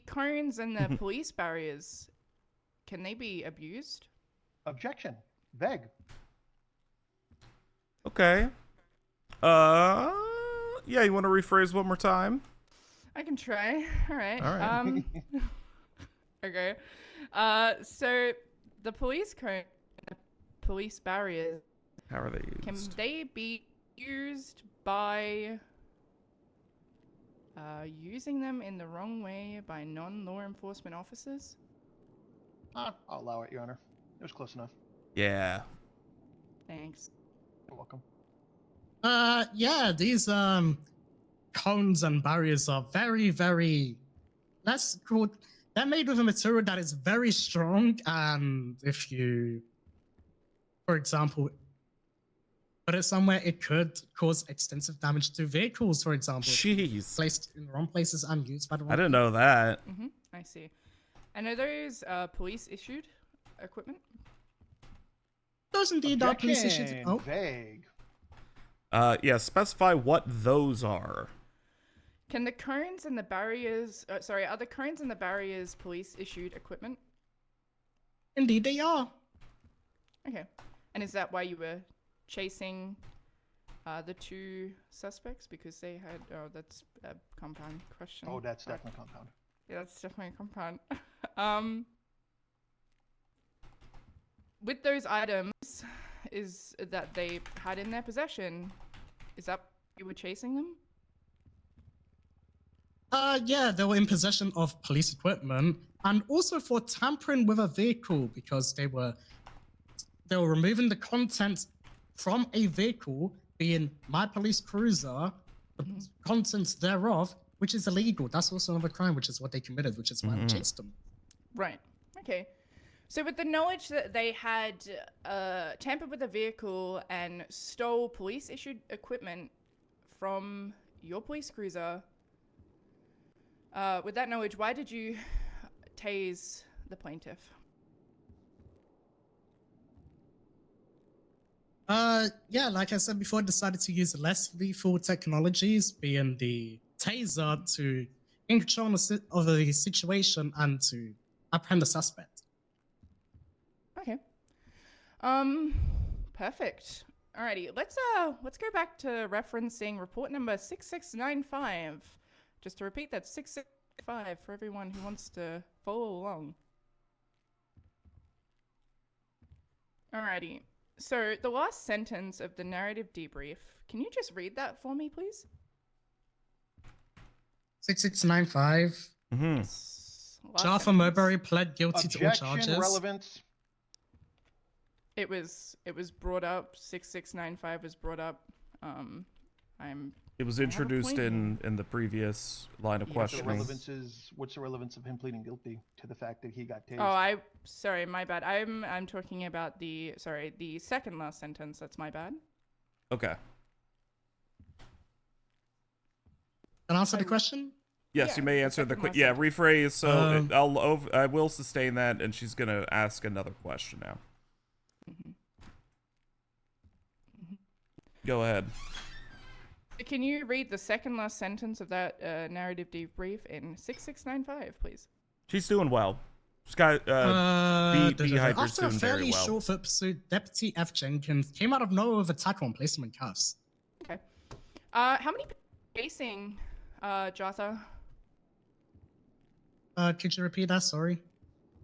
cones and the police barriers, can they be abused? Objection. Vague. Okay. Yeah, you want to rephrase one more time? I can try. All right. All right. Okay. So the police cone, the police barriers, How are they can used? they be used by using them in the wrong way by non-law enforcement officers? I'll allow it, Your Honor. It was close enough. Yeah. Thanks. You're welcome. Yeah, these cones and barriers are very, very. They're made with a material that is very strong, and if you, for example, put it somewhere, it could cause extensive damage to vehicles, for example. Jeez. Placed in the wrong places and used by the wrong I didn't know that. I see. And are those police issued equipment? Those indeed are police issued. Objection. Oh, Vague. Yeah, specify what those are. Can the cones and the barriers, are the cones and the barriers police issued equipment? Indeed, they are. Okay. And is that why you were chasing the two suspects? Because they had, that's a compound question. Oh, that's definitely compound. Yeah, that's definitely a compound. With those items is that they had in their possession, is that you were chasing them? Yeah, they were in possession of police equipment and also for tampering with a vehicle because they were removing the contents from a vehicle, being my police cruiser, the contents thereof, which is illegal. That's also another crime, which is what they committed, which is why we chased them. Right. Okay. So with the knowledge that they had tampered with a vehicle and stole police-issued equipment from your police cruiser, with that knowledge, why did you tase the plaintiff? Yeah, like I said before, I decided to use less lethal technologies, being the taser, to in control of the situation and to apprehend the suspect. Okay. Perfect. Alrighty, let's go back to referencing report number 6695. Just to repeat, that's 665 for everyone who wants to follow along. Alrighty. So the last sentence of the narrative debrief, can you just read that for me, please? 6695. Yes. Last Jarthur sentence. Moberry pled guilty to all charges. Objection, relevance. It was brought up. 6695 was brought up. It was I have a introduced point in the previous line of Yeah, questioning. What's the relevance of him pleading guilty to the fact that he got tased? Oh, sorry, my bad. I'm talking about the second last sentence. That's my bad. Okay. Can I answer the question? Yes, Yeah, you may the answer the second last yeah, rephrase. So Um, I will sustain that, and she's gonna ask another question now. Go ahead. Can you read the second last sentence of that narrative debrief in 6695, please? She's doing well. She's got be hyper After a soon very fairly well. short foot pursuit, Deputy F. Jenkins came out of nowhere with a tackle and placed him in cuffs. Okay. How many people are chasing Jarthur? Could you repeat that? Sorry. How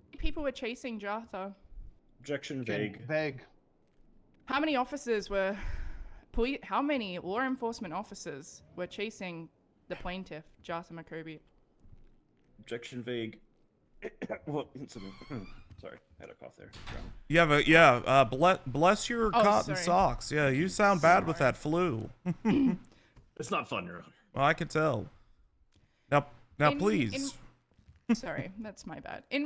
many people were chasing Jarthur? Objection vague. Vague. How many officers were how many law enforcement officers were chasing the plaintiff, Jarthur Moberry? Objection vague. Well, sorry, I had a cough there. You have bless your cotton sorry. socks. Yeah, you sound bad with that flu. It's not fun, Your Honor. Well, I can tell. Now In- please. Sorry, that's my bad. In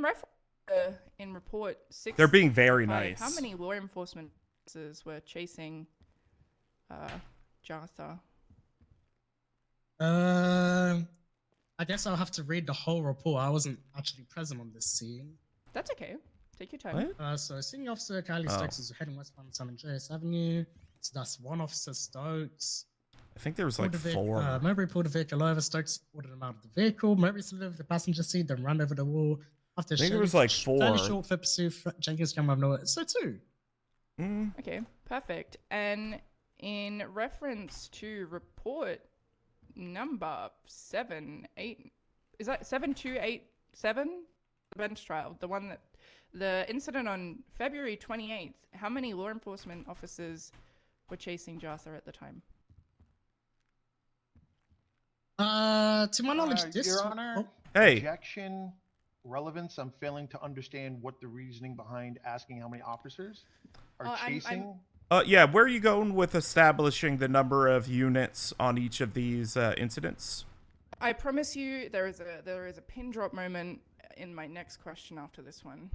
report 6, They're being very how nice. many law enforcement officers were chasing Jarthur? I guess I'll have to read the whole report. I wasn't actually present on this scene. That's okay. Take your time. What? So senior officer Kylie Stokes is heading westbound San Andreas Avenue. So that's one officer Stokes. I think there was like Pulled the 4. Moberry pulled the vehicle over. Stokes ordered him out of the vehicle. Moberry slid over the passenger seat, then ran over the wall. After I think there was like 4. fairly short foot pursuit, Jenkins came out of nowhere. So 2. Okay, perfect. And in reference to report number 7287, the bench trial, the one that the incident on February 28th, how many law enforcement officers were chasing Jarthur at the time? To my knowledge, this Your Honor, Hey. objection, relevance. I'm failing to understand what the reasoning behind asking how many officers are chasing. Yeah, where are you going with establishing the number of units on each of these incidents? I promise you there is a pin drop moment in my next question after this one.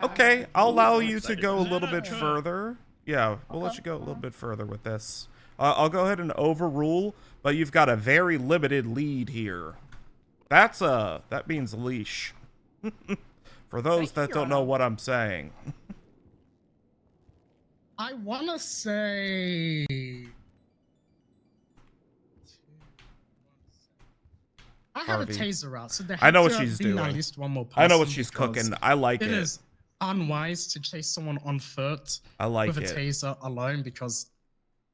Okay, I'll allow you to excited. go a little bit further. Yeah, we'll let you go a little bit further with this. I'll go ahead and overrule, but you've got a very limited lead here. That means leash. For those that don't know what I'm saying. I want to say I had Harvey. a taser out, so there I had know to what have she's been doing. at least one more person. I know what she's because cooking. I like It it. is unwise to chase someone on foot I like with a it. taser alone because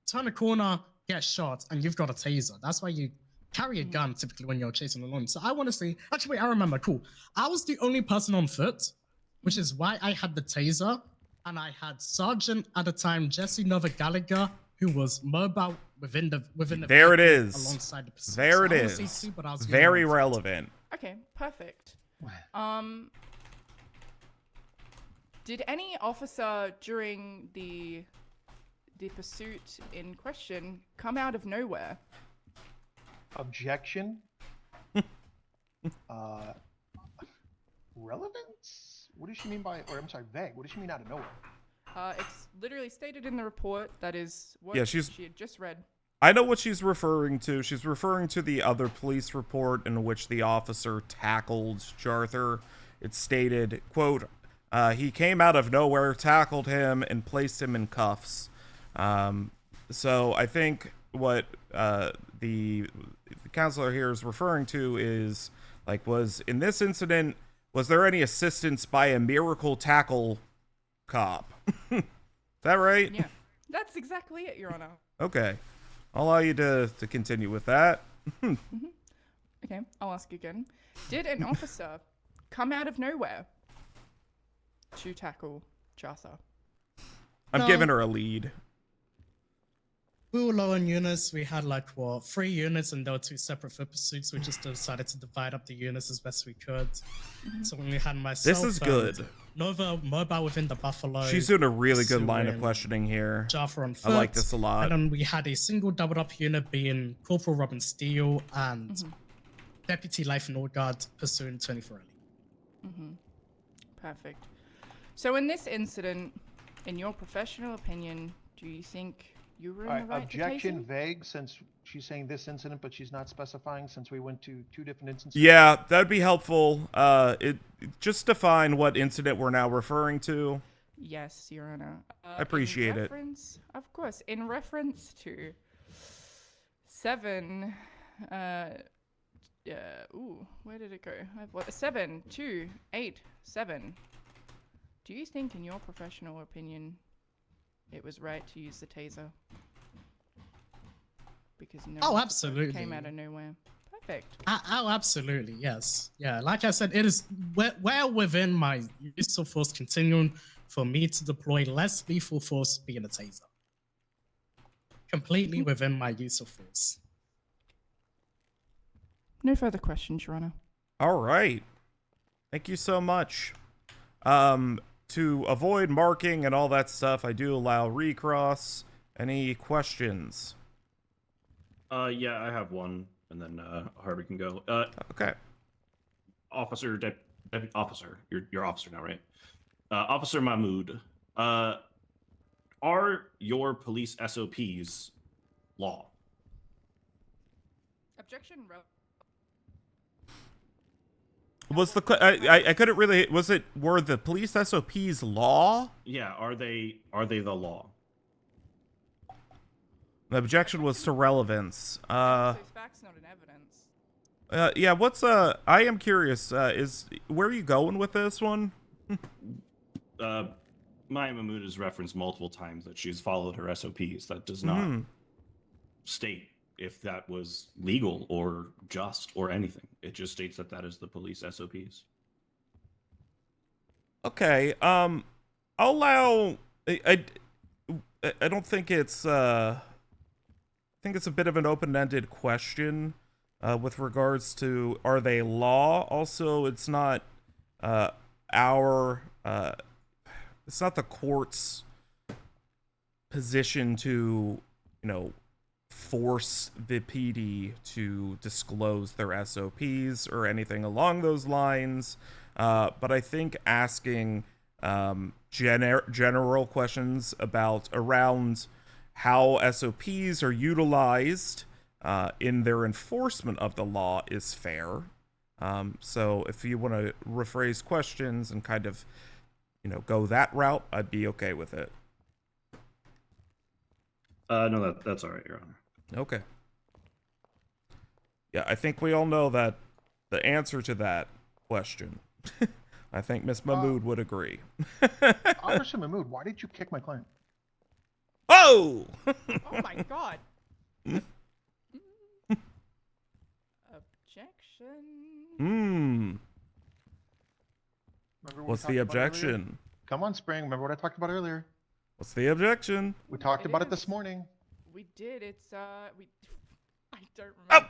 turn a corner, get shot, and you've got a taser. That's why you carry a gun typically when you're chasing alone. So I want to say, actually, wait, I remember. Cool. I was the only person on foot, which is why I had the taser, and I had Sergeant at the time Jesse Nova Gallagher, who was mobile within the There it vehicle is. alongside the pursuit. There it So I wanna say is. two, but I was the Very only one on foot. relevant. Okay, perfect. Did any officer during the pursuit in question come out of nowhere? Objection. Relevance? What does she mean by, or I'm sorry, vague. What does she mean out of nowhere? It's literally stated in the report. That is what Yeah, she had just read. I know what she's referring to. She's referring to the other police report in which the officer tackled Jarthur. It stated, quote, he came out of nowhere, tackled him, and placed him in cuffs. So I think what the counselor here is referring to is, like, was in this incident, was there any assistance by a miracle tackle cop? Is that right? Yeah, that's exactly it, Your Honor. Okay. I'll allow you to continue with that. Okay, I'll ask again. Did an officer come out of nowhere to tackle Jarthur? I'm No. giving her a lead. We were low on units. We had 3 units, and there were 2 separate foot pursuits. We just decided to divide up the units as best we could. So when we had myself, This is good. Nova mobile within the Buffalo. She's doing a really good line of Surin, questioning here. Jarthur on foot. I like this a lot. And then we had a single doubled up unit being Corporal Robin Steele and Deputy Life and Order Guard pursuing 24 early. Perfect. So in this incident, in your professional opinion, do you think you were in All the right, right to objection tase him? vague, since she's saying this incident, but she's not specifying, since we went to 2 different instances. Yeah, that'd be helpful. Just define what incident we're now referring to. Yes, Your Honor. I appreciate it. Of course, in reference to 7, where did it go? 7-2-8-7. Do you think, in your professional opinion, it was right to use the taser? Because no Oh, officer absolutely. came out of nowhere. Perfect. Oh, absolutely, yes. Yeah, like I said, it is well within my use of force continuum for me to deploy less lethal force being a taser. Completely within my use of force. No further questions, Your Honor. All right. Thank you so much. To avoid marking and all that stuff, I do allow recross. Any questions? Yeah, I have one, and then Harvey can go. Okay. Officer, officer, you're officer now, right? Officer Mahmoud, are your police SOPs law? Objection, Was the I couldn't really, were the police SOPs law? Yeah, are they the law? The objection was to relevance. So facts, not an evidence. Yeah, what's I am curious, is where are you going with this one? Maya Mahmoud has referenced multiple times that she's followed her SOPs. That does not state if that was legal or just or anything. It just states that that is the police SOPs. Okay, I'll allow, I don't think it's, I think it's a bit of an open-ended question, with regards to, are they law? Also, it's not, it's not the court's position to, force the PD to disclose their SOPs or anything along those lines. But I think asking general questions around how SOPs are utilized in their enforcement of the law is fair. So if you want to rephrase questions and kind of, go that route, I'd be okay with it. No, that's all right, Your Honor. Okay. Yeah, I think we all know that the answer to that question. I think Miss Mahmoud would agree. Officer Mahmoud, why did you kick my client? Oh! Oh my god. Objection. Hmm. Remember what we What's talked the about earlier? objection? Come on, Spring. Remember what I talked about earlier? What's the objection? We talked It about it is. this morning. We did. It's I don't Oh! remember.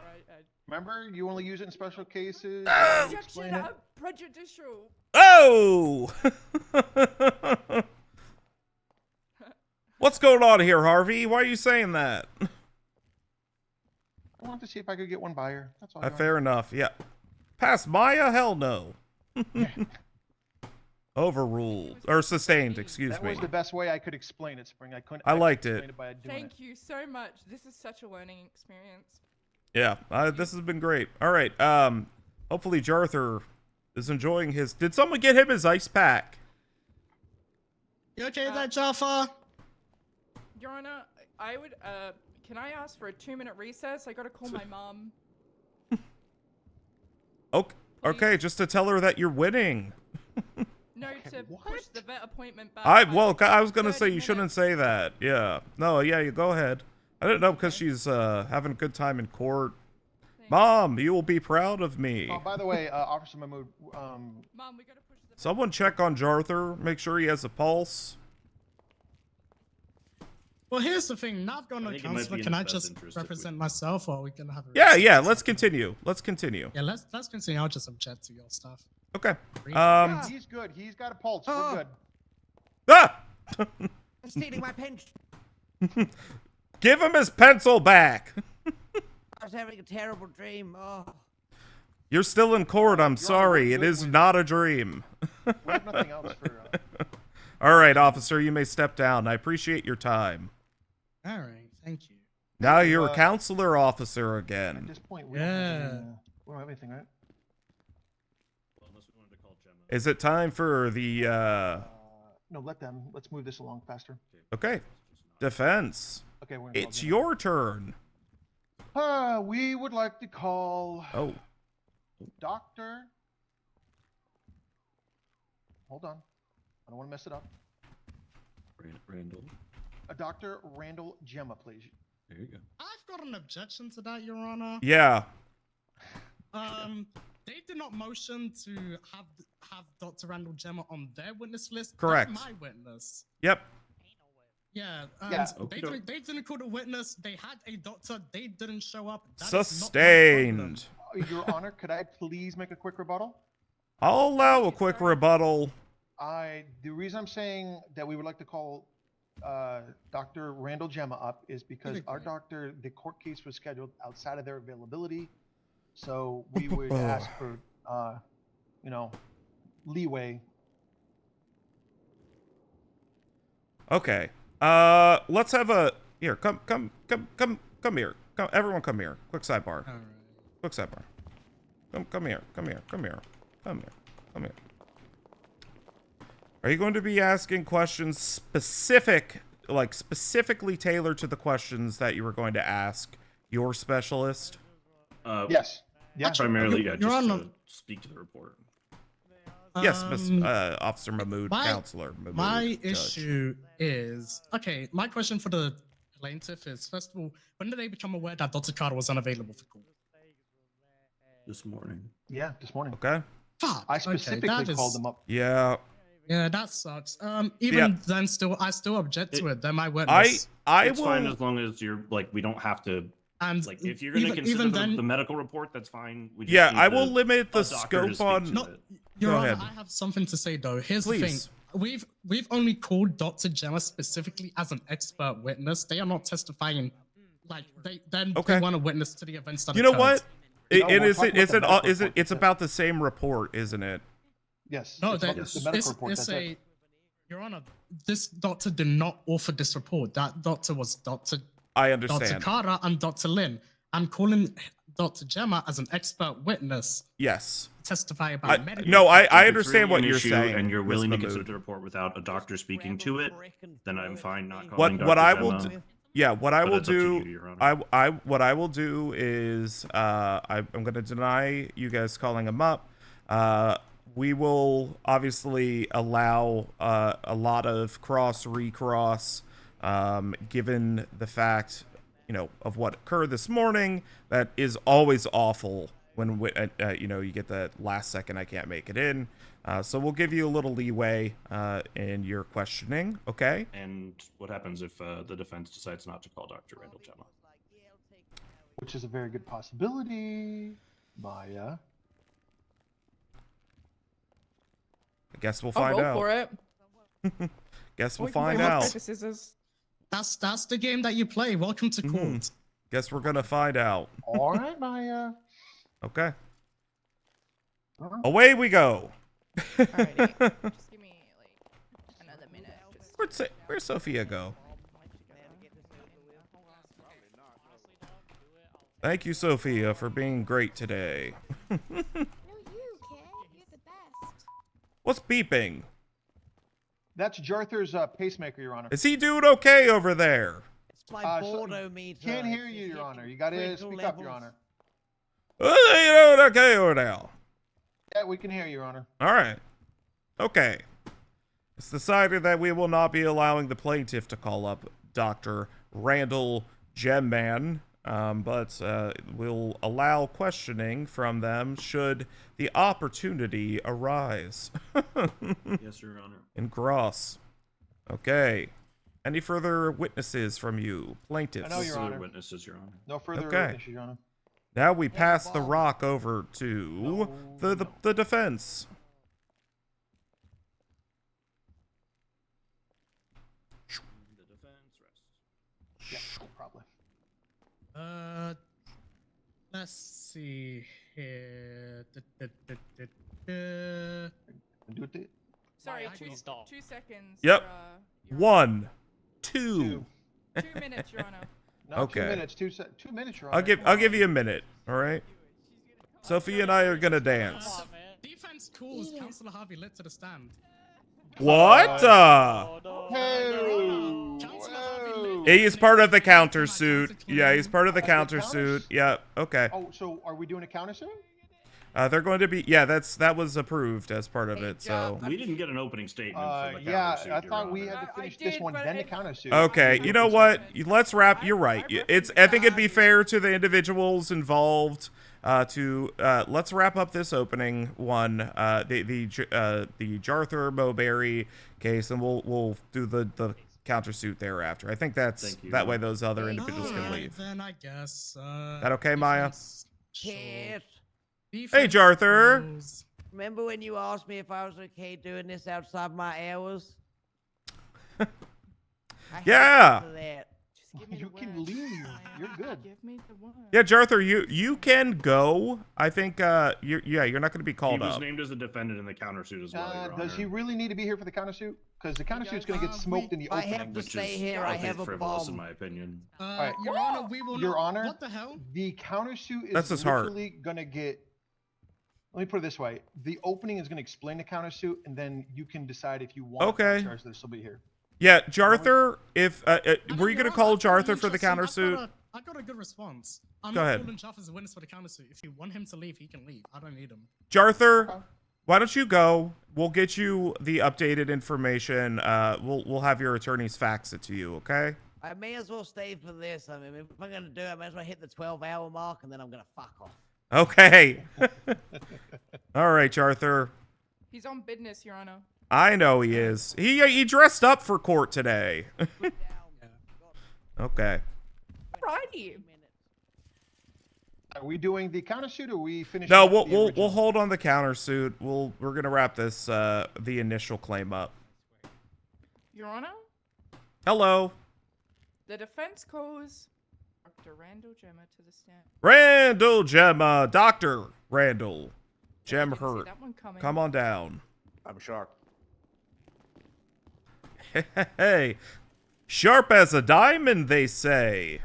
Remember, you only use it in special cases. Oh! You explain Objection. it. Prejudicial. Oh! What's going on here, Harvey? Why are you saying that? I wanted to see if I could get one buyer. That's all. Fair enough. Yeah. Past Maya? Hell no. Overruled. Or sustained, excuse That me. was the best way I could explain it, Spring. I couldn't. I liked couldn't it. explain by doing Thank you so much. This is such a learning experience. Yeah, this has been great. All right. Hopefully Jarthur is enjoying his... Did someone get him his ice pack? You okay there, Jaffa? Your Honor, I would can I ask for a 2-minute recess? I gotta call my mom. Okay, just to tell her that you're winning. No, to push the vet appointment back. I by was gonna 30 say you shouldn't minutes. say that. Yeah. No, yeah, you go ahead. I didn't know because she's having a good time in court. Thanks. Mom, you will be proud of me. Oh, by the way, Officer Mahmoud, Mom, we gotta push the Someone check on Jarthur. Make sure he has a pulse. Well, here's the thing. Now I've got no I think it might counselor. be in Can his I best just interest if we- represent myself, or are we gonna have a Yeah, recess? yeah, let's continue. Let's continue. Yeah, let's continue. I'll just object to your stuff. Okay. yeah, he's good. He's got a pulse. Oh. We're good. Ah! I'm stealing my pension. Give him his pencil back. I was having a terrible dream. Oh. You're still in court. I'm sorry. It good is with- not a dream. We have nothing else for. All right, officer, you may step down. I appreciate your time. All right, thank you. Now you're a Uh, counselor officer At again. this point, we don't have Yeah. any, we don't have anything, right? Well, unless we wanted to call Gemma. Is it time for the No, let them. Let's move this along faster. okay, defense? Okay, we're gonna call It's Gemma. your turn. We would like to call Oh, Doctor. Hold on. I don't want to mess it up. Randall. Dr. Randall Gemma, please. There you go. I've got an objection to that, Your Honor. yeah. They did not motion to have Dr. Randall Gemma on their witness list. Correct. They're my witness. Yep. Yeah, and Yeah. they didn't call the witness. They had a doctor. They didn't show up. That is not my problem. Sustained. Your Honor, could I please make a quick rebuttal? I'll allow a quick rebuttal. The reason I'm saying that we would like to call Dr. Randall Gemma up is because our doctor, the court case was scheduled outside of their availability. So we would ask for, leeway. Okay. Let's have a here. Come here. Everyone, come here. Quick sidebar. All right. Quick sidebar. Come here. Come here. Are you going to be asking questions specifically tailored to the questions that you were going to ask your specialist? Yes. Yeah. Primarily, yeah, Your just Honor. to speak to the report. Yes, Miss Officer Mahmoud, my- Counselor Mahmoud. My Judge. issue is okay. My question for the plaintiff is: first of all, when did they become aware that Dr. Carter was unavailable for court? This morning. Yeah, this morning. Okay. Fuck. I okay, specifically that called is- them up. Yeah. Yeah, that sucks. Even then, I still object to it. They're my witness. I It's will. fine as long as you're like we don't have to and like if you're gonna consider even then, the medical report, that's fine. We just Yeah, need I will the- limit the a doctor to scope speak on. to no, it. Your Go Honor, ahead. I have something to say though. Here's Please. the thing: we've only called Dr. Gemma specifically as an expert witness. They are not testifying. Like they Okay. want a witness to the events that You know occurred. what? No, And we're is talking it about the medical report, it's that's it. about the same report, isn't it? Yes. No, it's that, about the medical report. it's That's a. it. Your Honor, this doctor did not author this report. That doctor was Dr. I Dr. understand. Carter and Dr. Lin. I'm calling Dr. Gemma as an expert witness Yes. to testify about medical. No, If I it's understand really what an you're issue saying, and you're Miss willing to Mahmoud. consider the report without a doctor speaking to it, then I'm fine not What calling what Dr. I will Gemma. Yeah, what I But will it's up to do, you, Your Honor. what I will do is, I'm going to deny you guys calling him up. We will obviously allow a lot of recross, given the fact, of what occurred this morning. That is always awful when you get that last second I can't make it in. So we'll give you a little leeway in your questioning, okay? And what happens if the defense decides not to call Dr. Randall Gemma? Which is a very good possibility, Maya. I guess we'll I'll find roll out. for it. Guess we'll We can find go rock, out. paper, scissors. That's the game that you play. Welcome to court. Guess we're gonna find out. All right, Maya. Okay. Uh-huh. Away we go. Alrighty. Just give me like another minute. Just Where'd Sophia go? Thank you, Sophia, for being great today. No, you, kid. You're the best. What's beeping? That's Jarthur's pacemaker, Your Honor. Is he doing okay over there? It's my So- bordometer. Can't hear It's you, Your hitting Honor. You gotta critical speak up, Your levels. Honor. Oh, you doing okay over now? Yeah, we can hear you, Your Honor. All right. Okay. It's decided that we will not be allowing the plaintiff to call up Dr. Randall Gemman, but we'll allow questioning from them should the opportunity arise. Yes, Your Honor. In Gross. Okay. Any further witnesses from you, plaintiffs? I know, Your Further Honor. witnesses, Your Honor. No further Okay. witnesses, Your Honor. Now we pass the Bob. rock over to the defense. The defense rests. Yeah, probably. Let's see here. Do it. sorry, Maya, please two seconds. Yep. Your 1, 2. 2 minutes, Your Honor. No, Okay. 2 minutes. 2 minutes, Your Honor. I'll give you a minute. All right. Sophie and I are gonna dance. Defense calls Yeah. Councillor Harvey lit to the stand. What? Hey, Councillor whoa. Harvey lit. He is part of the countersuit. Yeah, he's part of the countersuit. Yeah. Okay. Oh, so are we doing a countersuit? They're going to be. Yeah, that was approved as part of it. So. We didn't get an opening statement for the Yeah, countersuit, I Your thought we Honor. had to I finish this did, one, but then the it- countersuit. Okay, you know what? Let's wrap. You're right. I think it'd be fair to the individuals involved to let's wrap up this opening one, the Jarthur Moberry case, and we'll do the countersuit thereafter. I think that's Thank you, that Your way Honor. those other individuals can Alright, leave. Then I guess. That okay, Maya? defense- sure. Kid, Defense Jarthur. calls- remember when you asked me if I was okay doing this outside my hours? I hate Yeah. that. Just give me You the can word. leave. Maya. You're good. Give me the word. Yeah, Jarthur, you can go. I think you're not going to be He called was up. named as a defendant in the countersuit as well, Your Does he Honor. really need to be here for the countersuit? Because the countersuit's going to get smoked in the I opening. have to Which stay is here. I a bit have a frivolous, in bomb. my opinion. Alright. Your Honor, we will Your not. Honor, What the hell? the countersuit is That's his heart. literally going to get. Let me put it this way: the opening is going to explain the countersuit, and then you can decide if you want. Okay. Charge this will be here. Yeah, Jarthur. If I were you Your going to Honor, call I've got an Jarthur for the interesting- countersuit? I got a good response. I'm Go not ahead. calling Jeff as a witness for the countersuit. If you want him to leave, he can leave. I don't need him. Jarthur, why don't you go? We'll get you the updated information. We'll have your attorneys fax it to you. Okay. I may as well stay for this. I mean, if I'm gonna do it, I may as well hit the 12-hour mark, and then I'm gonna fuck off. Okay. All right, Jarthur. He's on business, Your Honor. I know he is. He dressed up for court today. Okay. Righty. Are we doing the countersuit, or are we finishing? No, up the we'll original? hold on the countersuit. We're gonna wrap this the initial claim up. Your Honor, Hello, the defense calls Dr. Randall Gemma to the stand. Randall Gemma, Dr. Randall Gem Didn't see Hurt. that one coming. Come on down. I'm a shark. Hey, sharp as a diamond, they say.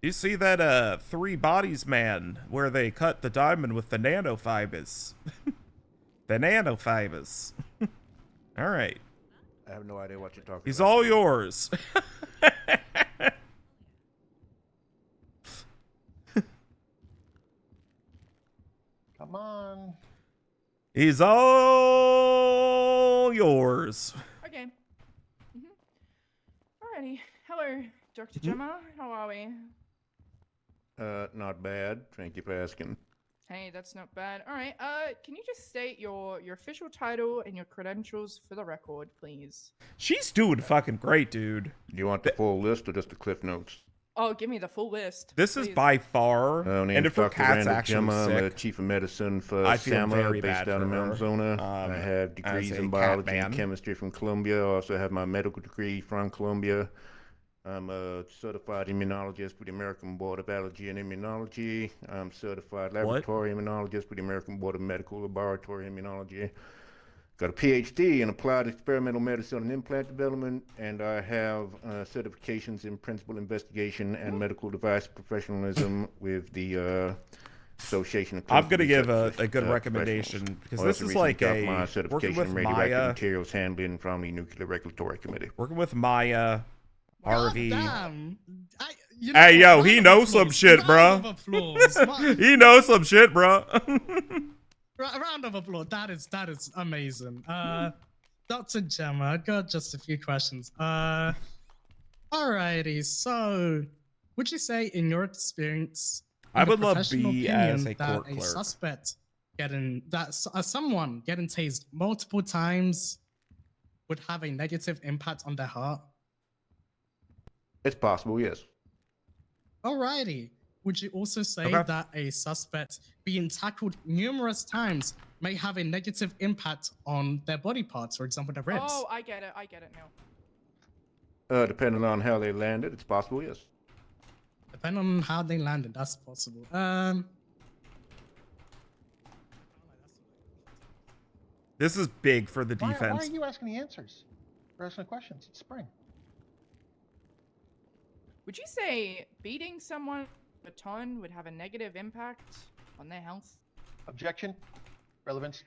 You see that 3 bodies man where they cut the diamond with the nanofibers? The nanofibers. All right. I have no idea what you're talking He's about. all yours. Come on. He's all yours. Okay. Alrighty. Hello, Dr. Gemma. How are we? Not bad. Thank you for asking. Hey, that's not bad. All right. Can you just state your official title and your credentials for the record, please? She's doing fucking great, dude. Do you want the full list or just the cliff notes? Oh, give me the full list. This is please. by far, Name's and if her Dr. cat's Randall actually Gemma. I'm the sick, chief of medicine for I feel SAMA, very based bad out of for her, Arizona. I have as degrees a in cat biology man. and chemistry from Columbia. I also have my medical degree from Columbia. I'm a certified immunologist with the American Board of Allergy and Immunology. I'm certified laboratory immunologist with the American Board of Medical Laboratory Immunology. Got a PhD in applied experimental medicine and implant development, and I have certifications in principal investigation and medical device professionalism with the Association of I'm Clinical gonna give a Research good recommendation Professionals. because I this also is recently like got my working certification with in radioactive Maya. materials handling from the Nuclear Regulatory Committee. Working with Maya, Harvey. Damn. Hey, yo, he knows some shit, bro. He knows some shit, bro. A round of applause. That is amazing. Dr. Gemma, I got just a few questions. Alrighty. So, would you say, in your experience, I in would the love professional B opinion, as a that court a clerk. suspect someone getting tased multiple times would have a negative impact on their heart? It's possible, yes. Alrighty. Would you also say Okay. that a suspect being tackled numerous times may have a negative impact on their body parts, for example, their ribs? Oh, I get it now. Depending on how they landed, it's possible, yes. Depending on how they landed, that's possible. This is big for the Why defense. are you asking the answers? We're asking the questions. It's spring. Would you say beating someone with a baton would have a negative impact on their health? Objection. Relevance.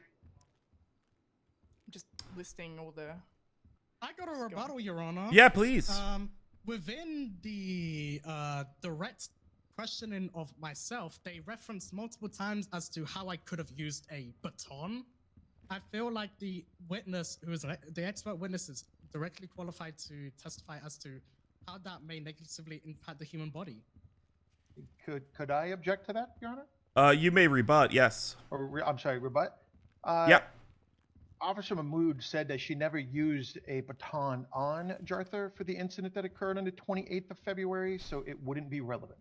I'm just listing all the. I got a rebuttal, Your Honor. Yeah, please. Within the direct questioning of myself, they referenced multiple times as to how I could have used a baton. I feel like the witness, who is the expert witness, is directly qualified to testify as to how that may negatively impact the human body. Could I object to that, Your Honor? You may rebut, yes. I'm sorry, rebut? Yeah. Officer Mahmoud said that she never used a baton on Jarthur for the incident that occurred on the 28th of February, so it wouldn't be relevant.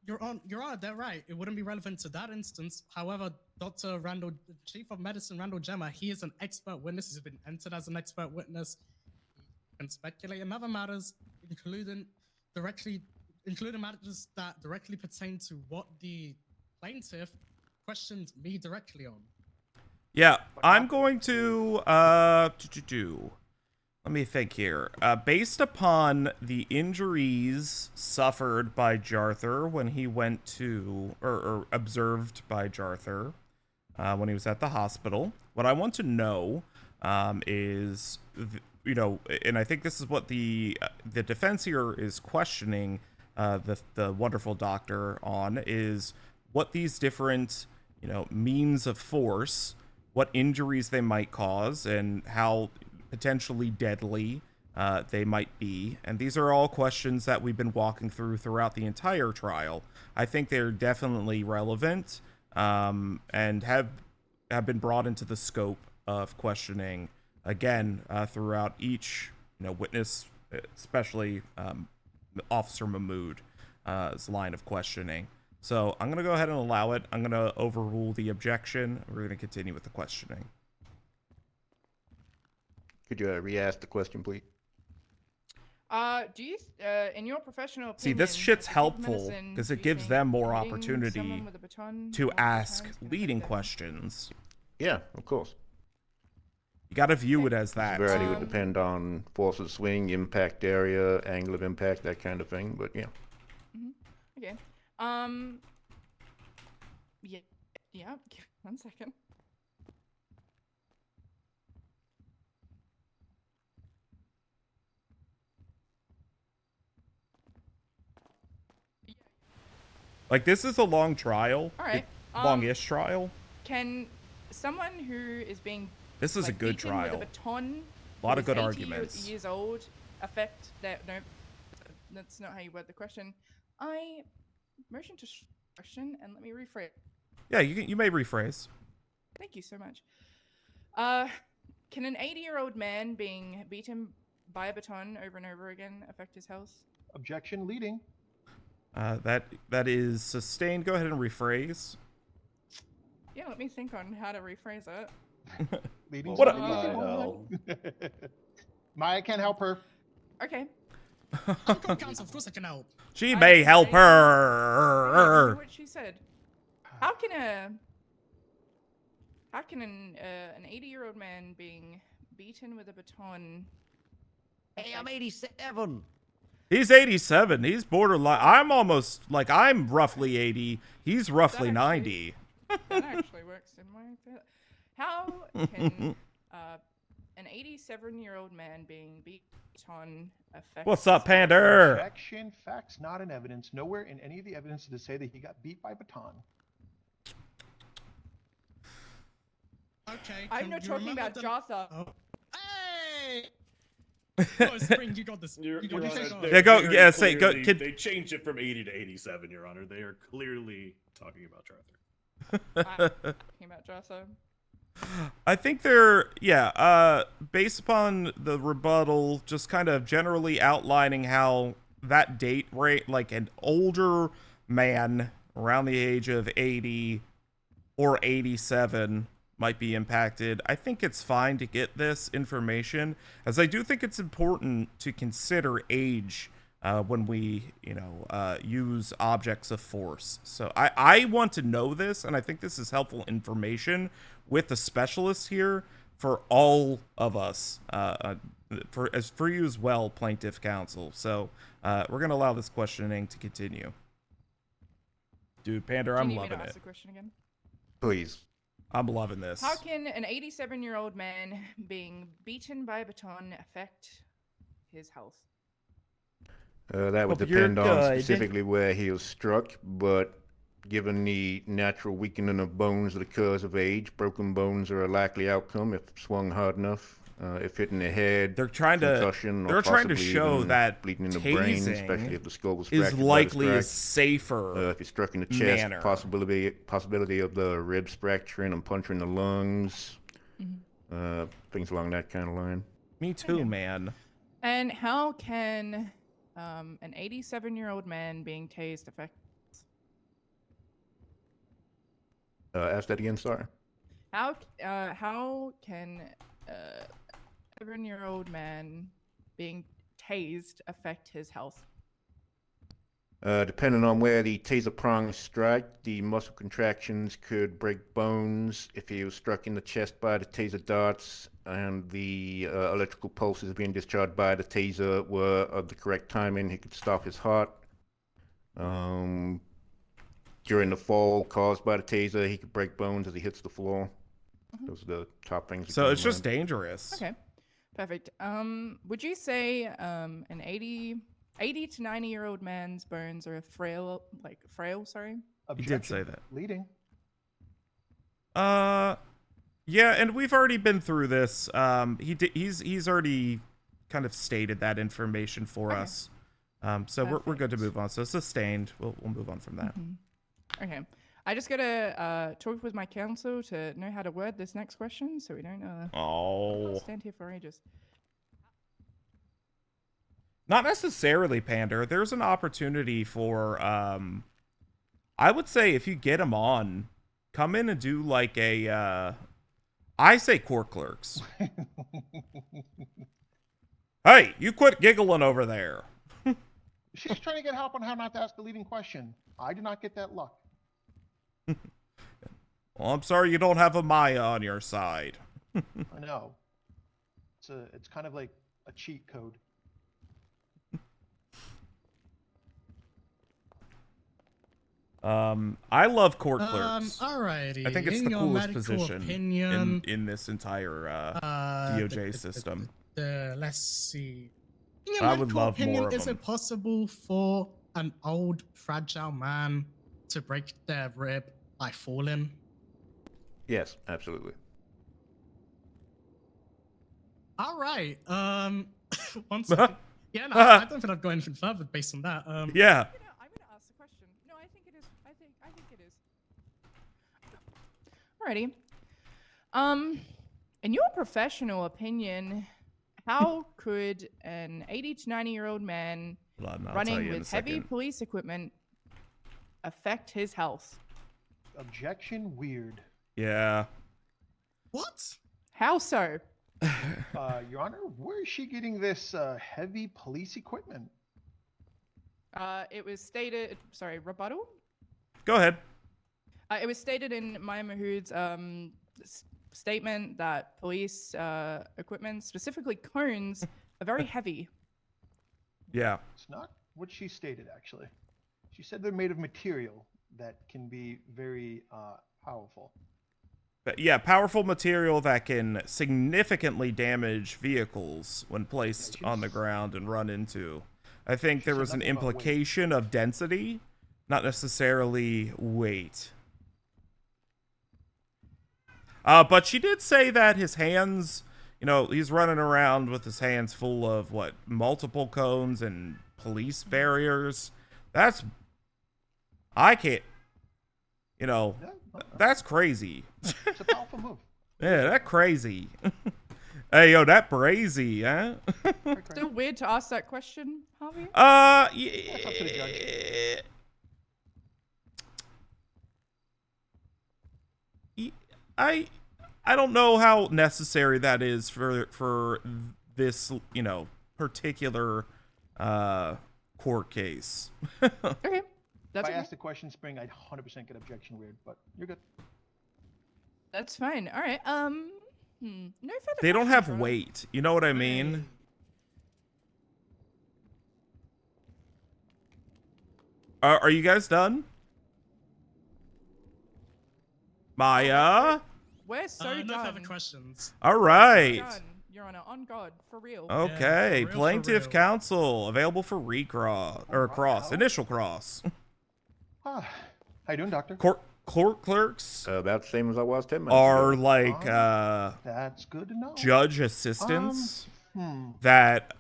Your Honor, they're right. It wouldn't be relevant to that instance. However, Dr. Randall, the Chief of Medicine, Randall Gemma, he is an expert witness. He's been entered as an expert witness. He can speculate in other matters, including matters that directly pertain to what the plaintiff questioned me directly on. Yeah, I'm going to, let me think here. Based upon the injuries suffered by Jarthur when he went to, or observed by Jarthur when he was at the hospital, what I want to know is, you know, and I think this is what the defense here is questioning the wonderful doctor on, is what these different, you know, means of force, what injuries they might cause, and how potentially deadly they might be. And these are all questions that we've been walking through throughout the entire trial. I think they're definitely relevant and have been brought into the scope of questioning again throughout each, you know, witness, especially Officer Mahmoud's line of questioning. So I'm going to go ahead and allow it. I'm going to overrule the objection. We're going to continue with the questioning. Could you re-ask the question, please? Do you, in your professional opinion, See, this shit's as a chief of helpful medicine, because do it you gives think them more beating opportunity someone with a baton to multiple ask times can leading affect them? questions. Yeah, of course. You got to view it as that. Severity would depend on force of swing, impact area, angle of impact, that kind of thing. But yeah. Okay. Yeah. Give me 1 second. Like, this is a long trial. All right. Longish trial. Can someone who is being This is a good beaten trial. with a baton, A lot who of good is 80 arguments. Years old, affect that? No, that's not how you word the question. I motion to question and let me rephrase. Yeah, you may rephrase. Thank you so much. Can an 80-year-old man being beaten by a baton over and over again affect his health? Objection leading. That is sustained. Go ahead and rephrase. Yeah, let me think on how to rephrase it. Leading. What Maya can't help her. Okay. I'm counsel, of course I can help. She may help I hear her. what she said. How can an 80-year-old man being beaten with a baton? Hey, I'm 87. He's 87. He's borderline. I'm roughly 80. He's roughly 90. That actually works in my favor. How can an 87-year-old man being beaten affect? What's up, his health? Pander? Objection. Facts not in evidence. Nowhere in any of the evidence does it say that he got beat by a baton. Okay. I'm not talking about Jarthur. Oh. Hey! Oh, Spring, you got this. Your You got Honor, this. they Yeah, go- very yeah, say- go, clearly- kid- They changed it from 80 to 87, Your Honor. They are clearly talking about Jarthur. I'm talking about Jarthur. I think based upon the rebuttal, just kind of generally outlining how that date rate, like an older man around the age of 80 or 87 might be impacted. I think it's fine to get this information, as I do think it's important to consider age when we, use objects of force. So I want to know this, and I think this is helpful information with the specialist here for all of us, for you as well, plaintiff counsel. So we're gonna allow this questioning to continue. Dude, Pander, I'm Do you need me loving to it. ask the question again? Please. I'm loving this. How can an 87-year-old man being beaten by a baton affect his health? That would Hope you're depend on good. specifically where he was struck, but given the natural weakening of bones that occurs of age, broken bones are a likely outcome if swung hard enough. If hitting the head, They're trying to concussion, or they're trying to possibly show even that bleeding in the brain, tasing especially if the skull was is fractured by the likely a strike. safer If you're struck in the chest, manner. possibility of the ribs fracturing and puncturing the lungs, Mm-hmm. things along that kind of line. Me too, man. And how can an 87-year-old man being tased affect? Ask that again, sorry. How can a 7-year-old man being tased affect his health? Depending on where the taser prongs strike, the muscle contractions could break bones. If he was struck in the chest by the taser darts and the electrical pulses being discharged by the taser were of the correct timing, he could stop his heart. During the fall caused by the taser, he could break bones as he hits the floor. Those are the top things. that So come it's to just mind. dangerous. Okay, perfect. Would you say an 80 to 90-year-old man's bones are frail? Sorry. He did say that. Leading. Yeah, and we've already been through this. He's already kind of stated that information for Okay. us. So we're good to Perfect. move on. So sustained. We'll move on from that. Okay. I just gotta talk with my counsel to know how to word this next question, so we don't Oh, stand here for ages. not necessarily, Pander. There's an opportunity for I would say if you get him on, come in and do like a I say court clerks. Hey, you quit giggling over there. She's trying to get help on how not to ask a leading question. I did not get that luck. Well, I'm sorry you don't have a Maya on your side. I know. It's kind of like a cheat code. I love court clerks. Alrighty. I think it's in the your coolest medical position opinion, in this entire DOJ system. Let's see. In your I would medical love opinion, more of is them. it possible for an old, fragile man to break their rib by falling? Yes, absolutely. All right. One second. Yeah, no, I don't think I've got anything further based on that. Yeah. I'm gonna ask the question. No, I think it is. I think it is. Alrighty. In your professional opinion, how could an 80 to 90-year-old man Hold on, I'll tell running you in a with heavy second. police equipment affect his health? Objection, weird. Yeah. What? How so? Your Honor, where is she getting this heavy police equipment? It was stated. Sorry, rebuttal. Go ahead. It was stated in Maya Mahmood's statement that police equipment, specifically cones, are very heavy. Yeah. It's not what she stated, actually. She said they're made of material that can be very powerful. But yeah, powerful material that can significantly damage vehicles when placed on the ground and run into. I think there was an implication of density, not necessarily weight. But she did say that his hands, you know, he's running around with his hands full of, what, multiple cones and police barriers. I can't, you know, that's crazy. It's a powerful move. Yeah, that crazy. Hey, yo, that brazy, huh? Still weird to ask that question, Harvey? I don't know how necessary that is for this, you know, particular court case. Okay. If I asked the question, Spring, I'd 100% get objection weird, but you're good. That's fine. All right. No further. They don't have questions, Ron. weight. You know what I mean? Are you guys done? Maya? We're so No done. further questions. All right. Done, Your Honor, on God, for real. Okay. for real, for Plaintiff real. counsel available for recross or cross, initial cross. How you doing, Doctor? Court clerks About the same as I was 10 minutes are ago. like That's good to know. judge assistants Hmm. that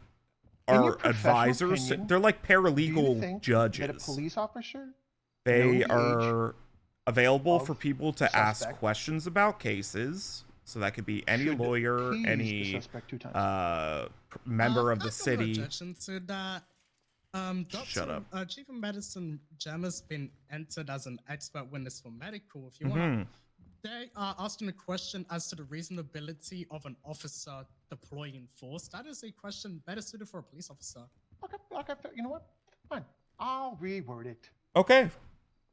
In your are professional advisors. opinion, They're like Do you paralegal think judges. that a police officer They known the age are available of for people to the ask suspect questions about cases. So that could be any should lawyer, tease the any suspect 2 times? member of I've the got no city. objection to that. Shut up. Chief of Medicine Jem has been entered as an expert witness for medical. If you Mm-hmm. want to, they are asking a question as to the reasonability of an officer deploying force. That is a question better suited for a police officer. Okay, you know what? Fine. I'll reword it. Okay.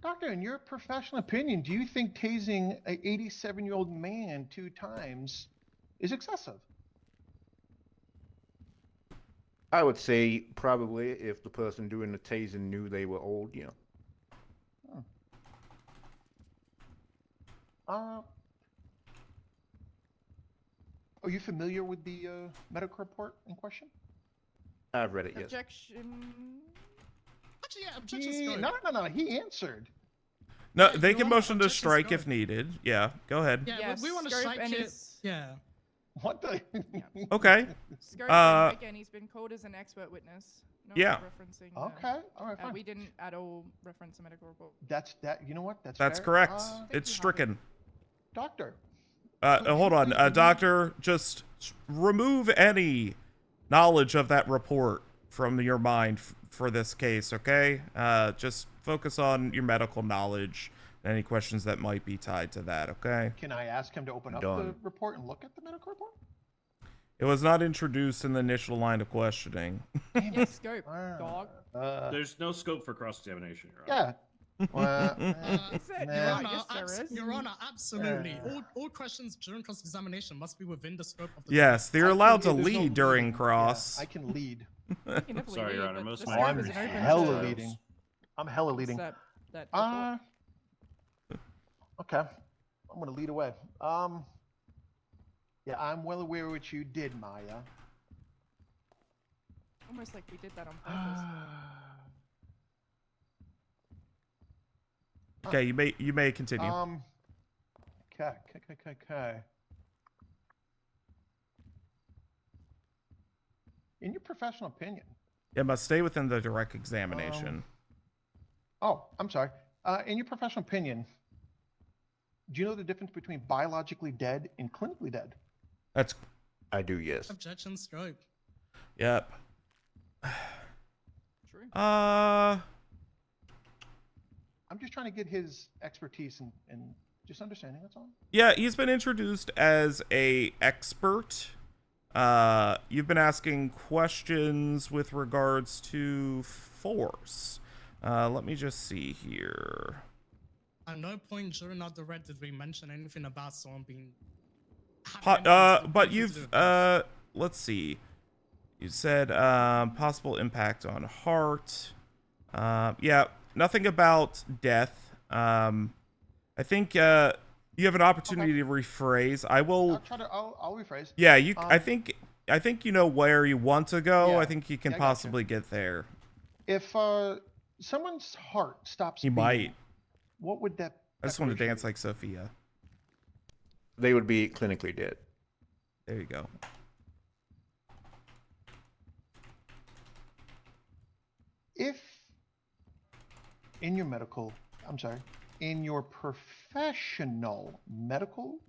Doctor, in your professional opinion, do you think tasing a 87-year-old man 2 times is excessive? I would say probably if the person doing the tasing knew they were old, you know. Are you familiar with the medical report in question? I've read it, yes. Objection. Actually, yeah, objection's good. No. He answered. No, Yeah, they Your can Honor, motion to objection's strike good. if needed. Yeah, go ahead. Yeah, Yeah, we want to scope strike and it. his- Yeah. What the? Okay. Scope, again, he's been called as an expert witness. No Yeah. referencing. Okay, all right, fine. We didn't at all reference a medical report. You know what? That's That's fair. correct. Thank It's you, stricken. Doctor. Hold on. Doctor, just remove any knowledge of that report from your mind for this case, okay? Just focus on your medical knowledge and any questions that might be tied to that, okay? Can I ask him to open up the Done. report and look at the medical report? It was not introduced in the initial line of questioning. Yeah, scope, dog. There's no scope for cross-examination, Your Honor. Yeah. Well, Is it? nah. Your Your Honor, Honor, yes, there is. Your Honor, absolutely. Yeah. All questions during cross-examination must be within the scope of the. Yes, they're I allowed to can- there's no lead during leading. cross. Yeah, I can lead. You can definitely Sorry, Your lead, Honor, but most the of my scope I'm isn't open hella to leading. I'm hella leading. that report. Okay. I'm gonna lead away. Yeah, I'm well aware what you did, Maya. Almost like we did that on purpose. Okay, you may continue. Okay. In your professional opinion. It must stay within the direct examination. I'm sorry. In your professional opinion, do you know the difference between biologically dead and clinically dead? I do, yes. Objection, scope. Yep. True. I'm just trying to get his expertise and just understanding, that's all. Yeah, he's been introduced as a expert. You've been asking questions with regards to force. Let me just see here. At no point during our direct did we mention anything about someone being. But you've let's see. You said possible impact on heart. Yeah, nothing about death. I think you have an opportunity to rephrase. I'll rephrase. Yeah, I think you know where you want to go. Yeah, I think you can possibly get there. If someone's heart stops He beating, might. what would that? I just want to dance like Sophia. They would be clinically dead. There you go. If in your professional medical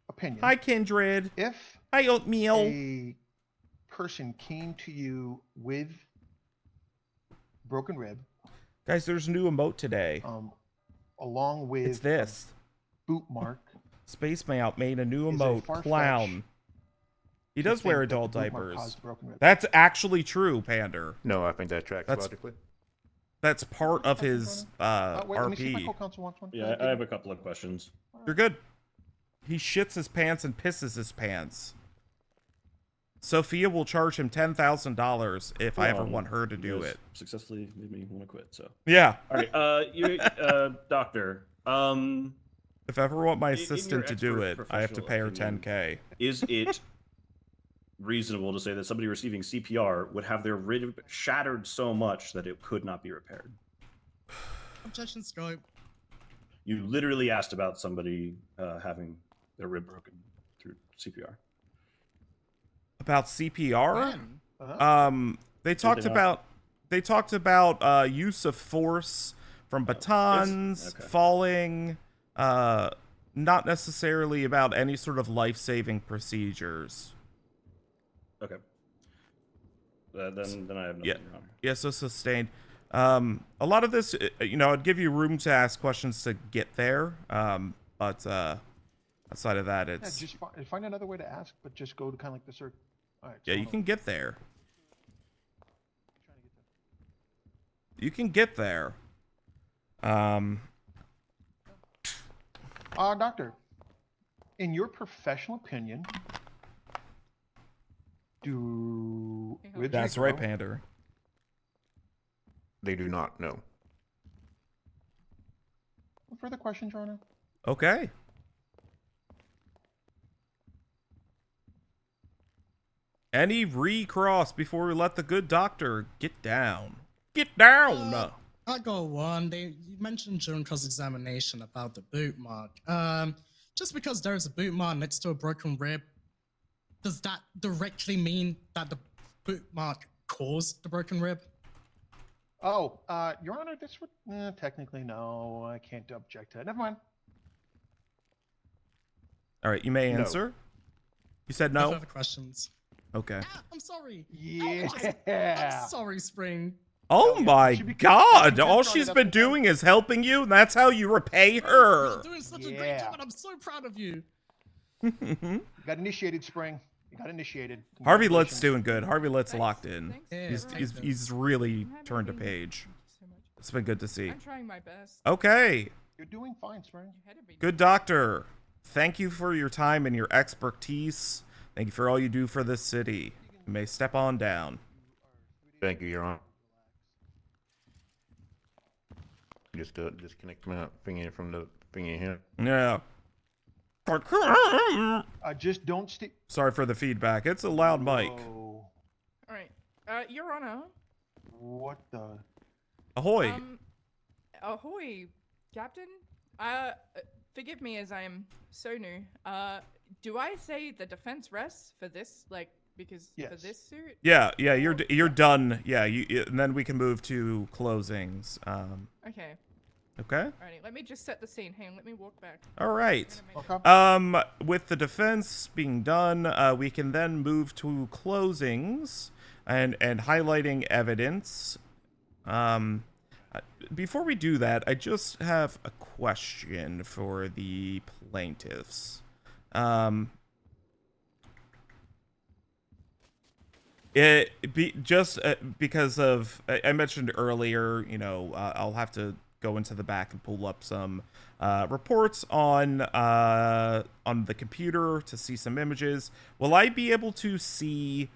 opinion. Hi, Kindred. If hi, Oatmeal. A person came to you with broken rib. Guys, there's a new emote today. Along with it's this boot mark. Space Mayout made a new Is emote. a Clown. He to does wear think that adult the boot mark diapers. caused broken rib. That's actually true, Pander. No, I think that tracks logically. That's part of his Wait, let me see if my RP. co-counsel wants one. Yeah, I have a couple of questions. You're good. He shits his pants and pisses his pants. Sophia will charge him $10,000 if I ever want her to do it. Successfully made me want to quit. So yeah. All right, doctor. If I ever want my in your assistant to do expert it, I have to pay her professional $10K. Is it reasonable to say that somebody receiving CPR would have their rib shattered so much that it could not be repaired? Objection, scope. You literally asked about somebody having their rib broken through CPR. About CPR? When? They talked about use of force from batons, falling, not necessarily about any sort of life-saving procedures. Okay. Then I have nothing, Your Honor. Yeah, so sustained. A lot of this, I'd give you room to ask questions to get there, but outside of that, it's... Yeah, just find another way to ask, but just go to kind of like the circle. Right, yeah, you can get there. You can get there. Doctor, in your professional opinion, That's right, Pander. They do not know. Further questions, Your Honor? Okay. Any recross before we let the good doctor get down. Get down! I got one. You mentioned during cross-examination about the boot mark. Just because there is a boot mark next to a broken rib, does that directly mean that the boot mark caused the broken rib? Oh, Your Honor, this would technically no. I can't object to it. Never mind. All right, you may answer. You said no. No further questions. Okay. I'm sorry. Yeah. I'm sorry, Spring. Oh my God! All she's been doing is helping you, and that's how you repay her. You're doing such a great job, and I'm so proud of you. You got initiated, Spring. You got initiated. Harvey Litt's doing good. Harvey Litt's locked in. Thanks. He's really turned a page. It's been good to see. I'm trying my best. Okay. You're doing fine, Spring. Good doctor. Thank you for your time and your expertise. Thank you for all you do for this city. You may step on down. Thank you, Your Honor. Just disconnect my finger from the finger here. Yeah. Just don't stick. Sorry for the feedback. It's a loud mic. Whoa. All right. Your Honor. What the? Ahoy. ahoy, Captain. Forgive me as I am so new. Do I say the defense rests for this, like, because for Yes. this suit? Yeah, you're done. Yeah, and then we can move to closings. Okay. Okay. Alrighty, let me just set the scene. Hang on, let me walk back. All right. Okay. With the defense being done, we can then move to closings and highlighting evidence. Before we do that, I just have a question for the plaintiffs. Because of I mentioned earlier, I'll have to go into the back and pull up some reports on the computer to see some images. Will I be able to see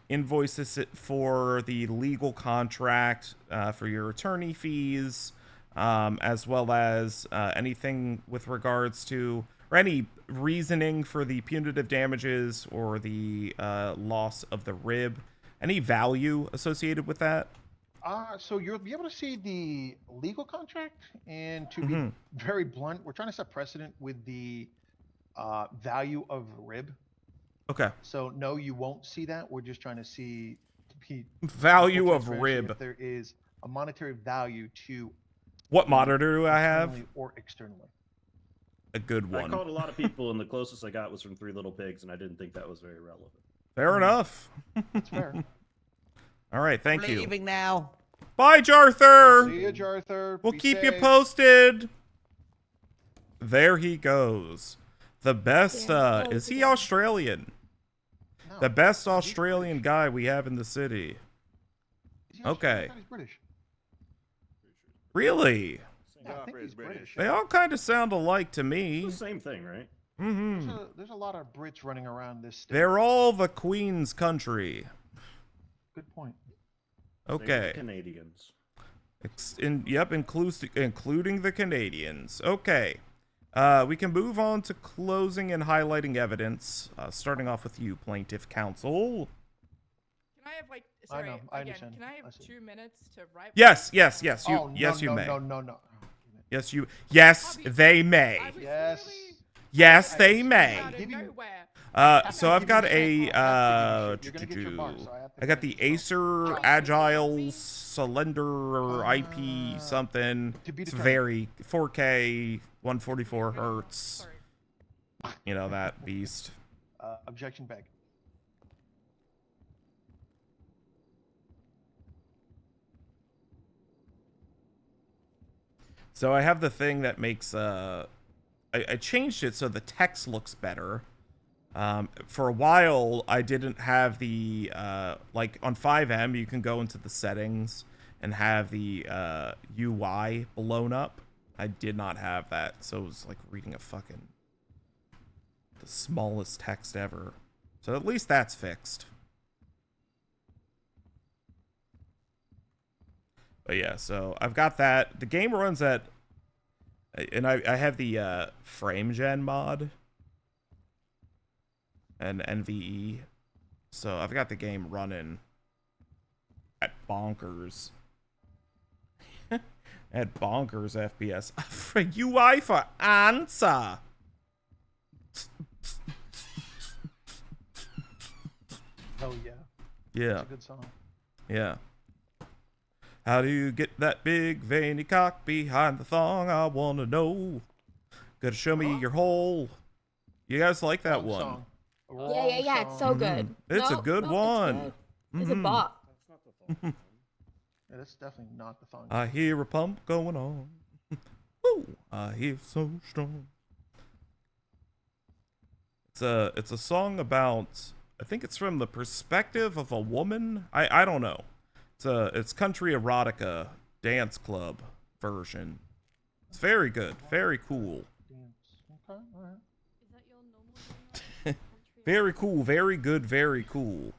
invoices for the legal contract for your attorney fees, as well as anything with regards to, or any reasoning for the punitive damages or the loss of the rib? Any value associated with that? So you'll be able to see the legal contract, and to be very blunt, we're trying to set precedent with the value of the rib. Okay. So no, you won't see that. We're just trying to see value of transparency rib. if there is a monetary value to what monitor do I have? internally or externally. A good I one. called a lot of people, and the closest I got was from Three Little Pigs, and I didn't think that was very relevant. Fair enough. That's fair. All right, thank you. Leaving now. Bye, Jarthur. See you, Jarthur. We'll Be keep you safe. posted. There he goes. The best, is he Australian? No, The best he's Australian British. guy we have in the city. Is he Australian? Okay. I thought he's British. Really? Yeah, I think he's British. They all kind of sound alike to It's me. the same thing, right? Mm-hmm. There's a lot of Brits running around this state. They're all the Queen's country. Good point. Okay. Canadians. Including the Canadians. Okay. We can move on to closing and highlighting evidence, starting off with you, Plaintiff Counsel. Can I have, like, I sorry, know, I again, understand. can I have I see. 2 minutes to write? Yes. You Oh, yes no, you may. No. Yes they may. I was Yes. literally Yes, they out may. of Giving- nowhere. So I've got a You're gonna get your mark, so I have to I got finish the this off. Acer Agile Cylinder IP something. to be It's determined. very 4K 144 hertz. Sorry. You know that beast. Objection back. So I have the thing that makes I changed it so the text looks better. For a while I didn't have the like on 5M you can go into the settings and have the UI blown up. I did not have that, so it was like reading the smallest text ever. So at least that's fixed. But yeah, so I've got that. The game runs at, and I have the frame gen mod and NVE, so I've got the game running at bonkers. At bonkers FPS. For UI for answer. Oh yeah. Yeah. It's a good song. Yeah. How do you get that big veiny cock behind the thong? I want to know. Gotta show me your hole. You guys like that Wrong one? song. Yeah. It's so good. It's a good one. It's, good. It's a bop. Yeah, that's definitely not the thong. I hear a pump going on. Woo! I hear so strong. It's a song about, I think it's from the perspective of a woman. I don't know. It's country erotica dance club version. It's very good, very cool. Okay, all right. Is that your normal Very cool, very good, very cool.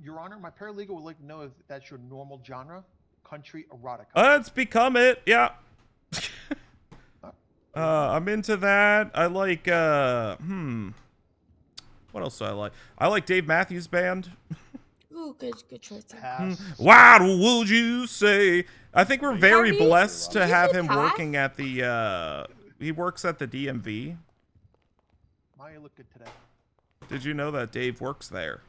Your Honor, my paralegal would like to know if that's your normal genre, country erotica. It's become it, yeah. I'm into that. I like, what else do I like? I like Dave Matthews Band. Ooh, Ooh, good choice. Pass. What would you say? I think we're very Harvey, blessed did to you have say him pass? working at the, he works at the DMV. Maya look good today. Did you know that Dave works there?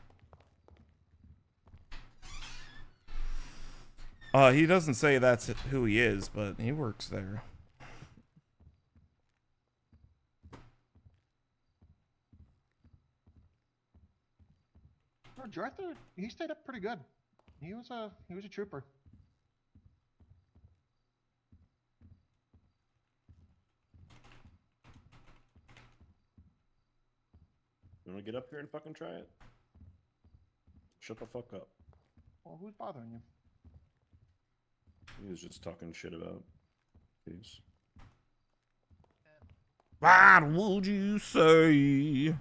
He doesn't say that's who he is, but he works there. Oh, Jarthur, he stayed up pretty good. He was a trooper. You want to get up here and fucking try it? Shut the fuck up. Well, who's bothering you? He was just talking shit about these. What would you say?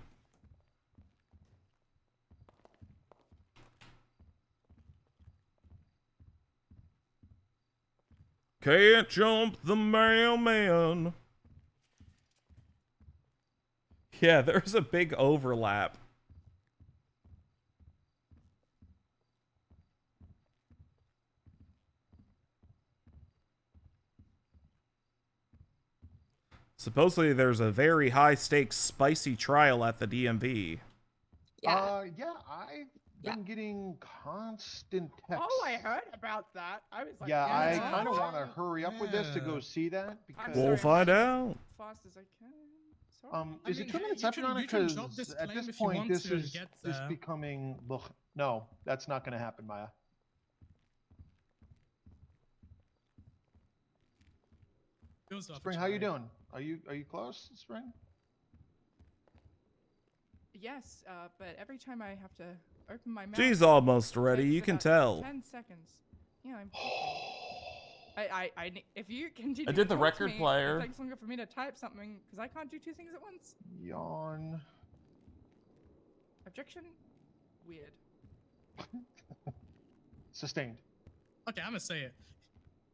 Can't jump the mailman. Yeah, there's a big overlap. Supposedly there's a very high stakes spicy trial at the DMV. Yeah. Yeah, I've been getting constant texts. Oh, I heard about that. I was like, Yeah, I "Yes, kind of what?" want to hurry up with this to go see that I'm because. sorry, We'll I'm find running out. as fast as I can. Sorry. Is it 2 minutes you up, Your Honor? you can Because drop this at claim this if you point, want this to and is get just becoming. Ugh, no, that's not going to happen, Maya. Feels off a Spring, how you try. doing? Are you close, Spring? Yes, but every time I have to open my mouth, She's almost ready, takes you can about tell. 10 seconds. Yeah, I'm if you continue I to did the talk record to me, player. It takes longer for me to type something because I can't do two things at once. Yawn. Objection? Weird. Sustained. Okay, I'm gonna say it.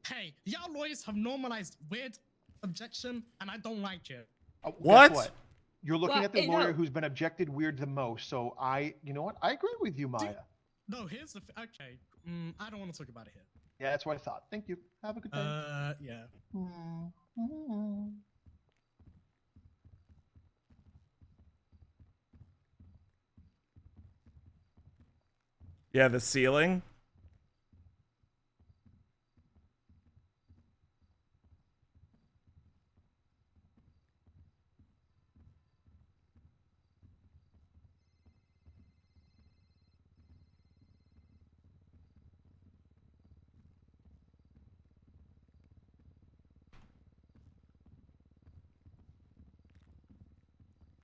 Hey, y'all lawyers have normalized weird objection, and I don't like it. Guess What? what? You're looking Well, at the I lawyer know. who's been objected weird the most. So you know what? I agree with you, Maya. No, here's the. Okay, I don't want to talk about it here. Yeah, that's what I thought. Thank you. Have a good day. Yeah. Yeah, the ceiling.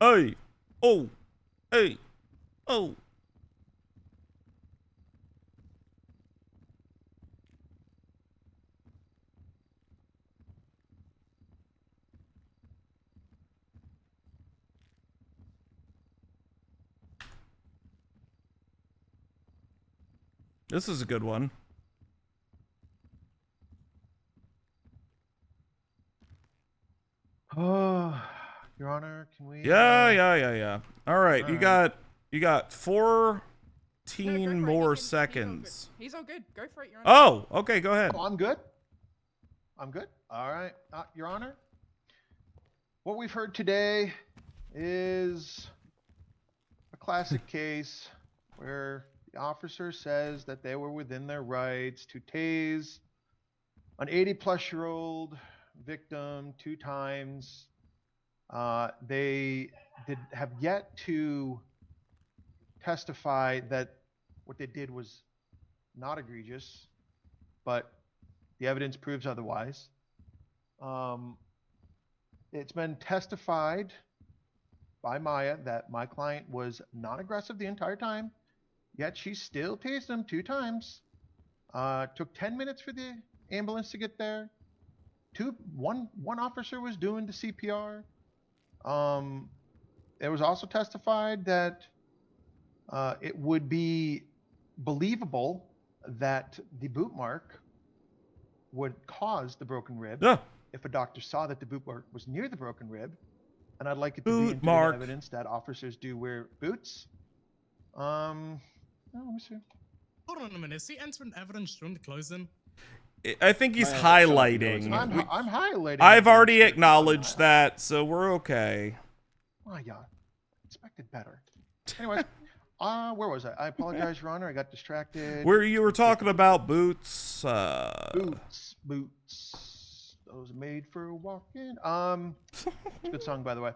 Hey, oh, hey, oh. This is a good one. Oh, Your Honor, can we? Yeah. All right, All you right. got 14 No, go for it. more He's seconds. He's all good. Go for it, Your Honor. Oh, okay, go ahead. Oh, I'm good. I'm good. All right, Your Honor. What we've heard today is a classic case where the officer says that they were within their rights to tase an 80-plus-year-old victim 2 times. They have yet to testify that what they did was not egregious, but the evidence proves otherwise. It's been testified by Maya that my client was non-aggressive the entire time, yet she still tased him 2 times. Took 10 minutes for the ambulance to get there. One officer was doing the CPR. It was also testified that it would be believable that the boot mark would cause the broken rib if a doctor saw that the boot mark was near the broken rib. And I'd like it to be Boot into mark. evidence that officers do wear boots. Let me see. Hold on a minute. Is he entering evidence during the closing? I think he's Man, highlighting. I'm highlighting. I've already evidence. acknowledged that, so we're okay. Oh yeah, expected better. Anyways, where was I? I apologize, Your Honor. I got distracted. Where you were talking about boots. Boots. Those made for walking. Good song, by the way.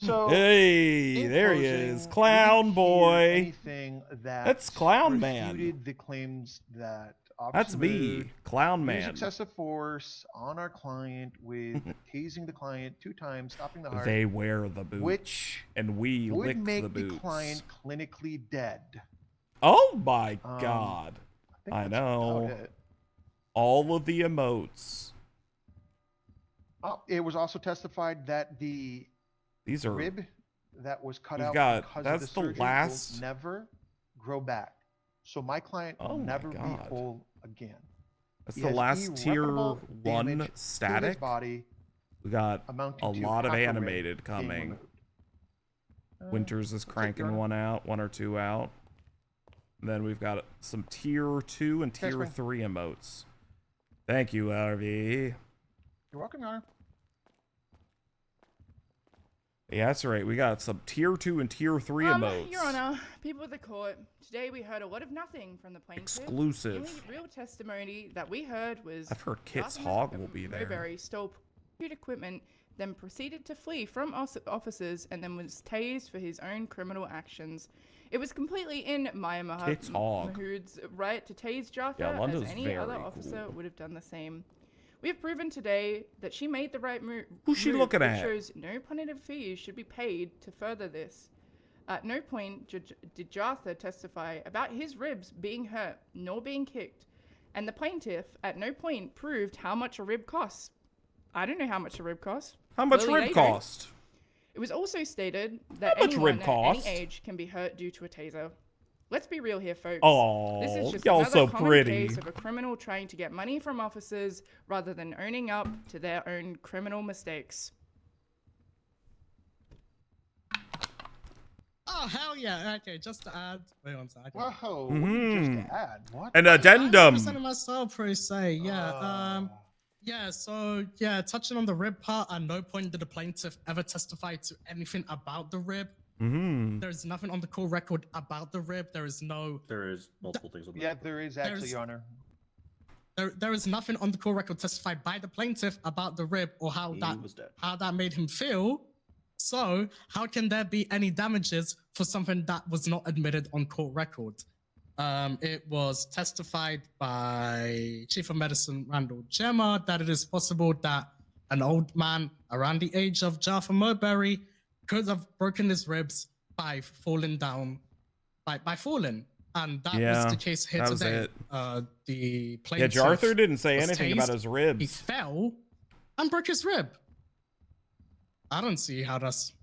So, hey, in there he closing, is, we Clown didn't hear Boy. anything that That's Clown Man. refuted the claims that That's Officer me, Mood Clown used Man. excessive force on our client with tasing the client 2 times, stopping the heart. They wear the boots, which and we would lick make the boots. the client clinically dead. Oh my Um, God! think I that's know. about it. All of the emotes. It was also testified that the These are. rib that was cut We've out got- because that's of the the surgery last- will never grow back. So my client Oh will my never be God. whole again. That's He the has last tier irreparable 1 damage to his static. body, We got amounting a to lot of half a rib animated being coming. removed. Winters is that's it, Your cranking Honor. one out, 1 or 2 out. And then we've got some tier 2 and tier Spring. 3 emotes. Thank you, RV. You're welcome, Your Honor. Yeah, that's right. We got some tier 2 and tier 3 emotes. Your Honor, people of the court, today we heard a lot of nothing from the plaintiff. Exclusive. The only real testimony that we heard was I've heard Kitt's Jarthur hog will be there. Moberry stole prostitute equipment, then proceeded to flee from officers, and then was tased for his own criminal actions. It was completely in Maya Kitt's hog. Mahood's right to tase Jarthur, Yeah, as Londo's any other very officer cool. would have done the same. We have proven today that she made the right move. Who's she looking which at? shows no punitive fees should be paid to further this. At no point did Jarthur testify about his ribs being hurt nor being kicked, and the plaintiff at no point proved how much a rib costs. I don't know how much a rib costs. How much Clearly rib they do. cost? It was also stated that How much anyone rib at cost? any age can be hurt due to a taser. Let's be real here, folks. Oh, this is just y'all another so common pretty. case of a criminal trying to get money from officers rather than owning up to their own criminal mistakes. Oh, hell yeah. Okay, just to add. Wait one second. Whoa, Mhm. just to add. What? An I'm addendum. presenting myself, per se. Yeah. Yeah. So yeah, touching on the rib part. At no point did the plaintiff ever testify to anything about the rib. Mm-hmm. There is nothing on the court record about the rib. There is no. There is multiple things on the Yeah, there is actually, There's- Your Honor. There is nothing on the court record testified by the plaintiff about the rib or how He that was dead. how that made him feel. So how can there be any damages for something that was not admitted on court record? It was testified by Chief of Medicine Randall Gemma that it is possible that an old man around the age of Jarthur Moberry could have broken his ribs by falling down, by falling. And that Yeah, was the case here that was today. it. The Yeah, plaintiff Jarthur didn't say was anything about tased, his He ribs. fell and broke his rib. I don't see how that's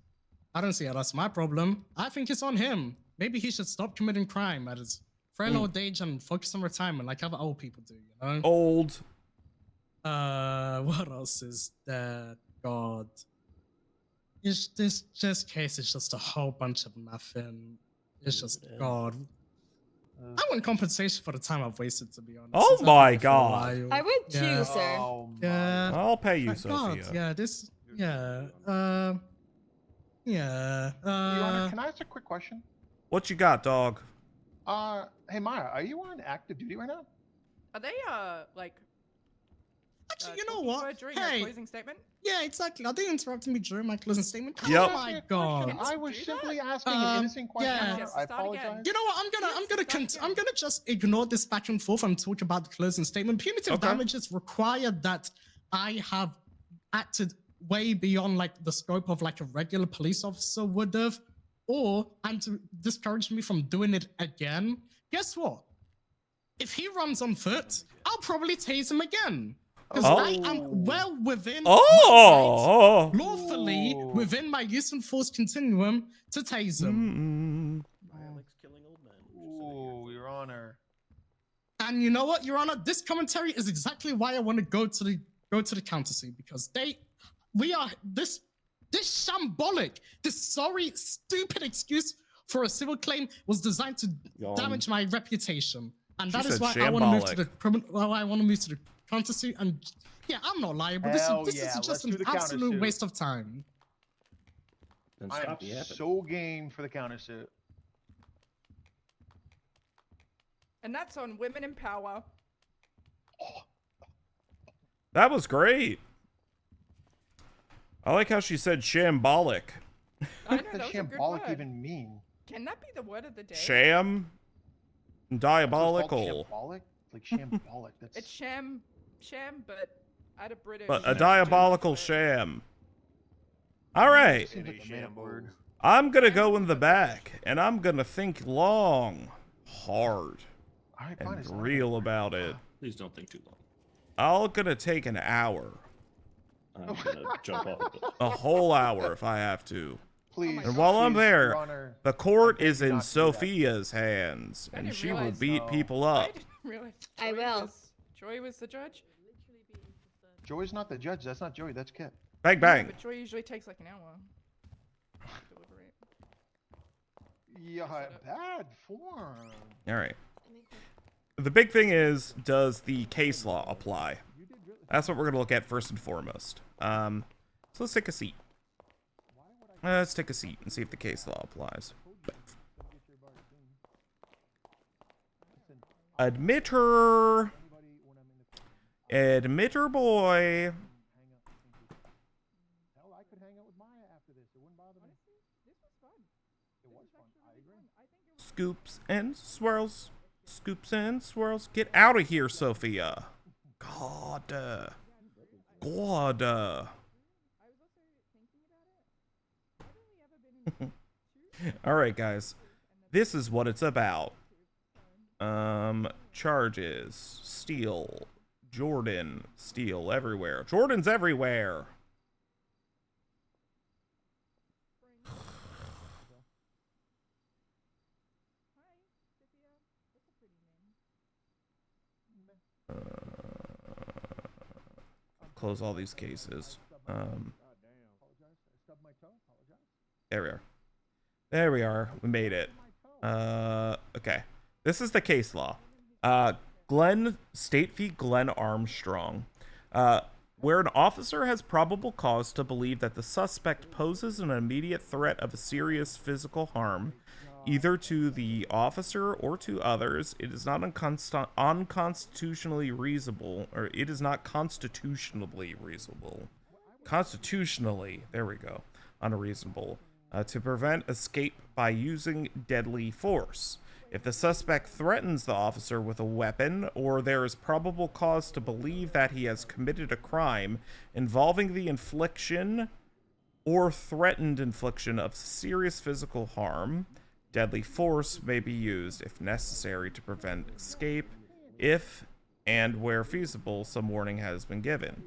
my problem. I think it's on him. Maybe he should stop committing crime at his frail old age and focus on retirement like other old people do, you know? Old. What else is there? God. This case is just a whole bunch of nothing. It's just God. I want compensation for the time I've wasted, to be honest. Oh Since I've my been here for a God. while. I would too, Yeah. sir. Oh, my. Yeah. I'll pay you, God, Sophia. yeah, this, yeah, yeah, Your Honor, can I ask a quick question? What you got, dog? Hey Maya, are you on active duty right now? Are they, like... Actually, you know talking to her what? during her Hey, closing statement? yeah, exactly. Are they interrupting me during my closing statement? Yep. Oh my God. I was Do simply that? asking an innocent question. yeah. Your Honor. Yes, I start again. apologize. You know what? I'm gonna just ignore this back and forth and talk about the closing statement. Punitive Okay. damages require that I have acted way beyond like the scope of like a regular police officer would have, and to discourage me from doing it again. Guess what? If he runs on foot, I'll probably tase him again. Because Oh. I am well within my Oh. rights, lawfully within my use and force continuum to tase him. Mm-mm. Ooh, Your Honor. And you know what, Your Honor? This commentary is exactly why I want to go to the counter scene, because this shambolic, this sorry, stupid excuse for a civil claim was designed to damage my reputation. And She that is said why I want to move to shambolic. the criminal. Well, I want to move to the counter suit. And yeah, I'm not lying, but Hell this yeah, is let's just do an the counter absolute suit. waste of time. Then I am stop yapping. so game for the countersuit. And that's on Women in Power. That was great. I like how she said shambolic. I know, What that does was a good shambolic word. even mean? Can that be the word of the day? Sham. That's what it's called, Diabolical. Shambolic? Like shambolic. That's It's sham, but at a British. But a diabolical sham. All right. seems like a made-up word. I'm gonna go in the back, and I'm gonna think long, hard, All right, fine. and It's not a real made-up word. about it. Please don't think too long. I'm gonna take an hour, I'm gonna jump off of it. a whole hour if I have to. Please. And while I'm please, there, Your Honor, the court I beg is you in not to do that. Sophia's hands, I and didn't she will realize- beat No. people I up. didn't realize. I Joy will. Joy was the judge. Joey's not the judge. That's not Joey. That's Kit. Bang No, bang. but Joy usually takes like an hour. to deliberate. Yeah, bad form. All right. The big thing is, does the case law apply? That's what we're gonna look at first and foremost. So let's take a seat. Let's take a seat and see if the case law applies. Admitter. Admitter boy. Hell, I could hang out with Maya after this. It wouldn't bother me. This was fun. It was fun. I agree. Scoops and swirls. Scoops and swirls. Get out of here, Sophia. God. God. All right, guys. This is what it's about. Charges. Steal. Jordan. Steal everywhere. Jordan's everywhere. Close all these cases. There we are. There we are. We made it. Okay. This is the case law. State v. Glenn Armstrong. Where an officer has probable cause to believe that the suspect poses an immediate threat of a serious physical harm, either to the officer or to others, it is not unconstitutionally reasonable, or it is not constitutionally reasonable. Constitutionally, there we go, unreasonable, to prevent escape by using deadly force. If the suspect threatens the officer with a weapon, or there is probable cause to believe that he has committed a crime involving the infliction or threatened infliction of serious physical harm, deadly force may be used if necessary to prevent escape, if and where feasible some warning has been given.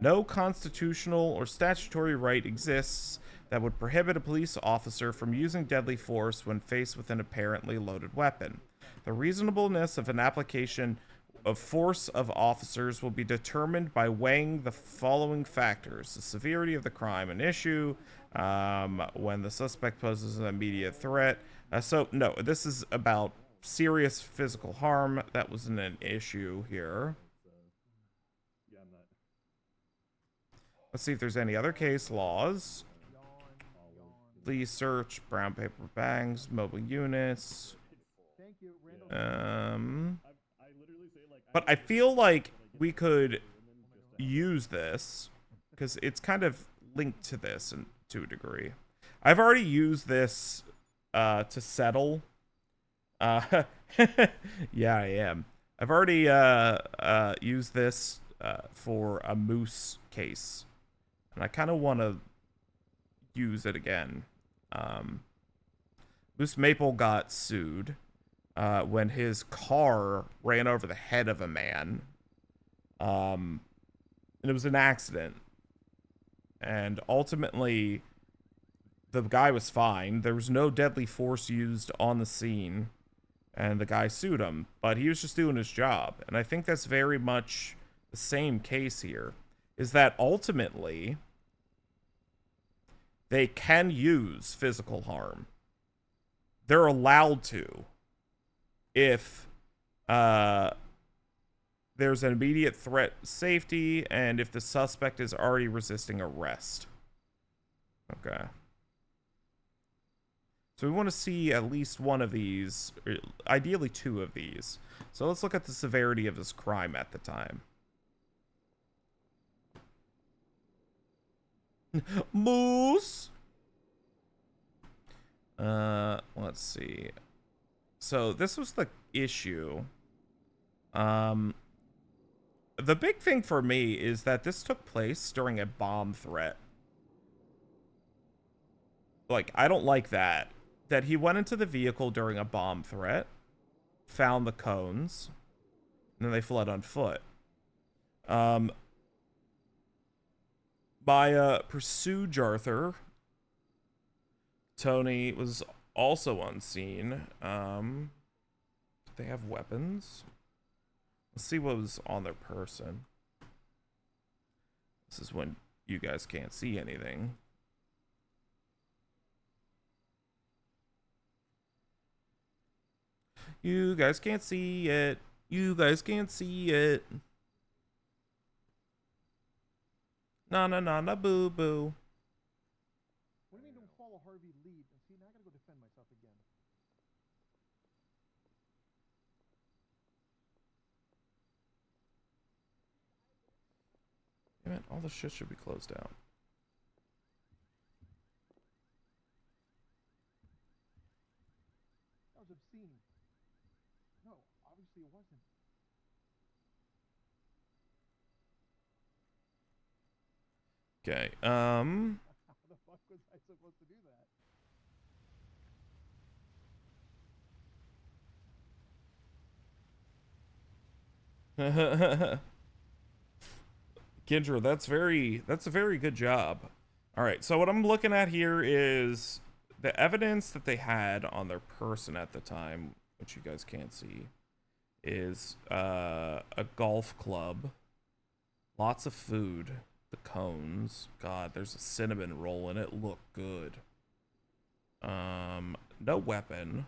No constitutional or statutory right exists that would prohibit a police officer from using deadly force when faced with an apparently loaded weapon. The reasonableness of an application of force of officers will be determined by weighing the following factors: the severity of the crime an issue, when the suspect poses an immediate threat. So, no, this is about serious physical harm. That wasn't an issue here. Let's see if there's any other case laws. Please search, brown paper bags, mobile units. But I feel like we could use this because it's kind of linked to this to a degree. I've already used this to settle. Yeah, I am. I've already used this for a moose case, and I kind of want to use it again. Moose Maple got sued when his car ran over the head of a man. And it was an accident. And ultimately, the guy was fine. There was no deadly force used on the scene. And the guy sued him. But he was just doing his job. And I think that's very much the same case here. Is that ultimately, they can use physical harm. They're allowed to, if There's an immediate threat to safety, and if the suspect is already resisting arrest. Okay. So we want to see at least one of these, or ideally two of these. So let's look at the severity of this crime at the time. Moose! Let's see. So this was the issue. The big thing for me is that this took place during a bomb threat. Like, I don't like that. That he went into the vehicle during a bomb threat, found the cones, and then they fled on foot. Maya pursued Jarthur. Tony was also unseen. Did they have weapons? Let's see what was on their person. This is when you guys can't see anything. You guys can't see it. You guys can't see it. Na na na na boo boo. What do you mean don't follow Harvey lead? See, now I gotta go defend myself again. Damn it, all the shit should be closed out. That was obscene. No, obviously it wasn't. Okay, How the fuck was I supposed to do that? Kendra, that's a very good job. All right, so what I'm looking at here is the evidence that they had on their person at the time, which you guys can't see, is a golf club, lots of food, the cones. God, there's a cinnamon roll in it. Look good. No weapon.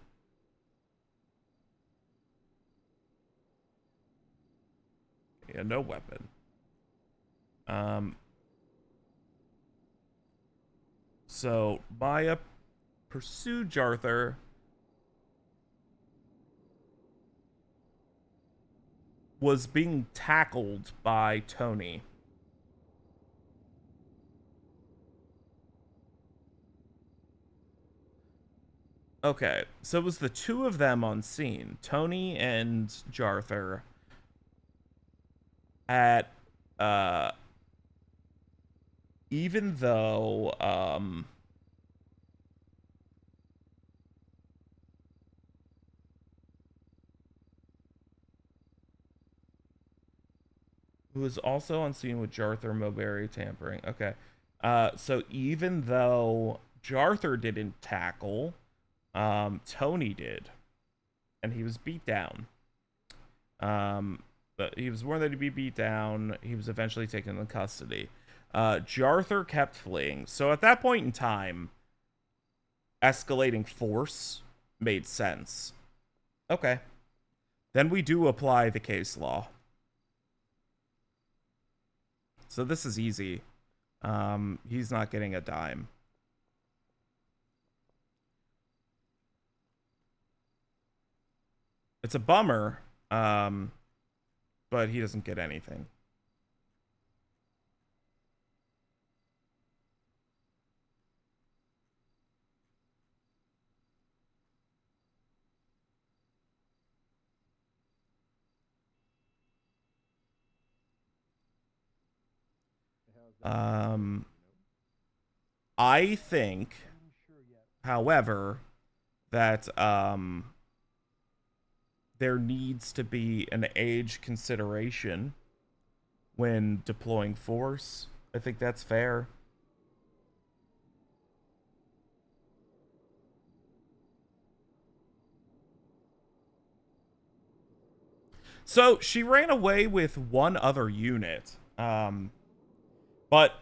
Yeah, no weapon. So Maya pursued Jarthur. Was being tackled by Tony. Okay, so it was the two of them on scene, Tony and Jarthur, at even though who was also on scene with Jarthur Moberry tampering. Okay. So even though Jarthur didn't tackle, Tony did. And he was beat down. But he was warned that he'd be beat down. He was eventually taken into custody. Jarthur kept fleeing. So at that point in time, escalating force made sense. Okay. Then we do apply the case law. So this is easy. He's not getting a dime. It's a bummer, but he doesn't get anything. I think, however, that there needs to be an age consideration when deploying force. I think that's fair. So she ran away with one other unit, but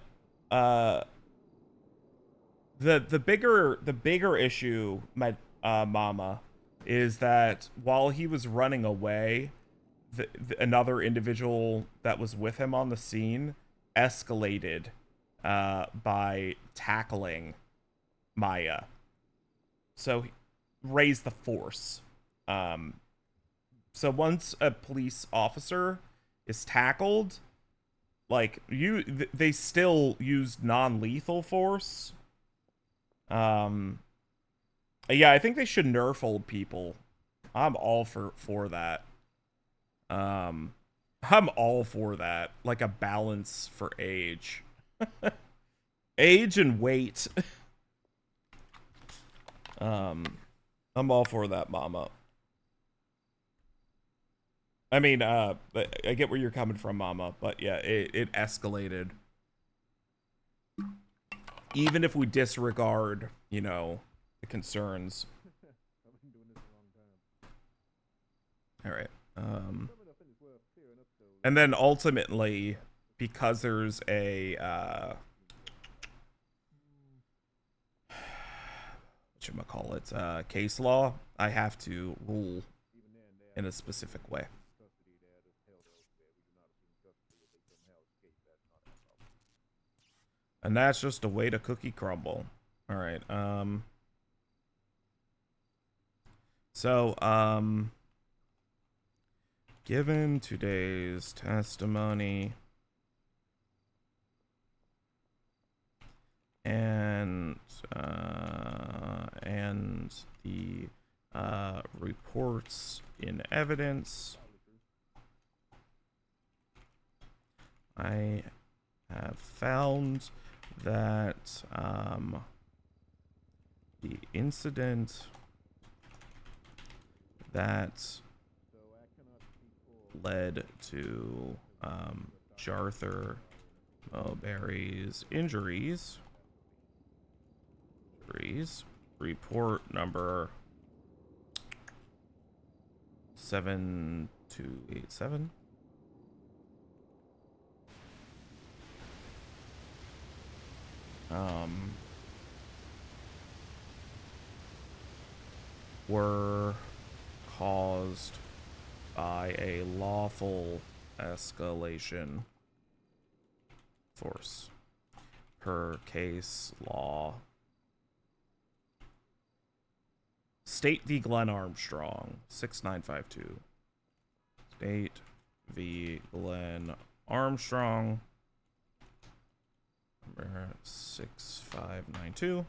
the bigger issue, Mama, is that while he was running away, another individual that was with him on the scene escalated by tackling Maya. So raised the force. So once a police officer is tackled, like they still used non-lethal force. Yeah, I think they should nerf old people. I'm all for that. I'm all for that. Like a balance for age. Age and weight. I'm all for that, mama. I mean, I get where you're coming from, mama, but yeah, it escalated. Even if we disregard, you know, the concerns. All right. And then ultimately, because there's a whatchamacallit, case law, I have to rule in a specific way. And that's just a way to cookie crumble. All right. So, given today's testimony and the reports in evidence, I have found that the incident that led to Jarthur Moberry's injuries, report number 7287, were caused by a lawful escalation force per case law. State v. Glenn Armstrong, 6952. State v. Glenn Armstrong, number 6592.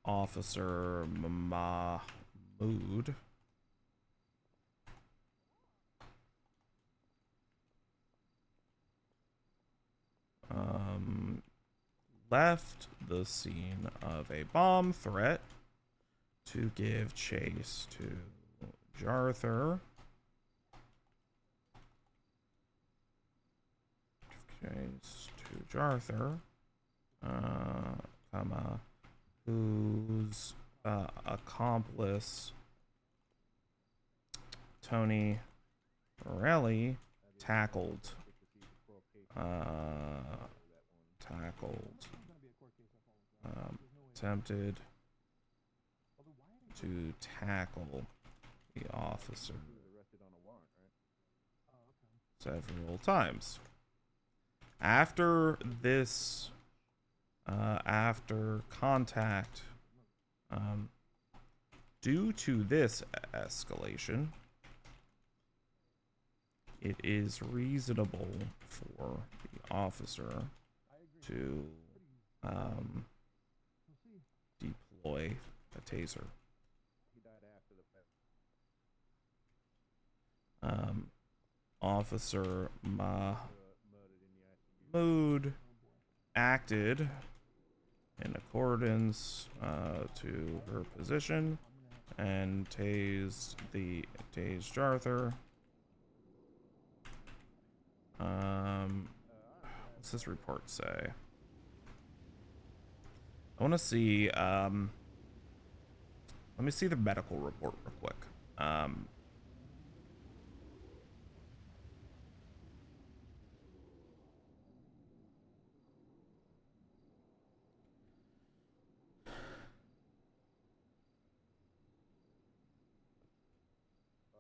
Officer Mahmoud left the scene of a bomb threat to give chase to Jarthur. Whose accomplice Tony Borelli attempted to tackle the officer several times. After this, after contact, due to this escalation, it is reasonable for the officer to deploy a taser. Officer Mahmoud acted in accordance to her position and tased Jarthur. What's this report say? I want to see. Let me see the medical report real quick.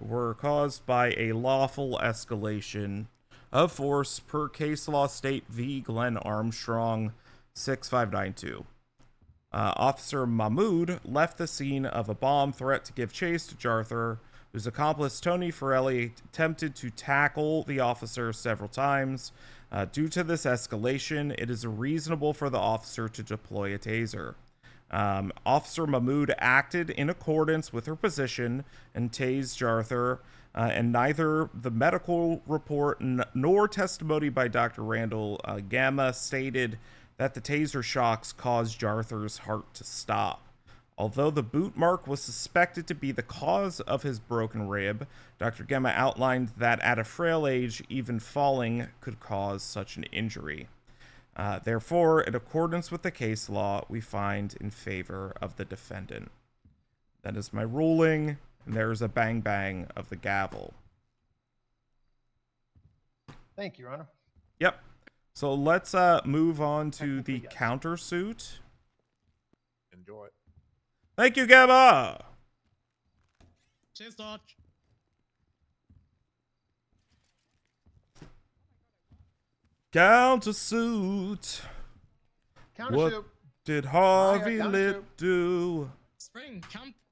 were caused by a lawful escalation of force per case law state v. Glenn Armstrong 6592. Officer Mahmoud left the scene of a bomb threat to give chase to Jarthur, whose accomplice Tony Forelli attempted to tackle the officer several times. Due to this escalation, it is reasonable for the officer to deploy a taser. Officer Mahmoud acted in accordance with her position and tased Jarthur, and neither the medical report nor testimony by Dr. Randall Gamma stated that the taser shocks caused Jarthur's heart to stop. Although the boot mark was suspected to be the cause of his broken rib, Dr. Gamma outlined that at a frail age, even falling could cause such an injury. Therefore, in accordance with the case law, we find in favor of the defendant. That is my ruling, and there's a bang bang of the gavel. Thank you, Your Honor. Yep. So let's move on to the countersuit. Enjoy it. Thank you, Gamma. Cheers, Dodge. Countersuit. What did Harvey Lip do? Spring,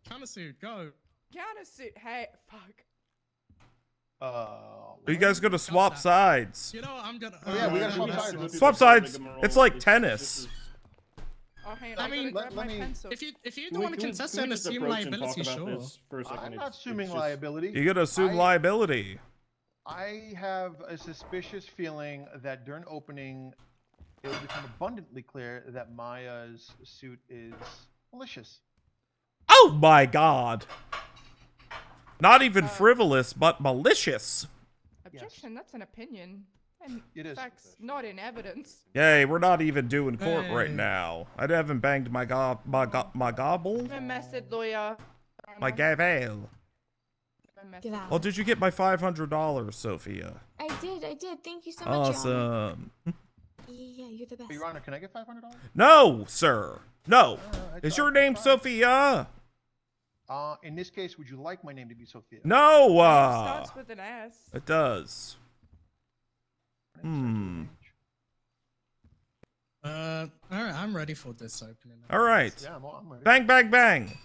countersuit, go. Countersuit, hey, fuck. Are you guys gonna swap sides? You know, I'm gonna. Oh, yeah, we gotta swap sides. Swap sides. It's like tennis. Oh, hang on, I mean, grab my pencil. if you don't want to contest and assume liability, sure. I'm not assuming liability. You gotta assume liability. I have a suspicious feeling that during opening, it will become abundantly clear that Maya's suit is malicious. Oh my god. Not even frivolous, but malicious. Objection, that's an opinion. And It is. facts not in evidence. Yay, we're not even doing court right now. I haven't banged my gobble. I'm a method lawyer. My gavel. Oh, did you get my $500, Sophia? I did. Thank you so much. Awesome. Yeah, you're the best. Your Honor, can I get $500? No, sir. No. I Is thought- your name Sophia? In this case, would you like my name to be Sophia? No. Starts with an S. It does. All right, I'm ready for this opening. All right. Yeah, I'm ready. Bang, bang, bang.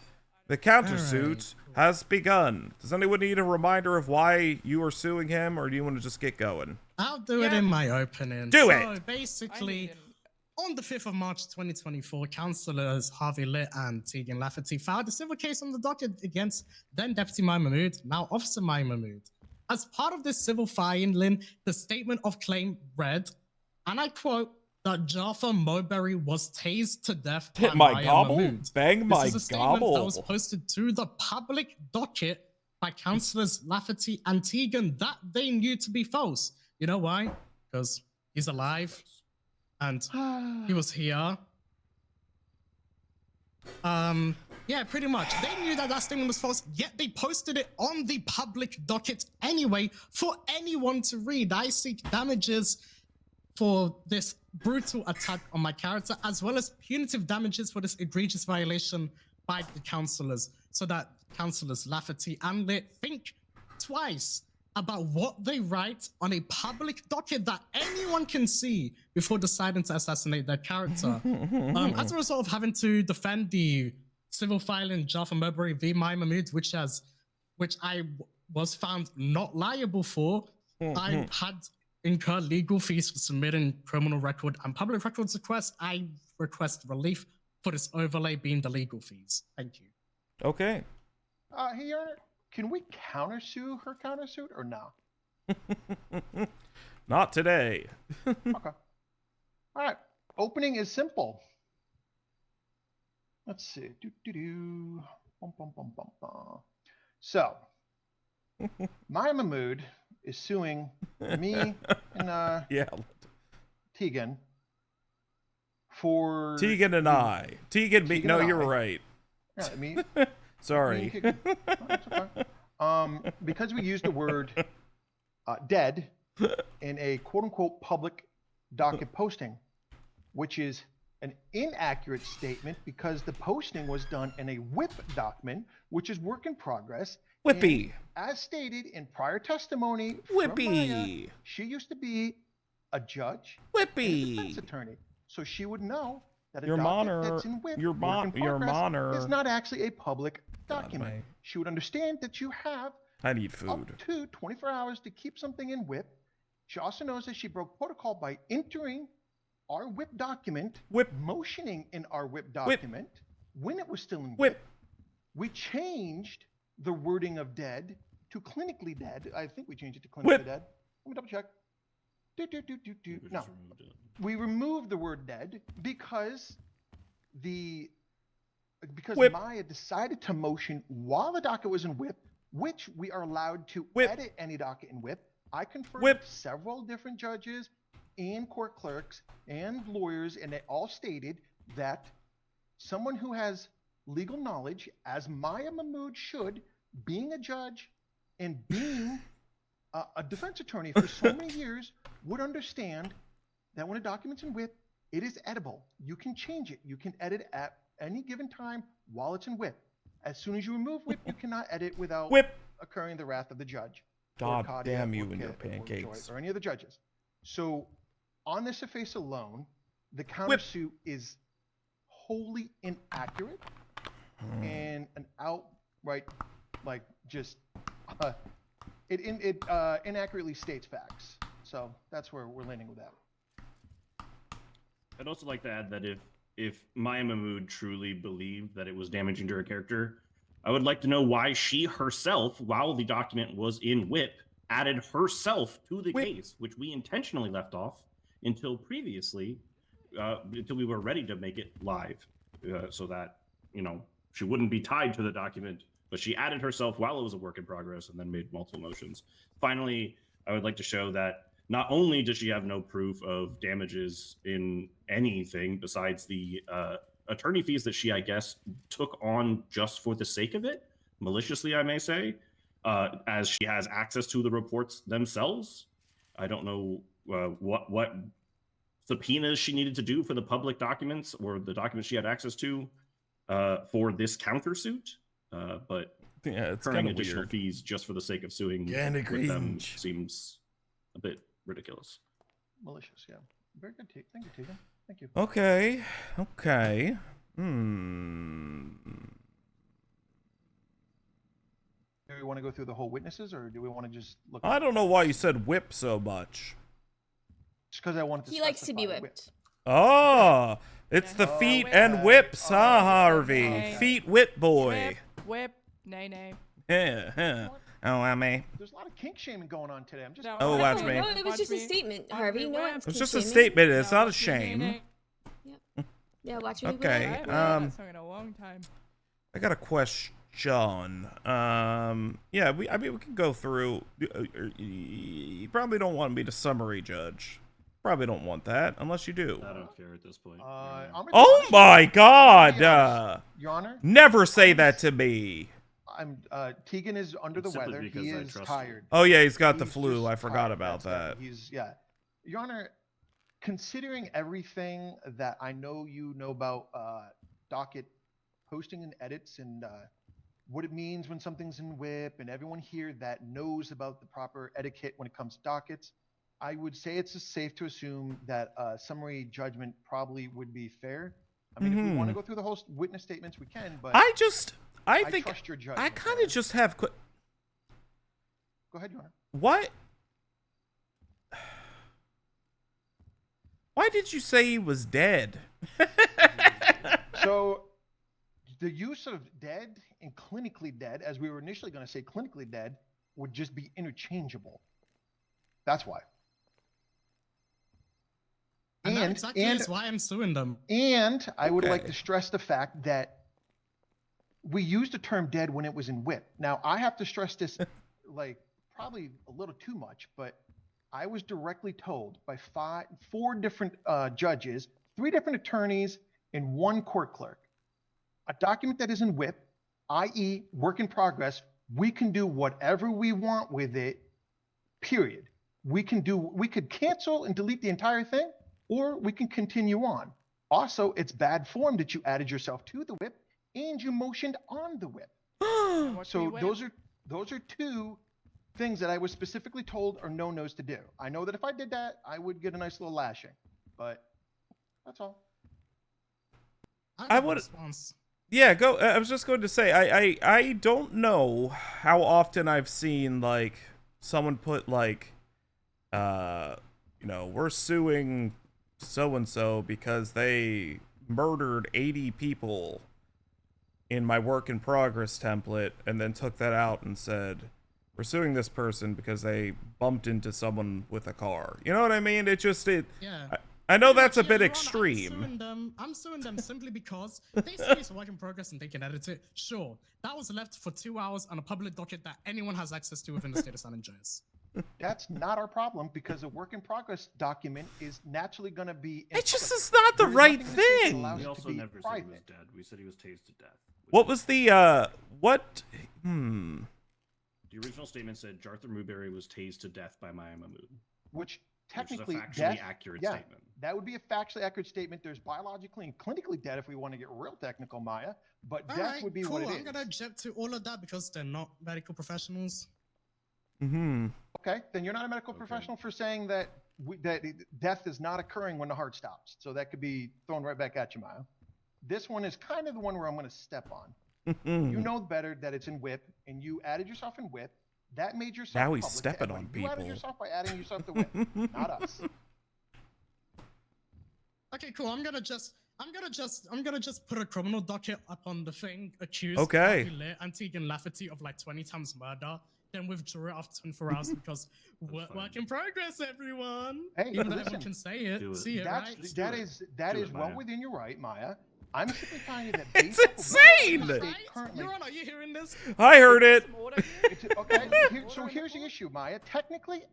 The countersuit has begun. Does anyone need a reminder of why you are suing him, or do you want to just get going? I'll do it in my opening. Do so it. Basically, on the 5th of March 2024, councillors Harvey Litt and Tegan Lafferty filed a civil case on the docket against then Deputy Maya Mahmoud, now Officer Maya Mahmoud. As part of this civil filing, the statement of claim read, and I quote, that Jarthur Moberry was tased to death by Hit my Maya gobble? Mahmoud. Bang my This is a statement gobble. that was posted to the public docket by councillors Lafferty and Tegan that they knew to be false. You know why? Because he's alive and he was here. Yeah, pretty much. They knew that that statement was false, yet they posted it on the public docket anyway for anyone to read. I seek damages for this brutal attack on my character, as well as punitive damages for this egregious violation by the councillors, so that councillors Lafferty and Litt think twice about what they write on a public docket that anyone can see before deciding to assassinate their character. As a result of having to defend the civil filing Jarthur Moberry v. Maya Mahmoud, which I was found not liable for, I had incurred legal fees for submitting criminal record and public records requests. I request relief for this overlay being the legal fees. Thank you. Okay. Hey, Your Honor, can we countersue her countersuit or no? Not today. Okay. All right. Opening is simple. Let's see. Bum, bum, bum, bum, bum. So, Maya Mahmoud is suing me and Yeah. Tegan for Tegan and I. Tegan, me. Tegan No, and you're I. right. Yeah, me. Sorry. It's okay. Because we used the word dead in a quote-unquote public docket posting, which is an inaccurate statement because the posting was done in a WIP document, which is work in progress, Whippy. As stated in prior testimony from Whippy. Maya, she used to be a judge and a defense Whippy. attorney, so she would know that a Your document Honor, that's in WIP, your work in progress, Honor. is not actually a public God, document. She would understand that you have I need food. up to 24 hours to keep something in WIP. She also knows that she broke protocol by entering our WIP document, motioning in our WIP document when it was still in WIP. We changed the wording of dead to clinically dead. I think we changed it to clinically dead. Let me double check. No, we removed the word dead because Maya decided to motion while the docket was in WIP, which we are allowed to edit any docket in WIP. I conferred with several different judges and court clerks and lawyers, and they all stated that someone who has legal knowledge, as Maya Mahmoud should, being a judge and being a defense attorney for so many years, would understand that when a document's in WIP, it is editable. You can change it. You can edit at any given time while it's in WIP. As soon as you remove WIP, you cannot edit without incurring the wrath of the judge. God damn you and your pancakes. Or any of the judges. So on this face alone, the countersuit is wholly inaccurate and an outright, like, just it inaccurately states facts. So that's where we're landing with that. I'd also like to add that if Maya Mahmoud truly believed that it was damaging to her character, I would like to know why she herself, while the document was in WIP, added herself to the case, which we intentionally left off until previously, until we were ready to make it live, so that, you know, she wouldn't be tied to the document, but she added herself while it was a work in progress and then made multiple motions. Finally, I would like to show that not only does she have no proof of damages in anything besides the attorney fees that she, I guess, took on just for the sake of it, maliciously, I may say, as she has access to the reports themselves. I don't know what subpoenas she needed to do for the public documents or the documents she had access to for this countersuit, but yeah, it's incurring kind of additional weird. Fees just for the sake of suing with them seems a bit ridiculous. Malicious, yeah. Very good. Thank you, Tegan. Thank you. Okay. Do we want to go through the whole witnesses, or do we want to just look? I don't know why you said whip so much. Just because I wanted to. He likes to be whipped. Oh, it's the feet and whips, huh, Harvey? Okay. Feet whip boy. Whip, nay. Yeah. Oh, I mean. There's a lot of kink shaming going on today. I'm just. Oh, watch me. No, it was just a statement, Harvey. No one's It's just a kink-shaming. statement. It's not a shame. Yeah, watch me. Okay. I haven't heard that song in a long time. I got a question. Yeah, we can go through. You probably don't want me to summary judge. Probably don't want that unless you do. I don't care at this point. Oh my God! Your Honor. Never say that to me. Tegan is under the Simply weather. because He I is trust tired. Oh yeah, he's got the flu. just I forgot tired. about that. Your Honor, considering everything that I know you know about docket posting and edits and what it means when something's in WIP, and everyone here that knows about the proper etiquette when it comes to dockets, I would say it's safe to assume that summary judgment probably would be fair. I mean, if we want to go through the whole witness statements, we can, but I think trust your judgment. I kind of just have. Go ahead, Your Honor. What? Why did you say he was dead? So, the use of dead and clinically dead, as we were initially going to say clinically dead, would just be interchangeable. That's why. And that exactly is why I'm suing them. And I would like to stress the fact that we used the term dead when it was in WIP. Now, I have to stress this, like, probably a little too much, but I was directly told by four different judges, 3 different attorneys, and 1 court clerk. A document that is in WIP, i.e. work in progress, we can do whatever we want with it, period. We could cancel and delete the entire thing, or we can continue on. Also, it's bad form that you added yourself to the WIP and you motioned on the WIP. So Those are two things that I was specifically told are no-nos to do. I know that if I did that, I would get a nice little lashing, but that's all. I would. Yeah, go. I was just going to say, I don't know how often I've seen like someone put like, we're suing so and so because they murdered 80 people in my work in progress template, and then took that out and said, we're suing this person because they bumped into someone with a car. You know what I mean? Yeah. I know that's a bit Your Honor, extreme. I'm suing them simply because they say it's a work in progress and they can edit it. Sure, that was left for 2 hours on a public docket that anyone has access to within the state of San Andreas. That's not our problem because a work in progress document is naturally going to be. It just is not the right thing. We also never said he was dead. We said he was tased to death. What was the what? The original statement said Jarthur Moberry was tased to death by Maya Mahmoud. Which technically, which is a factually accurate statement. That would be a factually accurate statement. There's biologically and clinically dead if we want to get real technical, Maya. But death would be cool. what it is. I'm gonna object to all of that because they're not medical professionals. Okay, then you're not a medical professional for saying that that death is not occurring when the heart stops. So that could be thrown right back at you, Maya. This one is kind of the one where I'm going to step on. You know better that it's in WHIP, and you added yourself in WHIP. That made yourself Now he's public to stepping on everybody. You added people. yourself by adding yourself to WHIP, not us. Okay, cool. I'm gonna just put a criminal docket up on the thing, accused Okay. Antigua and Lafferty of like 20 times murder, then withdraw it after 24 hours because work in progress, everyone. Hey, Even though listen, everyone can say it, see it, That's, right? that is well Maya. within your right, Maya. I'm simply telling you that It's based off of what insane! the state currently- Your Honor, are you hearing this? I heard it. Okay, so here's the issue, Maya. Technically,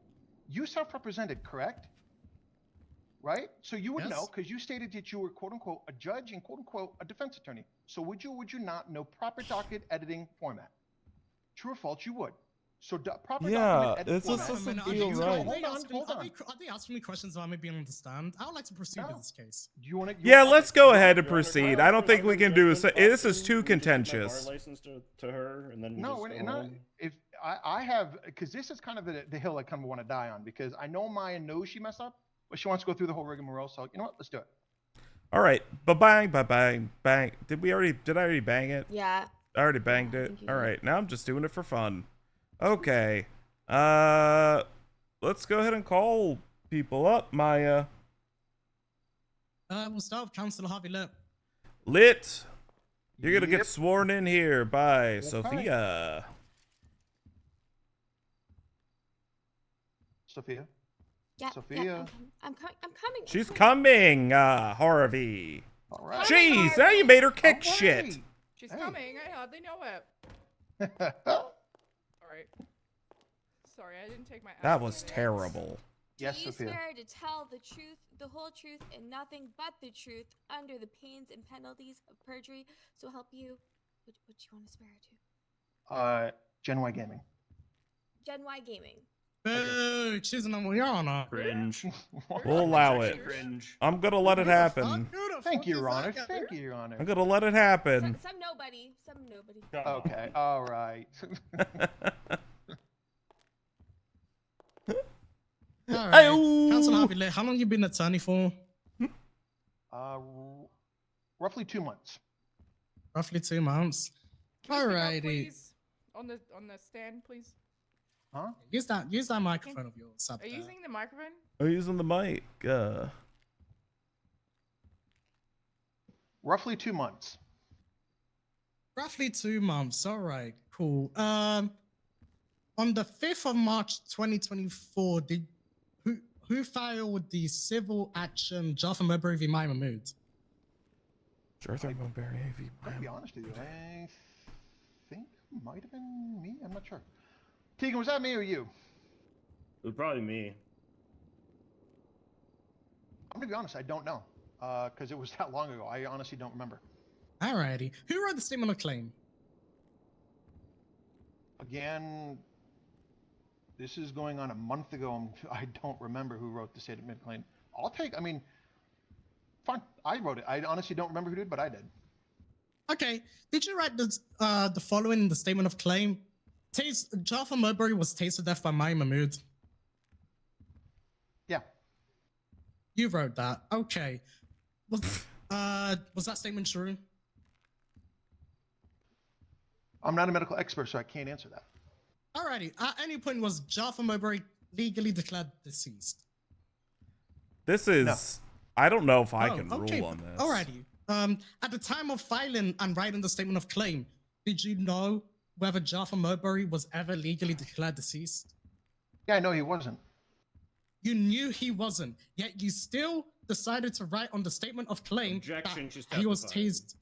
you self-represented, correct? Right? So you would know because you stated that you were "quote unquote" a judge and "quote unquote" a defense attorney. So would you not know proper docket editing format? True or false? You would. So proper document editing format. doesn't Are feel they- right. Hold Are they asking me questions about me being on the stand? I would like to proceed with this case. Do you want to? Yeah, let's go ahead and proceed. I don't think we can do this is too contentious. License to her, and then No, if I have, because this is kind of the hill I kind of want to die on, because I know Maya knows she messed up, but she wants to go through the whole rigmarole. So you know what? Let's do it. All right, bang, bang. Did I already bang it? Yeah. I already banged I it. think you All did. right, now I'm just doing it for fun. Okay. Let's go ahead and call people up, Maya. We'll start with Councillor Harvey Lip. Lit. You're gonna Yep. get sworn in here by Okay. Sophia. Sophia. Yeah. Sophia. Yeah, I'm coming. She's coming, Harvey. All right. Jeez, now you made her kick All shit. right. She's Hey. coming. I hardly know it. Sorry. Sorry, I didn't take my. That ass was today. terrible. Yes, Do you Sophia. swear to tell the truth, the whole truth, and nothing but the truth under the pains and penalties of perjury? So help you. What do you want to swear to? Gen Y Gaming. Gen Y Gaming. Boo! Choosing on Your Honor. Cringe. We'll allow it. Cringe. I'm gonna let it happen. Thank you, Your Honor. Thank you, Your I'm Honor. gonna let it happen. Some nobody. Some nobody. Okay. All right. All right. Aye-oo. Councillor Harvey Lip, how long you been attorney for? Roughly 2 months. Roughly 2 months. Can you speak up, Alrighty. please? On the stand, please. Huh? Use that microphone of yours up Are you there. using the microphone? I'm using the mic. Roughly 2 months. Roughly 2 months. All right, cool. On the 5th of March 2024, who filed the civil action Jarthur Moberry v. Maya Mahmoud? Jarthur Moberry v. I'll be honest with you. I think it might have been me. I'm not sure. Tegan, was that me or you? It was probably me. I'm gonna be honest. I don't know. Because it was that long ago. I honestly don't remember. Alrighty. Who wrote the statement of claim? Again, this is going on a month ago. I don't remember who wrote the statement of claim. I mean, fine. I wrote it. I honestly don't remember who did, but I did. Okay. Did you write the following in the statement of claim? Jarthur Moberry was tased to death by Mahmoud. Yeah. You wrote that. Okay. Was that statement true? I'm not a medical expert, so I can't answer that. Alrighty. At any point was Jarthur Moberry legally declared deceased? This is. No. I don't know if I Oh, can okay. rule on this. Alrighty. At the time of filing and writing the statement of claim, did you know whether Jarthur Moberry was ever legally declared deceased? Yeah, I know he wasn't. You knew he wasn't, yet you still decided to write on the statement of claim Objection, that she's he was testifying. tased.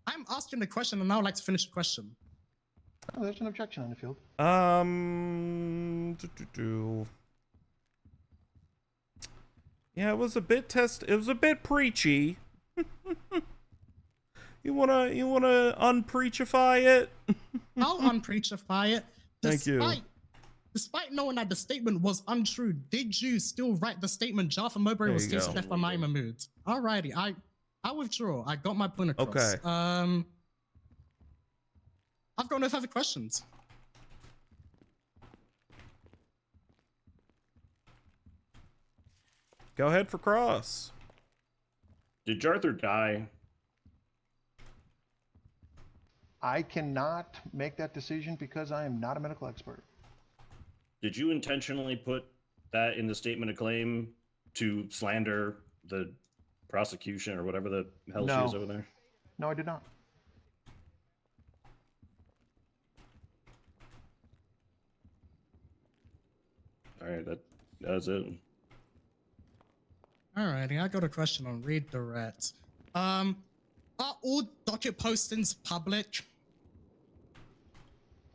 I'm asking the question, and now I'd like to finish the question. Oh, there's an objection on the field. Yeah, it was a bit preachy. You wanna unpreachify it? I'll unpreachify it. Thank you. Despite knowing that the statement was untrue, did you still write the statement Jarthur Moberry There was you tased to go. death by Mahmoud? Alrighty, I withdraw. I got my point across. Okay. I've got no further questions. Go ahead for cross. Did Jarthur die? I cannot make that decision because I am not a medical expert. Did you intentionally put that in the statement of claim to slander the prosecution or whatever the hell she No. is over there? No, I did not. All right, that's it. Alrighty, I got a question on Read the Rats. Are all docket postings public?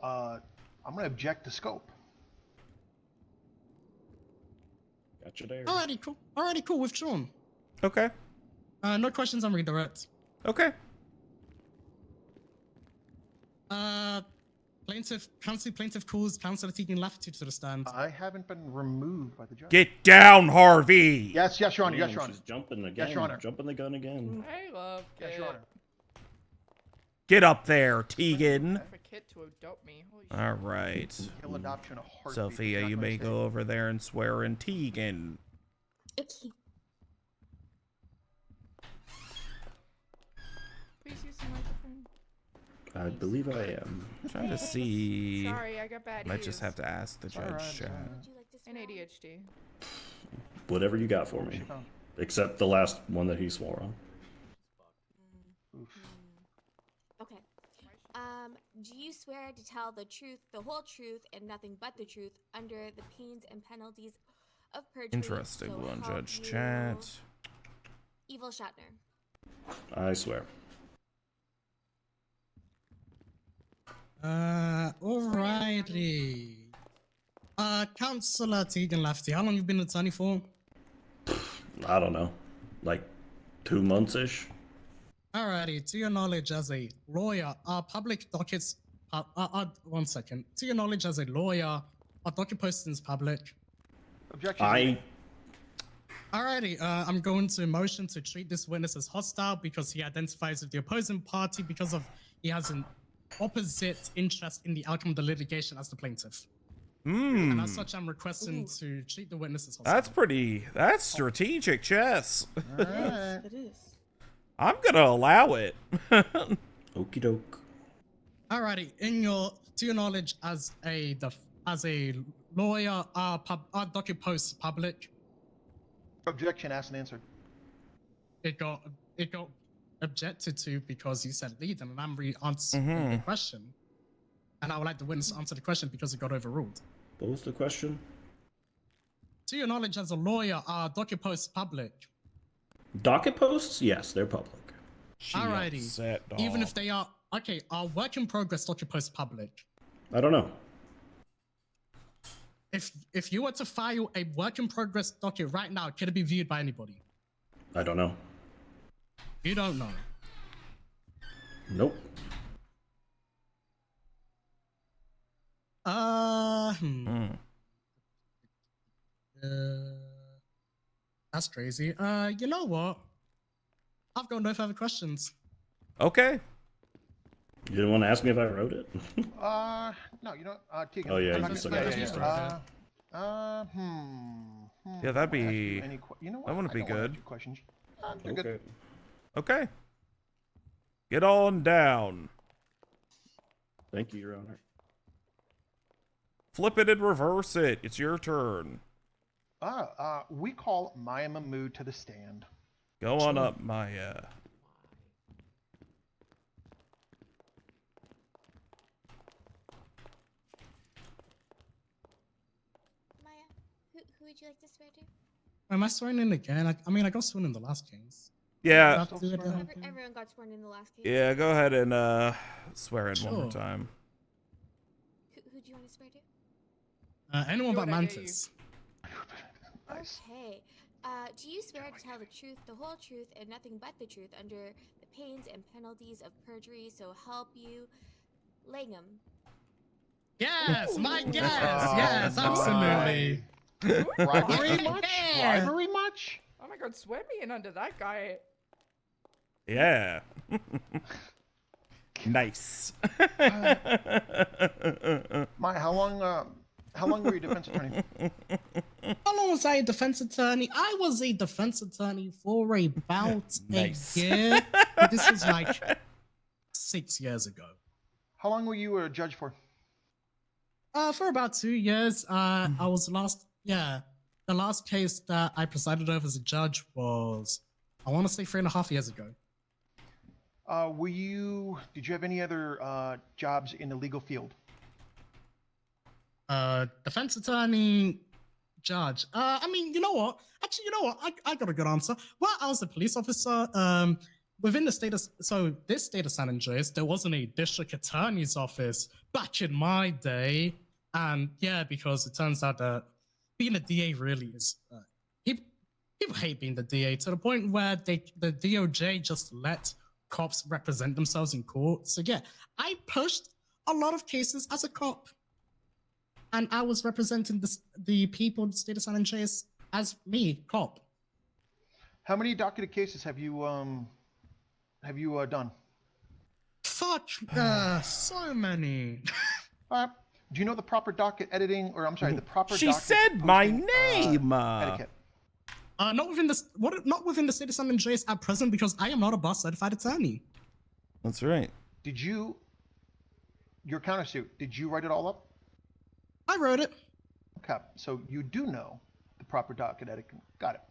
I'm going to object to scope. Gotcha there. Alrighty, cool. Alrighty, cool. Withdrawn. Okay. No questions on Read the Rats. Okay. Plaintiff calls Councillor Tegan Lafferty to the stand. I haven't been removed by the judge. Get down, Harvey. Yes, Your Honor. Damn, Yes, Your Honor. she's jumping again. Yes, Your Honor. Jumping the gun again. I love Yes, Kitt. Your Honor. Get up there, Tegan. For Kitt to adopt me. Holy shit. All right. Kill adoption a heartbeat. Sophia, Not you gonna may say. go over there and swear in Tegan. Okay. Please use the microphone. I believe I am. Trying to see. Sorry, I got bad Might ears. just have to ask the judge. Alright, Chat. Would you like to And swear? ADHD. Whatever you got for me. Except the last one that he swore on. Okay. Do you swear to tell the truth, the whole truth, and nothing but the truth under the pains and penalties of perjury? Interesting so one, help Judge you, Chat. Evil Shatner. I swear. Alrighty. Councillor Tegan Lafferty, how long you been attorney for? I don't know. Like 2 months-ish? Alrighty, to your knowledge as a lawyer, are public dockets... one second. To your knowledge as a lawyer, are docket postings public? Objection. Alrighty, I'm going to motion to treat this witness as hostile because he identifies with the opposing party because of he has an opposite interest in the outcome of the litigation as the plaintiff. And as such, I'm requesting to treat the witness as hostile. That's strategic chess. Alright. It is. I'm gonna allow it. Okie doke. Alrighty, to your knowledge as a lawyer, are docket posts public? Objection asked and answered. It got objected to because you said lead, and I'm answering the question. And I would like the witness to answer the question because it got overruled. What was the question? To your knowledge as a lawyer, are docket posts public? Docket posts? Yes, they're public. Alrighty. Upset, Even dog. if they are are work in progress docket posts public? I don't know. If you were to file a work in progress docket right now, can it be viewed by anybody? I don't know. You don't know. Nope. That's crazy. You know what? I've got no further questions. Okay. You didn't want to ask me if I wrote it? No, you know, Tegan. Oh, yeah, I'm you not said gonna- that. Yeah, that'd I don't wanna ask be- you any you know what? that wouldn't I be don't wanna ask good. you questions. You're good. Okay. Okay. Get on down. Thank you, Your Honor. Flip it and reverse it. It's your turn. We call Maya Mahmood to the stand. Go on up, Maya. Maya, who would you like to swear to? Am I swearing in again? I mean, I got sworn in the last case. Yeah. Have to do it the whole thing? Everyone got sworn in the last case. Yeah, go ahead and swear in one more Sure. time. Who do you want to swear to? Anyone Do but what I dare you. Mantis. Nice. Okay. Do you swear to tell the truth, the whole truth, and nothing but the truth under the pains and penalties of perjury? So help you, Langham. Yes, yes, Oh, absolutely. Bribery much? Yeah. Bribery much? Oh my god, swear me in under that guy. Yeah. Nice. Maya, how long were you defense attorney? How long was I a defense attorney? I was a defense attorney for about Nice. a year. But this was like 6 years ago. How long were you a judge for? For about 2 years. I was the last case that I presided over as a judge was, I want to say 3.5 years ago. Did you have any other jobs in the legal field? Defense attorney, judge. I mean, you know what? Actually, you know what? I got a good answer. Well, I was a police officer. Within the state of, this state of San Andreas, there wasn't a district attorney's office back in my day. And yeah, because it turns out that being a DA really is, people hate being the DA to the point where the DOJ just let cops represent themselves in court. So yeah, I pushed a lot of cases as a cop. And I was representing the people of the state of San Andreas as me, cop. How many docketed cases have you done? Fuck, so many. Do you know the proper docket editing, or I'm sorry, the proper She docket said my posting, name. etiquette? Not within the state of San Andreas at present, because I am not a bar certified attorney. That's right. Did your countersuit, did you write it all up? I wrote it. Okay, so you do know the proper docket etiquette. Got it.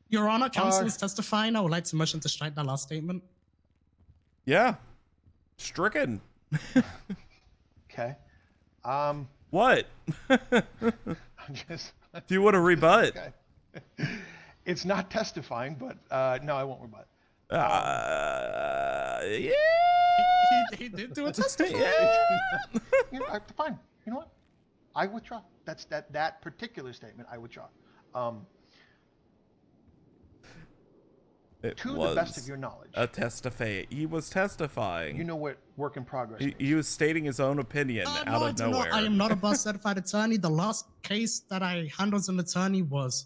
Your Honor, counsel is testifying. I would like to motion to strike that last statement. Yeah. Stricken. Okay. What? I'm just. Do you want to rebut? Okay. It's not testifying, but no, I won't rebut. Yeah. He did do a testify. You know, fine. You know what? I withdraw. That's that particular statement. I withdraw. To the best of your knowledge, He was testifying. you know what work in progress He, means. he was stating his own opinion out No, I of do nowhere. not. I am not a bar certified attorney. The last case that I handled as an attorney was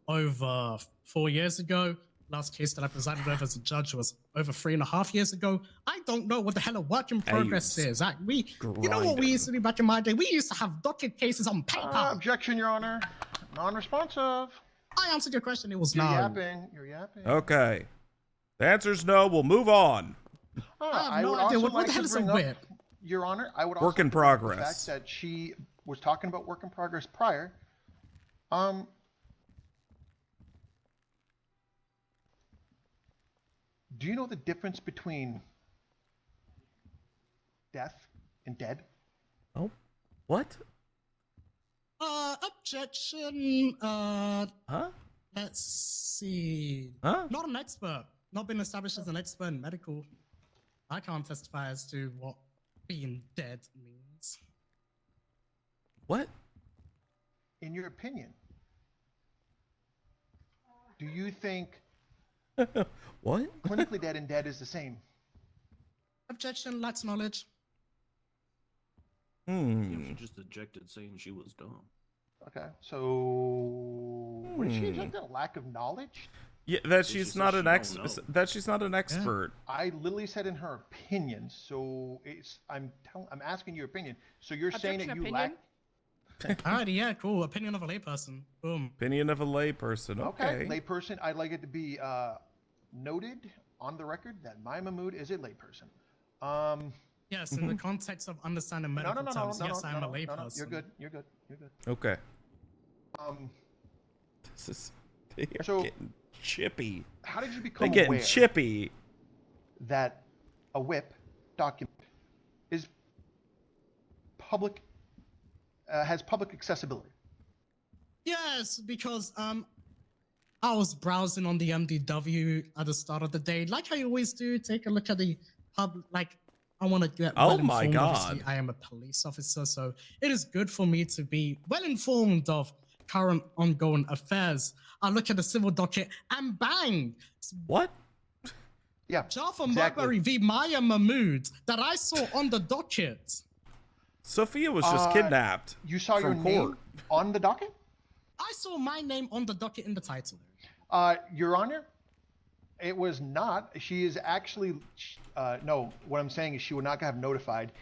over 4 years ago. Last case that I presided over as a judge was over 3.5 years ago. I don't know what the hell a work in progress is. You know what we used to do back in my day? We used to have docket cases on paper. Objection, Your Honor. Non-responsive. I answered your question. It was You're no. yapping. You're yapping. Okay. The answer's no. We'll move on. I have no would idea. also What like the hell to is a bring up, whip? Your Honor, I would Work also in bring up progress. The fact that she was talking about work in progress prior. Do you know the difference between death and dead? Oh, what? Objection. Huh? Let's see. Huh? Not an expert. Not been established as an expert in medical. I can't testify as to what being dead means. What? In your opinion, do you think What? clinically dead and dead is the same? Objection. Lacks knowledge. She just ejected saying she was dumb. Okay, so what did she eject? A lack of knowledge? Yeah, that It's she's just not that an she don't know. that she's not an expert. I literally said in her opinion, so I'm asking your opinion. So you're saying that Objection, you lack. Alrighty, yeah, cool. Opinion of a layperson. Boom. Opinion of a layperson. Okay. Layperson. I'd like it to be noted on the record that my Mahmoud is a layperson. Yes, in the context of understanding medical terms, yes, I am a layperson. You're good. You're good. You're good. Okay. Um, This is they're So- getting chippy. how did you They're become getting aware chippy. that a whip document is public, has public accessibility? Yes, because I was browsing on the MDW at the start of the day, like I always do. Take a look at the pub, like I want to get Oh well my informed. God. Obviously, I am a police officer, so it is good for me to be well informed of current ongoing affairs. I look at the civil docket and bang, What? Yeah. Jarthur exactly. Moberry v. Maya Mahmood that I saw on the docket. Sophia was just kidnapped. You saw your from name court. on the docket? I saw my name on the docket in the title. Your Honor, it was not. She is actually, no, what I'm saying is she would not have notified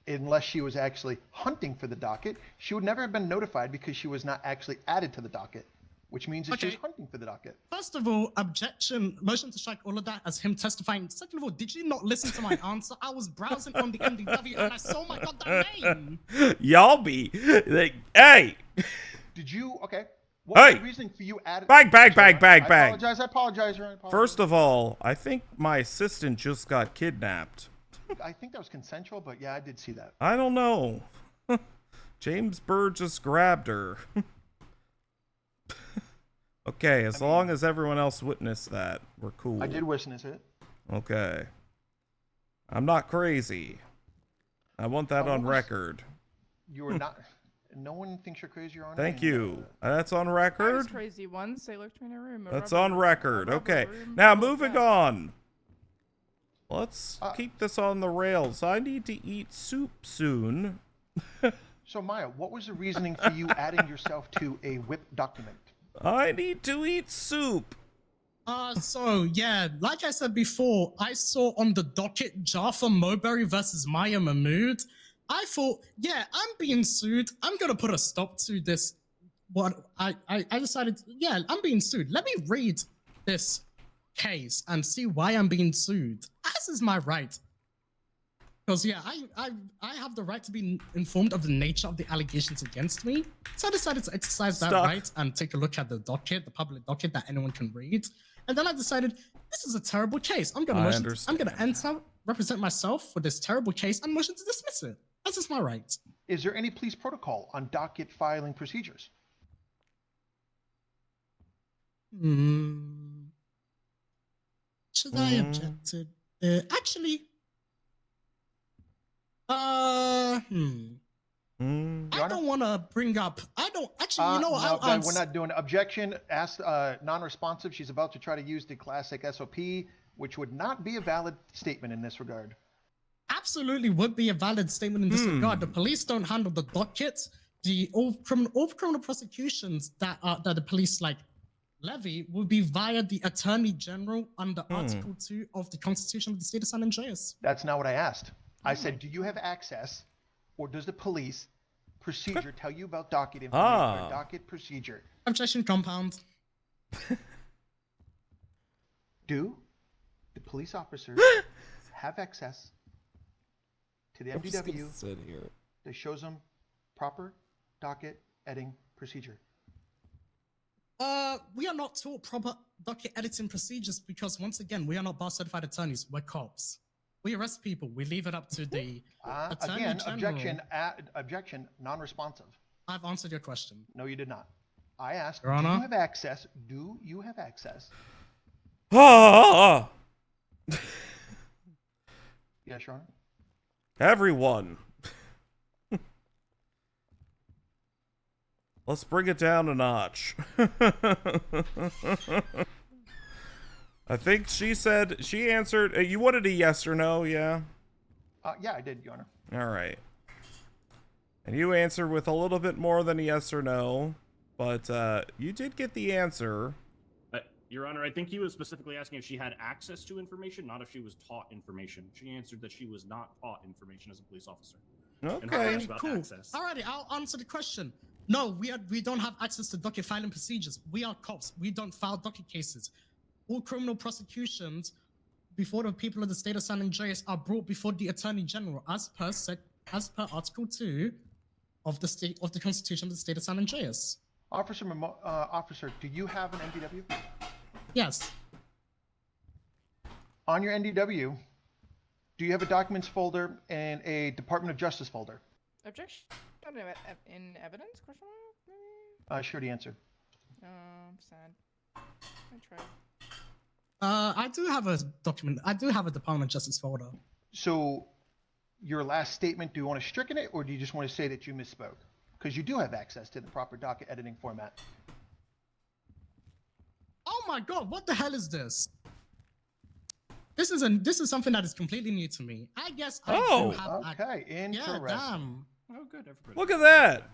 unless she was actually hunting for the docket. She would never have been notified because she was not actually added to the docket, which means that she was Okay. hunting for the docket. First of all, objection, motion to strike all of that as him testifying. Second of all, did you not listen to my answer? I was browsing on the MDW and I saw my goddamn name. Y'all be like, hey, Did you, okay. What was Hey! the reason for you added? Bang, bang, I'm sorry, bang, bang, bang. I apologize, Your Honor. First of all, I think my assistant just got kidnapped. I think that was consensual, but yeah, I did see that. I don't know. James Bird just grabbed her. Okay, as long as everyone else witnessed that, we're cool. I did witness it. Okay. I'm not crazy. I want that on what was- record. You were not. No one thinks you're crazy, Your Honor. Thank and, you. That's on I was record. crazy once. They looked me in a room. That's rubber on room, a record. rubber Okay. room Now full of moving death. on. Let's keep this on the rails. I need to eat soup soon. So Maya, what was the reasoning for you adding yourself to a whip document? I need to eat soup. So yeah, like I said before, I saw on the docket Jarthur Moberry versus Maya Mahmood. I thought, yeah, I'm being sued. I'm gonna put a stop to this. What I decided, yeah, I'm being sued. Let me read this case and see why I'm being sued. As is my right. Because yeah, I have the right to be informed of the nature of the allegations against me. So I decided to exercise that Stop. right and take a look at the docket, the public docket that anyone can read. And then I decided this is a terrible case. I'm gonna enter, represent myself for this terrible case, and motion to dismiss it. This is my right. Is there any police protocol on docket filing procedures? Should I object to? Actually, I don't want to bring up. I don't actually. You know, no, I'll we're not doing objection. Asked non-responsive. She's about to try to use the classic SOP, which would not be a valid statement in this regard. absolutely would be a valid statement in this regard. The police don't handle the docket. All criminal prosecutions that the police levy will be via the Attorney General under Article 2 of the Constitution of the State of San Andreas. That's not what I asked. I said, do you have access, or does the police procedure tell you about docket information or docket procedure? Objection compound. Do the police officers have access to the MDW that shows them proper docket editing procedure? We are not taught proper docket editing procedures because, once again, we are not bar certified attorneys. We're cops. We arrest people. We leave it up to the Attorney Again, General. objection, non-responsive. I've answered your question. No, you did not. I asked, Your do Honor? you have access? Do you have access? Ah! Yes, Your Honor. Everyone. Let's bring it down a notch. I think she answered. You wanted a yes or no, yeah? Yeah, I did, Your Honor. All right. And you answered with a little bit more than a yes or no, but you did get the answer. Your Honor, I think he was specifically asking if she had access to information, not if she was taught information. She answered that she was not taught information as a police officer. Okay. Cool. Alrighty, I'll answer the question. No, we don't have access to docket filing procedures. We are cops. We don't file docket cases. All criminal prosecutions before the people of the state of San Andreas are brought before the Attorney General, as per Article 2 of the Constitution of the state of San Andreas. Officer, do you have an NDW? Yes. On your NDW, do you have a documents folder and a Department of Justice folder? Objection in evidence? Question mark? Sure, the answer. I'm sad. I tried. I do have a document. I do have a Department of Justice folder. So, your last statement, do you want to stricken it, or do you just want to say that you misspoke? Because you do have access to the proper docket editing format. Oh my God! What the hell is this? This is something that is completely new to me. I guess. Okay, interesting. Yeah, damn. Oh, good. Everybody. Look at that.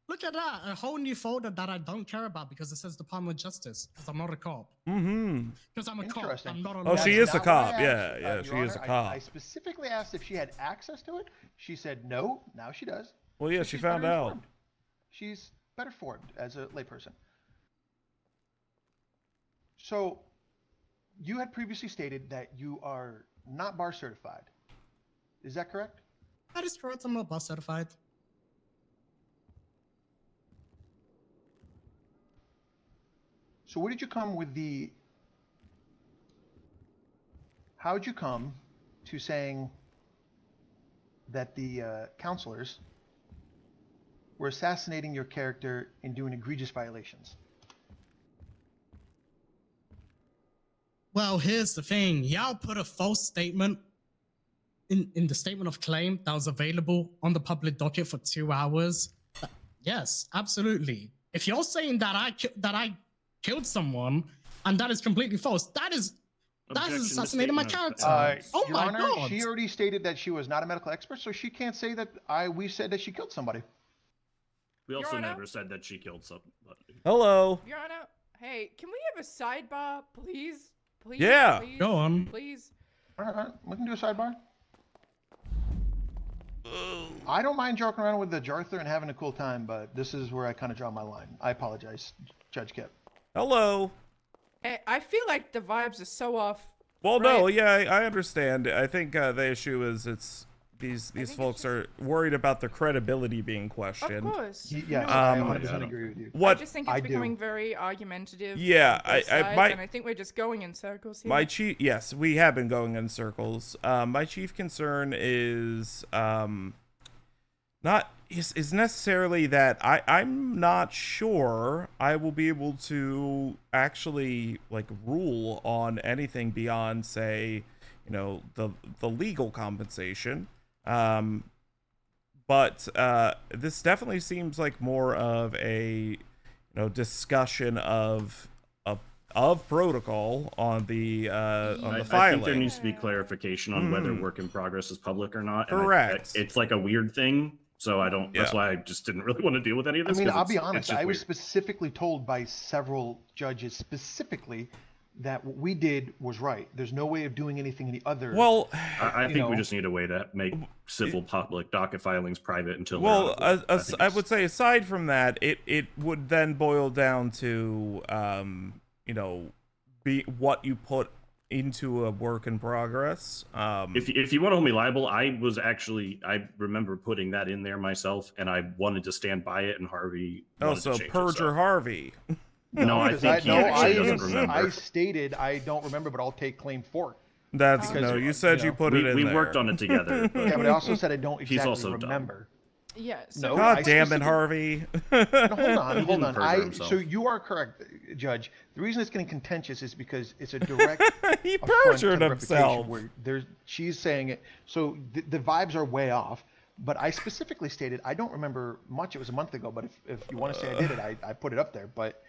Look at that! A whole new folder that I don't care about because it says Department of Justice. Because I'm not a cop. Mm-hmm. Because I'm a cop. I'm not a Oh, she is a cop. Yeah, she is a cop. I specifically asked if she had access to it. She said no. Now she does. Well, yeah, she found out. Informed. She's better formed as a layperson. So, you had previously stated that you are not bar certified. Is that correct? That is correct. I'm not bar certified. So where did you come with the... How did you come to saying that the counselors were assassinating your character and doing egregious violations? Well, here's the thing. Y'all put a false statement in the statement of claim that was available on the public docket for 2 hours. Yes, absolutely. If you're saying that I killed someone and that is completely false, that is assassinating my character. Oh Your my Honor, God! she already stated that she was not a medical expert, so she can't say that we said that she killed somebody. We also Your Honor? never said that she killed somebody. Hello. Your Honor, hey, can we have a sidebar, please? Please. Yeah. Please, Go on. Please. All right, we can do a sidebar. I don't mind joking around with the Jarthur and having a cool time, but this is where I kind of draw my line. I apologize, Judge Kitt. Hello. Hey, I feel like the vibes are so off. Well, right? no, yeah, I understand. I think the issue is these folks are worried about their credibility being questioned. Of course. Yeah, I 100% agree with you. What I just think it's becoming very argumentative. Yeah, on both sides, my and I think we're just going in circles here. my chief, yes, we have been going in circles. My chief concern is not is necessarily that I'm not sure I will be able to actually like rule on anything beyond, say, you know, the legal compensation. But this definitely seems like more of a discussion of protocol on the filing. I think there needs to be clarification on whether work in progress is public or not. Correct. It's like a weird thing, so I don't. That's why I just didn't really want to deal with any of this. I mean, 'cause I'll be it's honest. just I was weird. specifically told by several judges specifically that what we did was right. There's no way of doing anything any other. Well, I think we just need a way to make civil public docket filings private until. Well, I would say aside from that, it would then boil down to be what you put into a work in progress. If you want to hold me liable, I remember putting that in there myself, and I wanted to stand by it, and Harvey. Oh, so perjure Harvey. No, I think he actually doesn't remember. I stated I don't remember, but I'll take claim for it. That's Because, no. You said you put it in We there. worked on it together. Yeah, but I also said I don't He's exactly also dumb. remember. Yeah. So No, God I damn it, specifically- Harvey. No, hold on, He hold didn't on. perjure himself. So you are correct, Judge. The reason it's getting contentious is because it's a direct. He affront to perjured the reputation himself. Where she's saying it. So the vibes are way off. But I specifically stated I don't remember much. It was a month ago. But if you want to say I did it, I put it up there. But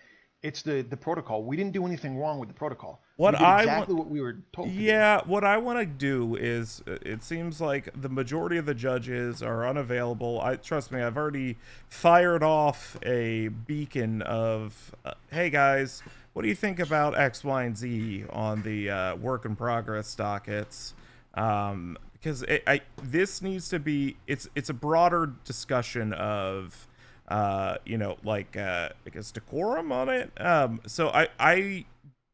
it's the protocol. We didn't do anything wrong with the protocol. What we did I exactly what we were told. To Yeah, what I want to do is, it seems like the majority of the judges are unavailable. Trust me, I've already fired off a beacon of, hey guys, what do you think about X, Y, and Z on the work in progress dockets? Because this needs to be, it's a broader discussion of, you know, like, I guess decorum on it. So I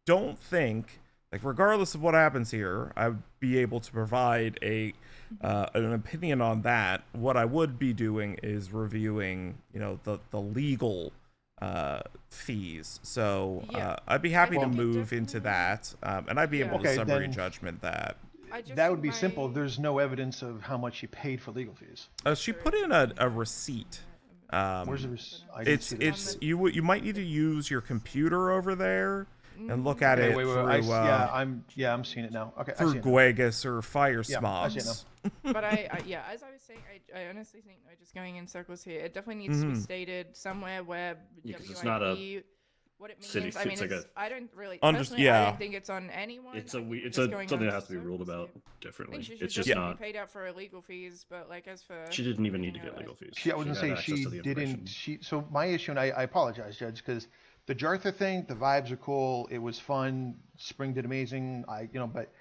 don't think, like, regardless of what happens here, I would be able to provide an opinion on that. What I would be doing is reviewing, you know, the legal fees. So I'd be happy to move into that, and I'd be able to summary judgment that. That would be simple. There's no evidence of how much she paid for legal fees. She put in a receipt. Where's the receipt? It's you might need to use your computer over there and look at it through, I'm seeing it now. Okay, through Guegas or Fire Yeah, I see it Smobs. But as I was saying, I honestly think we're just going in circles here. It definitely needs to be stated somewhere where it's not a what it means. city. I mean, It's like I don't really I don't think it's on anyone. It's something going that on has to be ruled about I differently. think she should It's just be not. paid out for her legal fees, but like as for She didn't even need to get legal fees. I was gonna say she didn't. So my issue, and I apologize, Judge, because the Jarthur thing, the vibes are cool. It was fun. Spring did amazing. But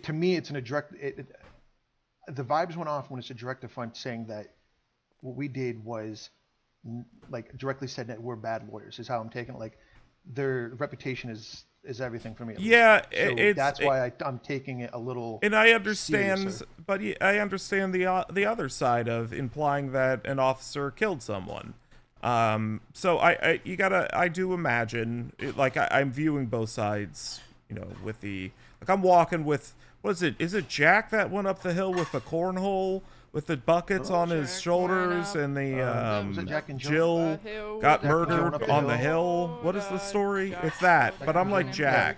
to me, it's a direct. The vibes went off when it's a directive front saying that what we did was like directly said that we're bad lawyers. Is how I'm taking it. Like their reputation is everything for me. Yeah, so that's why I'm taking it a little. And I understand, seriouser. but I understand the other side of implying that an officer killed someone. So I do imagine, I'm viewing both sides, you know, with I'm walking with, what is it? Is it Jack that went up the hill with the cornhole? With the buckets on his shoulders and Jill got murdered on the hill. What is the story? It's that, but I'm like Jack.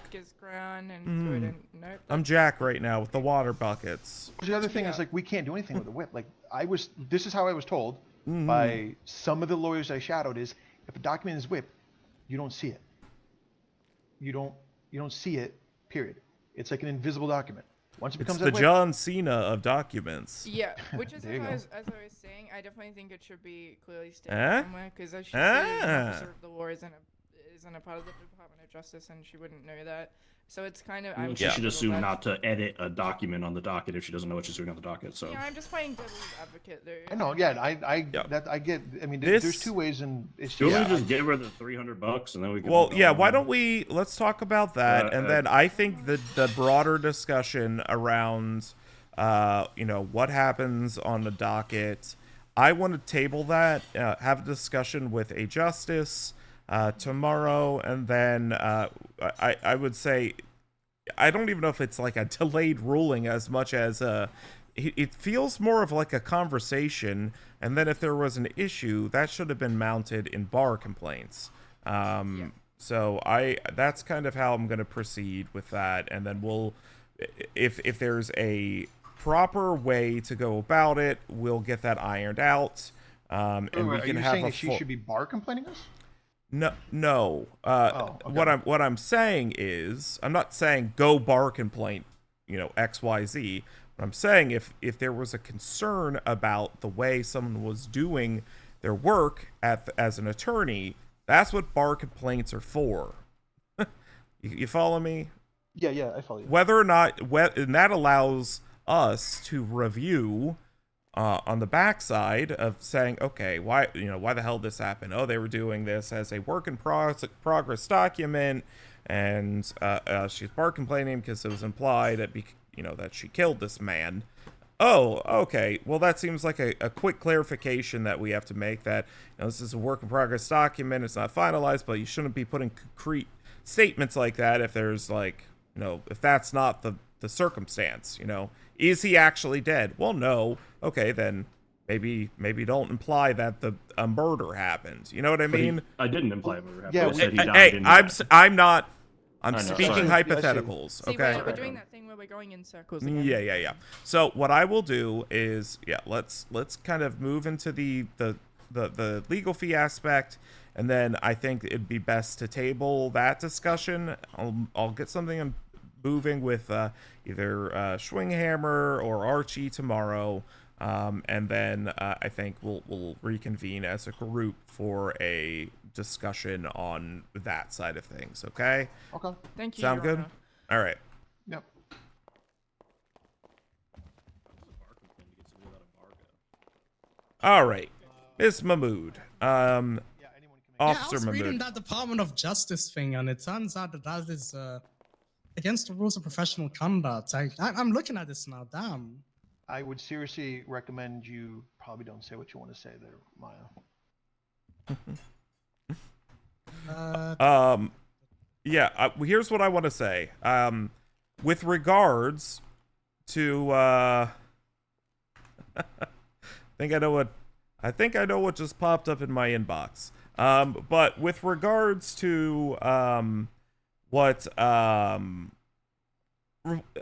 I'm Jack right now with the water buckets. The other thing is like we can't do anything with the whip. Like this is how I was told by some of the lawyers I shadowed is if a document is whipped, you don't see it. You don't see it. Period. It's like an invisible document. Once it becomes the John Cena of documents. Yeah, which is as I was saying, I definitely think it should be clearly stated somewhere because as she said, an officer of the law isn't a part of the Department of Justice, and she wouldn't know that. So it's kind of she should assume not to edit a document on the docket if she doesn't know what she's doing on the docket. So yeah, I'm just playing devil's advocate there. I know. Yeah, I get. I mean, there's two ways, and it's just give her the $300 and then we can. Well, why don't let's talk about that, and then I think the broader discussion around, what happens on the docket. I want to table that, have a discussion with a justice. Tomorrow, and then I would say I don't even know if it's like a delayed ruling as much as it feels more of like a conversation, and then if there was an issue that should have been mounted in bar complaints. So that's kind of how I'm going to proceed with that, and then we'll if there's a proper way to go about it, we'll get that ironed out, and we can have a she should be bar complaining us? No. Okay. What I'm saying is, I'm not saying go bar complaint, XYZ. What I'm saying, if there was a concern about the way someone was doing their work as an attorney, that's what bar complaints are for. You follow me? Yeah, I follow you. Whether or not, and that allows us to review. On the backside of saying, okay, why the hell this happened? Oh, they were doing this as a work in progress document, and she's bar complaining because it was implied that that she killed this man. Oh, okay. Well, that seems like a quick clarification that we have to make that this is a work in progress document. It's not finalized, but you shouldn't be putting concrete statements like that if there's if that's not the circumstance. Is he actually dead? Well, no. Okay, then maybe don't imply that a murder happened. You know what I mean? I didn't imply a murder happened. Yeah, I said he died I'm speaking hypotheticals. See, okay. we're doing that thing where we're going in circles. Again. Yeah. So what I will do is, let's kind of move into the legal fee aspect, and then I think it'd be best to table that discussion. I'll get something moving with either Schwinghammer or Archie tomorrow. And then I think we'll reconvene as a group for a discussion on that side of things. Okay. Okay. Thank you. Sound Your good? Honor. All right. Yep. All right. Miss Mahmoud. Officer I was reading Mahmoud. that Department of Justice thing, and it turns out that is against the rules of professional conduct. I'm looking at this now. Damn. I would seriously recommend you probably don't say what you want to say there, Maya. Yeah, here's what I want to say. With regards to I think I know what just popped up in my inbox. But with regards to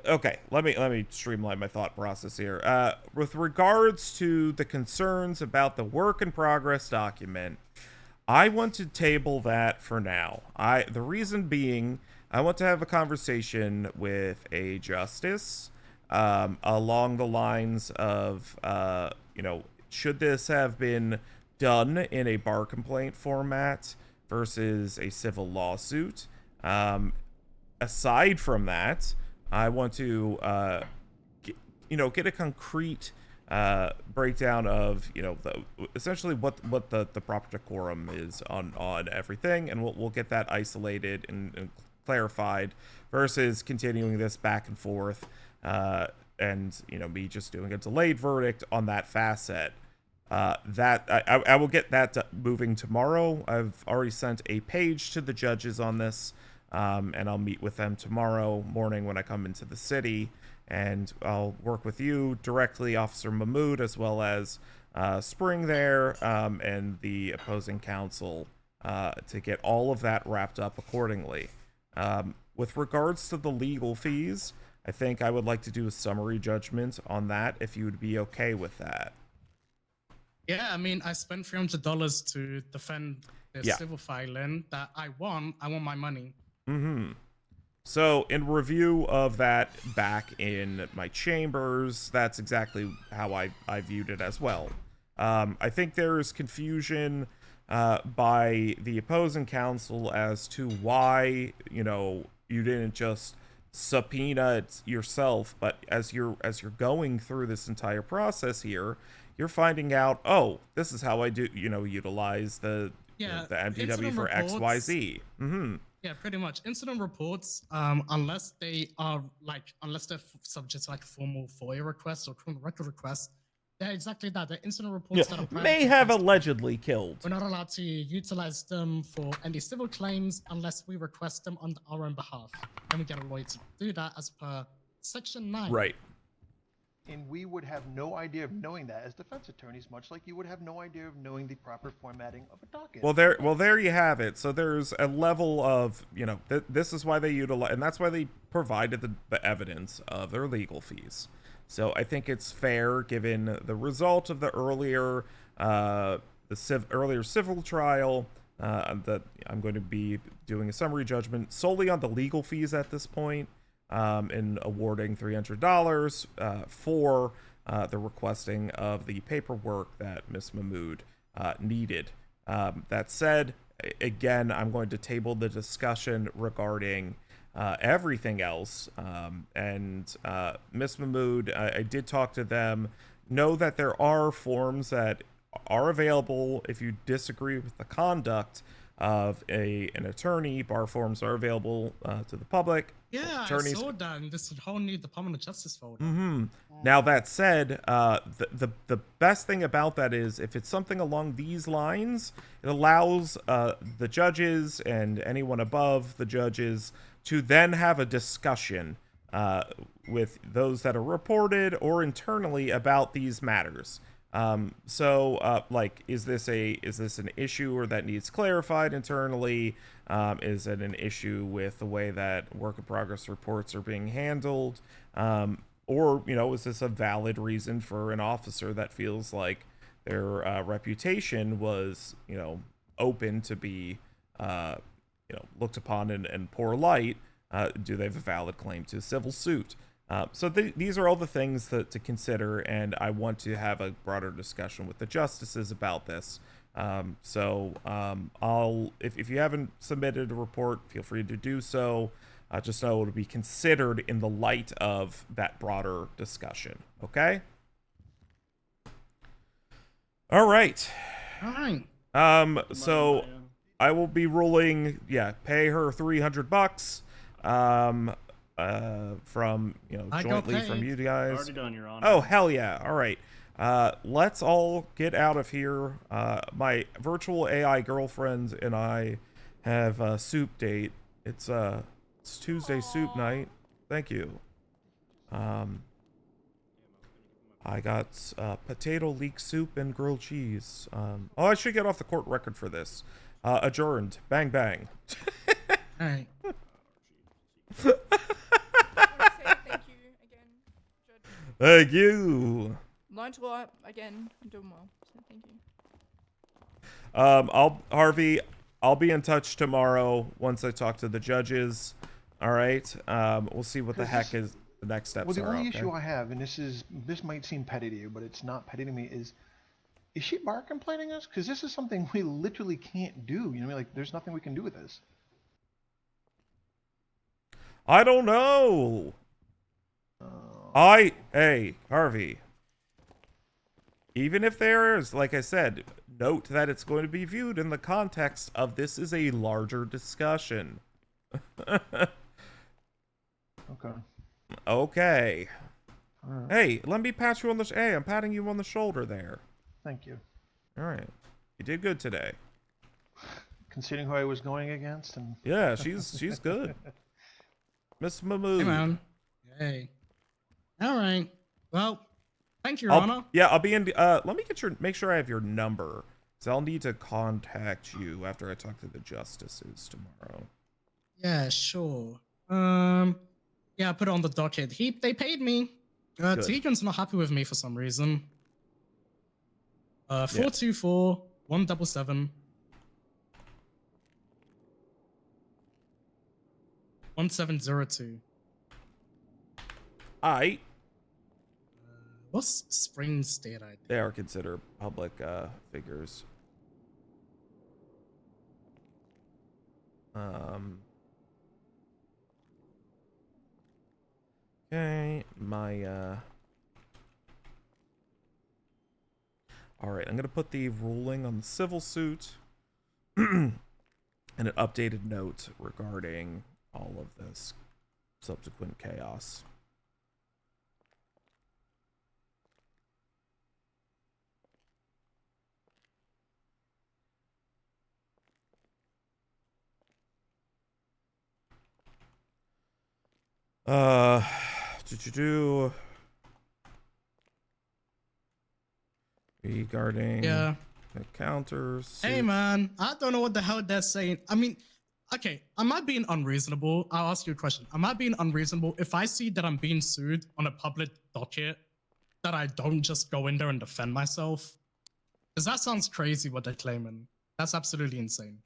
okay, let me streamline my thought process here. With regards to the concerns about the work in progress document, I want to table that for now. The reason being, I want to have a conversation with a justice along the lines of, should this have been done in a bar complaint format versus a civil lawsuit? Aside from that, I want to, get a concrete breakdown of, essentially what the proper decorum is on everything, and we'll get that isolated and clarified versus continuing this back and forth, and me just doing a delayed verdict on that facet. That I will get that moving tomorrow. I've already sent a page to the judges on this, and I'll meet with them tomorrow morning when I come into the city, and I'll work with you directly, Officer Mahmoud, as well as Spring there, and the opposing counsel, to get all of that wrapped up accordingly. With regards to the legal fees, I think I would like to do a summary judgment on that, if you would be okay with that. Yeah, I mean, I spent $300 to defend the civil filing that I won. I want my money. Mm-hmm. So, in review of that back in my chambers, that's exactly how I viewed it as well. I think there is confusion by the opposing counsel as to why, you didn't just subpoena it yourself, but as you're going through this entire process here, you're finding out, oh, this is how I do, utilize the MDW for XYZ. Mm-hmm. Yeah, pretty much. Incident reports, unless they're subject to formal FOIA requests or criminal record requests, they're exactly that. They're incident reports that are private May to have investors. allegedly killed. We're not allowed to utilize them for any civil claims unless we request them on our own behalf. And we get a lawyer to do that as per Section 9. Right. And we would have no idea of knowing that as defense attorneys, much like you would have no idea of knowing the proper formatting of a docket. Well, there you have it. So there's a level of, this is why they utilize, and that's why they provided the evidence of their legal fees. So I think it's fair, given the result of the earlier civil trial, that I'm going to be doing a summary judgment solely on the legal fees at this point. In awarding $300 for the requesting of the paperwork that Ms. Mahmoud needed. That said, again, I'm going to table the discussion regarding everything else. And Ms. Mahmoud, I did talk to them. Know that there are forms that are available if you disagree with the conduct of an attorney. Bar forms are available to the public. Yeah, attorneys. I saw that in this whole new Department of Justice folder. Mm-hmm. Now, that said, the best thing about that is if it's something along these lines, it allows the judges and anyone above the judges to then have a discussion with those that are reported or internally about these matters. Is this an issue or that needs clarified internally? Is it an issue with the way that work in progress reports are being handled? Or, is this a valid reason for an officer that feels like their reputation was, open to be, looked upon in poor light? Do they have a valid claim to a civil suit? So these are all the things to consider, and I want to have a broader discussion with the justices about this. If you haven't submitted a report, feel free to do so. Just know it'll be considered in the light of that broader discussion. Okay? All right. All right. So I will be ruling, pay her $300. From jointly from you guys. Already done, Your Honor. Oh, hell yeah. All right. Let's all get out of here. My virtual AI girlfriend and I have a soup date. It's Tuesday soup night. Thank you. I got potato leek soup and grilled cheese. I should get off the court record for this. Adjourned. Bang bang. All right. Thank you. Learned a lot again. I'm doing well, so thank you. Harvey, I'll be in touch tomorrow once I talk to the judges. All right. We'll see what the heck is the next steps. Well, the are, only okay? issue I have, and this might seem petty to you, but it's not petty to me, is she bar complaining us? Because this is something we literally can't do. You know what I mean? Like, there's nothing we can do with this. I don't know. Hey, Harvey. Even if there is, like I said, note that it's going to be viewed in the context of this is a larger discussion. Okay. Okay. All right. Hey, let me pat you on the... Hey, I'm patting you on the shoulder there. Thank you. All right. You did good today. Considering who I was going against, and yeah, she's good. Miss Mahmoud. Hey, man. Hey. All right. Well, thank you, Your Honor. Yeah, I'll be in. Let me make sure I have your number, so I'll need to contact you after I talk to the justices tomorrow. Yeah, sure. Yeah, I put it on the docket. They paid me. Tegan's not happy with me for some reason. 424 177 1702. What's Spring State ID? They are considered public figures. Okay, all right, I'm gonna put the ruling on the civil suit and an updated note regarding all of this subsequent chaos. Regarding the counters. Hey man, I don't know what the hell they're saying. I mean, okay, am I being unreasonable? I'll ask you a question. Am I being unreasonable if I see that I'm being sued on a public docket, that I don't just go in there and defend myself? Because that sounds crazy what they're claiming. That's absolutely insane.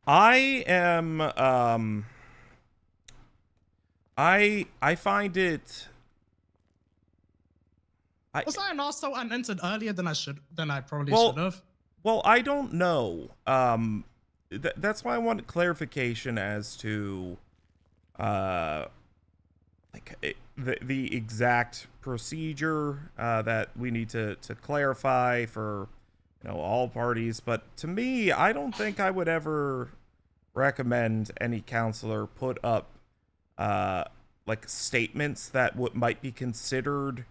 I am I find it. Was I an arsehole and entered earlier than I probably should have? Well, I don't know. That's why I want clarification as to the exact procedure that we need to clarify for all parties. But to me, I don't think I would ever recommend any counselor put up statements that might be considered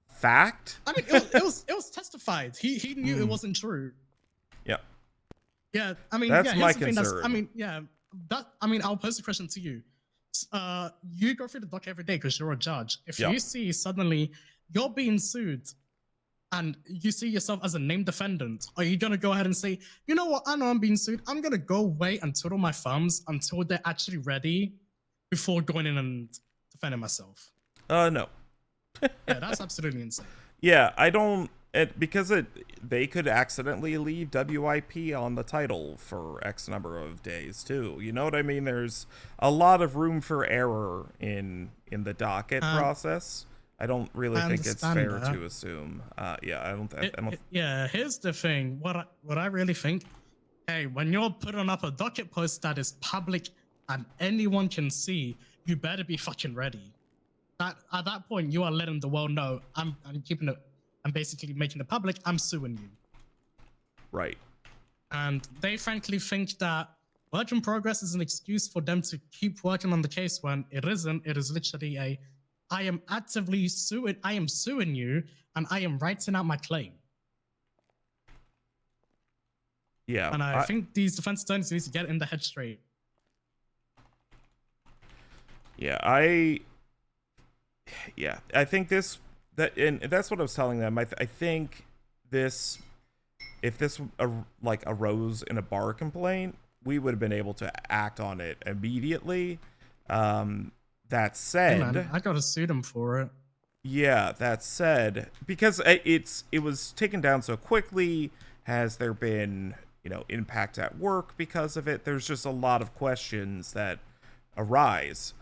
fact. I mean, it was testified. He knew it wasn't true. Yeah. Yeah. I mean, that's my concern. I'll pose the question to you. You go through the dock every day because you're a judge. If you see suddenly you're being sued and you see yourself as a named defendant, are you gonna go ahead and say, you know what? I know I'm being sued. I'm gonna go wait and twiddle my thumbs until they're actually ready before going in and defending myself? No. Yeah, that's absolutely insane. Yeah, I don't because they could accidentally leave WIP on the title for X number of days too. You know what I mean? There's a lot of room for error in the docket process. I don't really think it's fair to assume. Yeah, I don't. Yeah, here's the thing. What I really think. Hey, when you're putting up a docket post that is public and anyone can see, you better be fucking ready. At that point, you are letting the world know I'm keeping it. I'm basically making it public. I'm suing you. Right. And they frankly think that work in progress is an excuse for them to keep working on the case when it isn't. It is literally I am actively suing. I am suing you, and I am writing out my claim. Yeah. And I think these defense attorneys need to get in the head straight. Yeah, I think and that's what I was telling them. I think if this arose in a bar complaint, we would have been able to act on it immediately. That said, hey man, I gotta sue them for it. Yeah, that said, because it was taken down so quickly, has there been impact at work because of it? There's just a lot of questions that arise.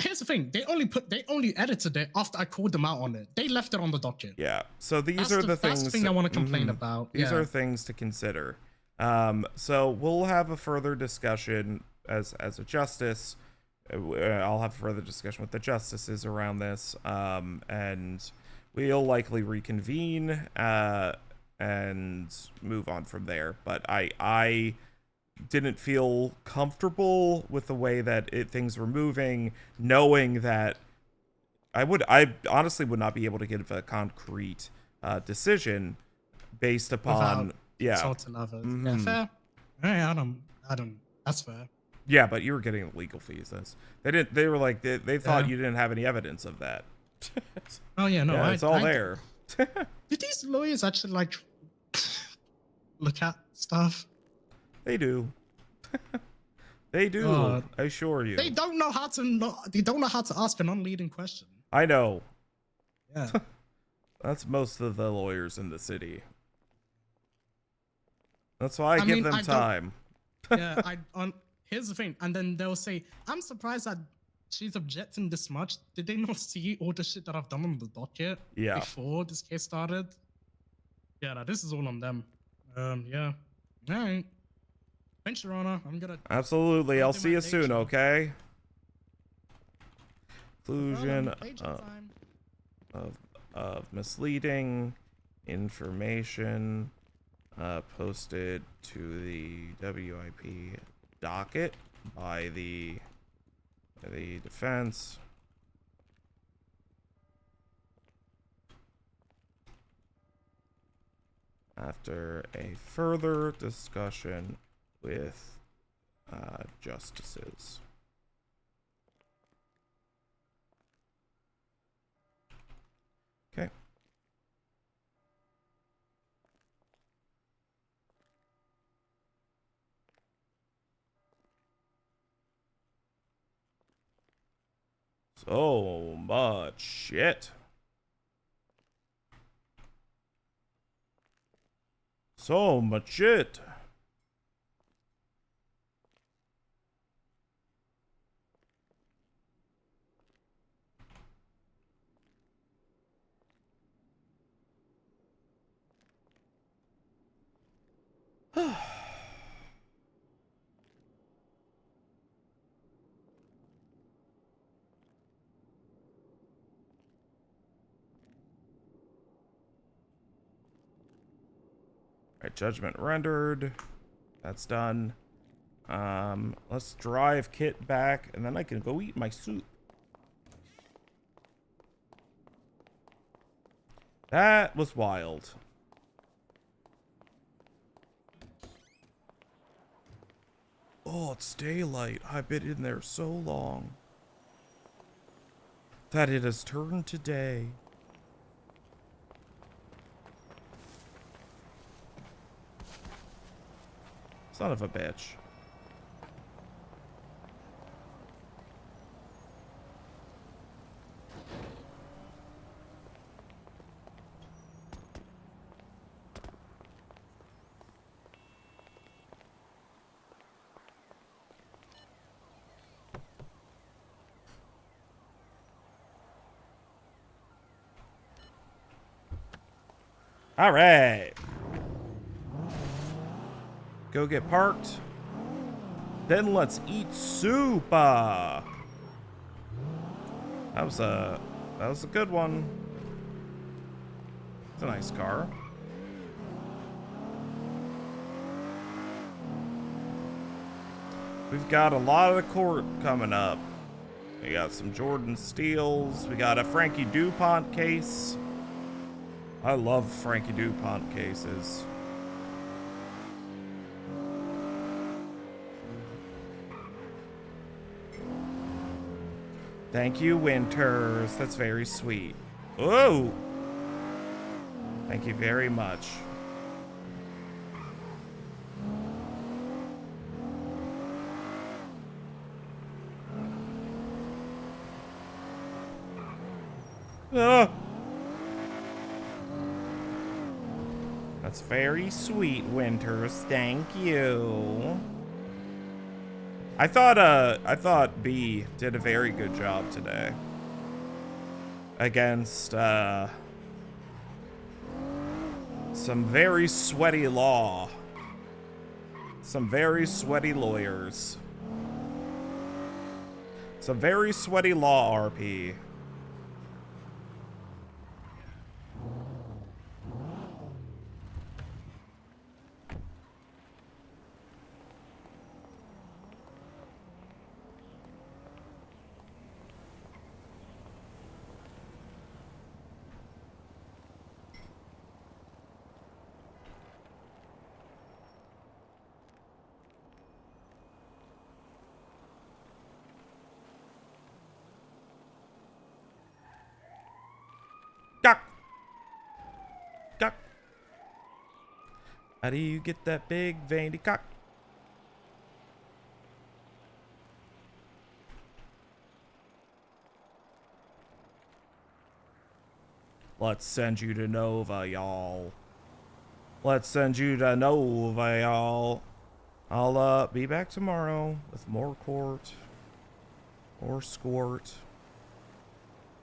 Here's the thing: they only edited it after I called them out on it. They left it on the docket. Yeah. So these are the things. That's the thing I want to complain about. These are things to consider. So we'll have a further discussion as a justice. I'll have a further discussion with the justices around this, and we'll likely reconvene and move on from there. But I didn't feel comfortable with the way that things were moving, knowing that I honestly would not be able to give a concrete decision based upon consulting others. Yeah, fair. I don't. That's fair. Yeah, but you were getting legal fees. They were like they thought you didn't have any evidence of that. Oh yeah, no, it's all there. Did these lawyers actually look at stuff? They do. They do. I assure you. They don't know how to ask a non-leading question. I know. Yeah. That's most of the lawyers in the city. That's why I give them time. Yeah, here's the thing, and then they'll say, "I'm surprised that she's objecting this much. Did they not see all the shit that I've done on the docket before this case started?" Yeah, this is all on them. Yeah. All right. Thanks, Your Honor. I'm gonna. Absolutely. I'll see you soon. Okay. Inclusion of misleading information posted to the WIP docket by the defense. After a further discussion with justices. Okay. So much shit. So much shit. Alright, judgment rendered. That's done. Let's drive Kitt back, and then I can go eat my soup. That was wild. Oh, it's daylight. I've been in there so long that it has turned to day. Son of a bitch. All right. Go get parked. Then let's eat soup. That was a good one. It's a nice car. We've got a lot of the court coming up. We got some Jordan Steels. We got a Frankie DuPont case. I love Frankie DuPont cases. Thank you, Winters. That's very sweet. Oh! Thank you very much. Ah! That's very sweet, Winters. Thank you. I thought B did a very good job today against some very sweaty law. Some very sweaty lawyers. Some very sweaty law, RP. Cock. How do you get that big veiny cock? Let's send you to Nova, y'all. Let's send you to Nova, y'all. I'll be back tomorrow with more court or squirt.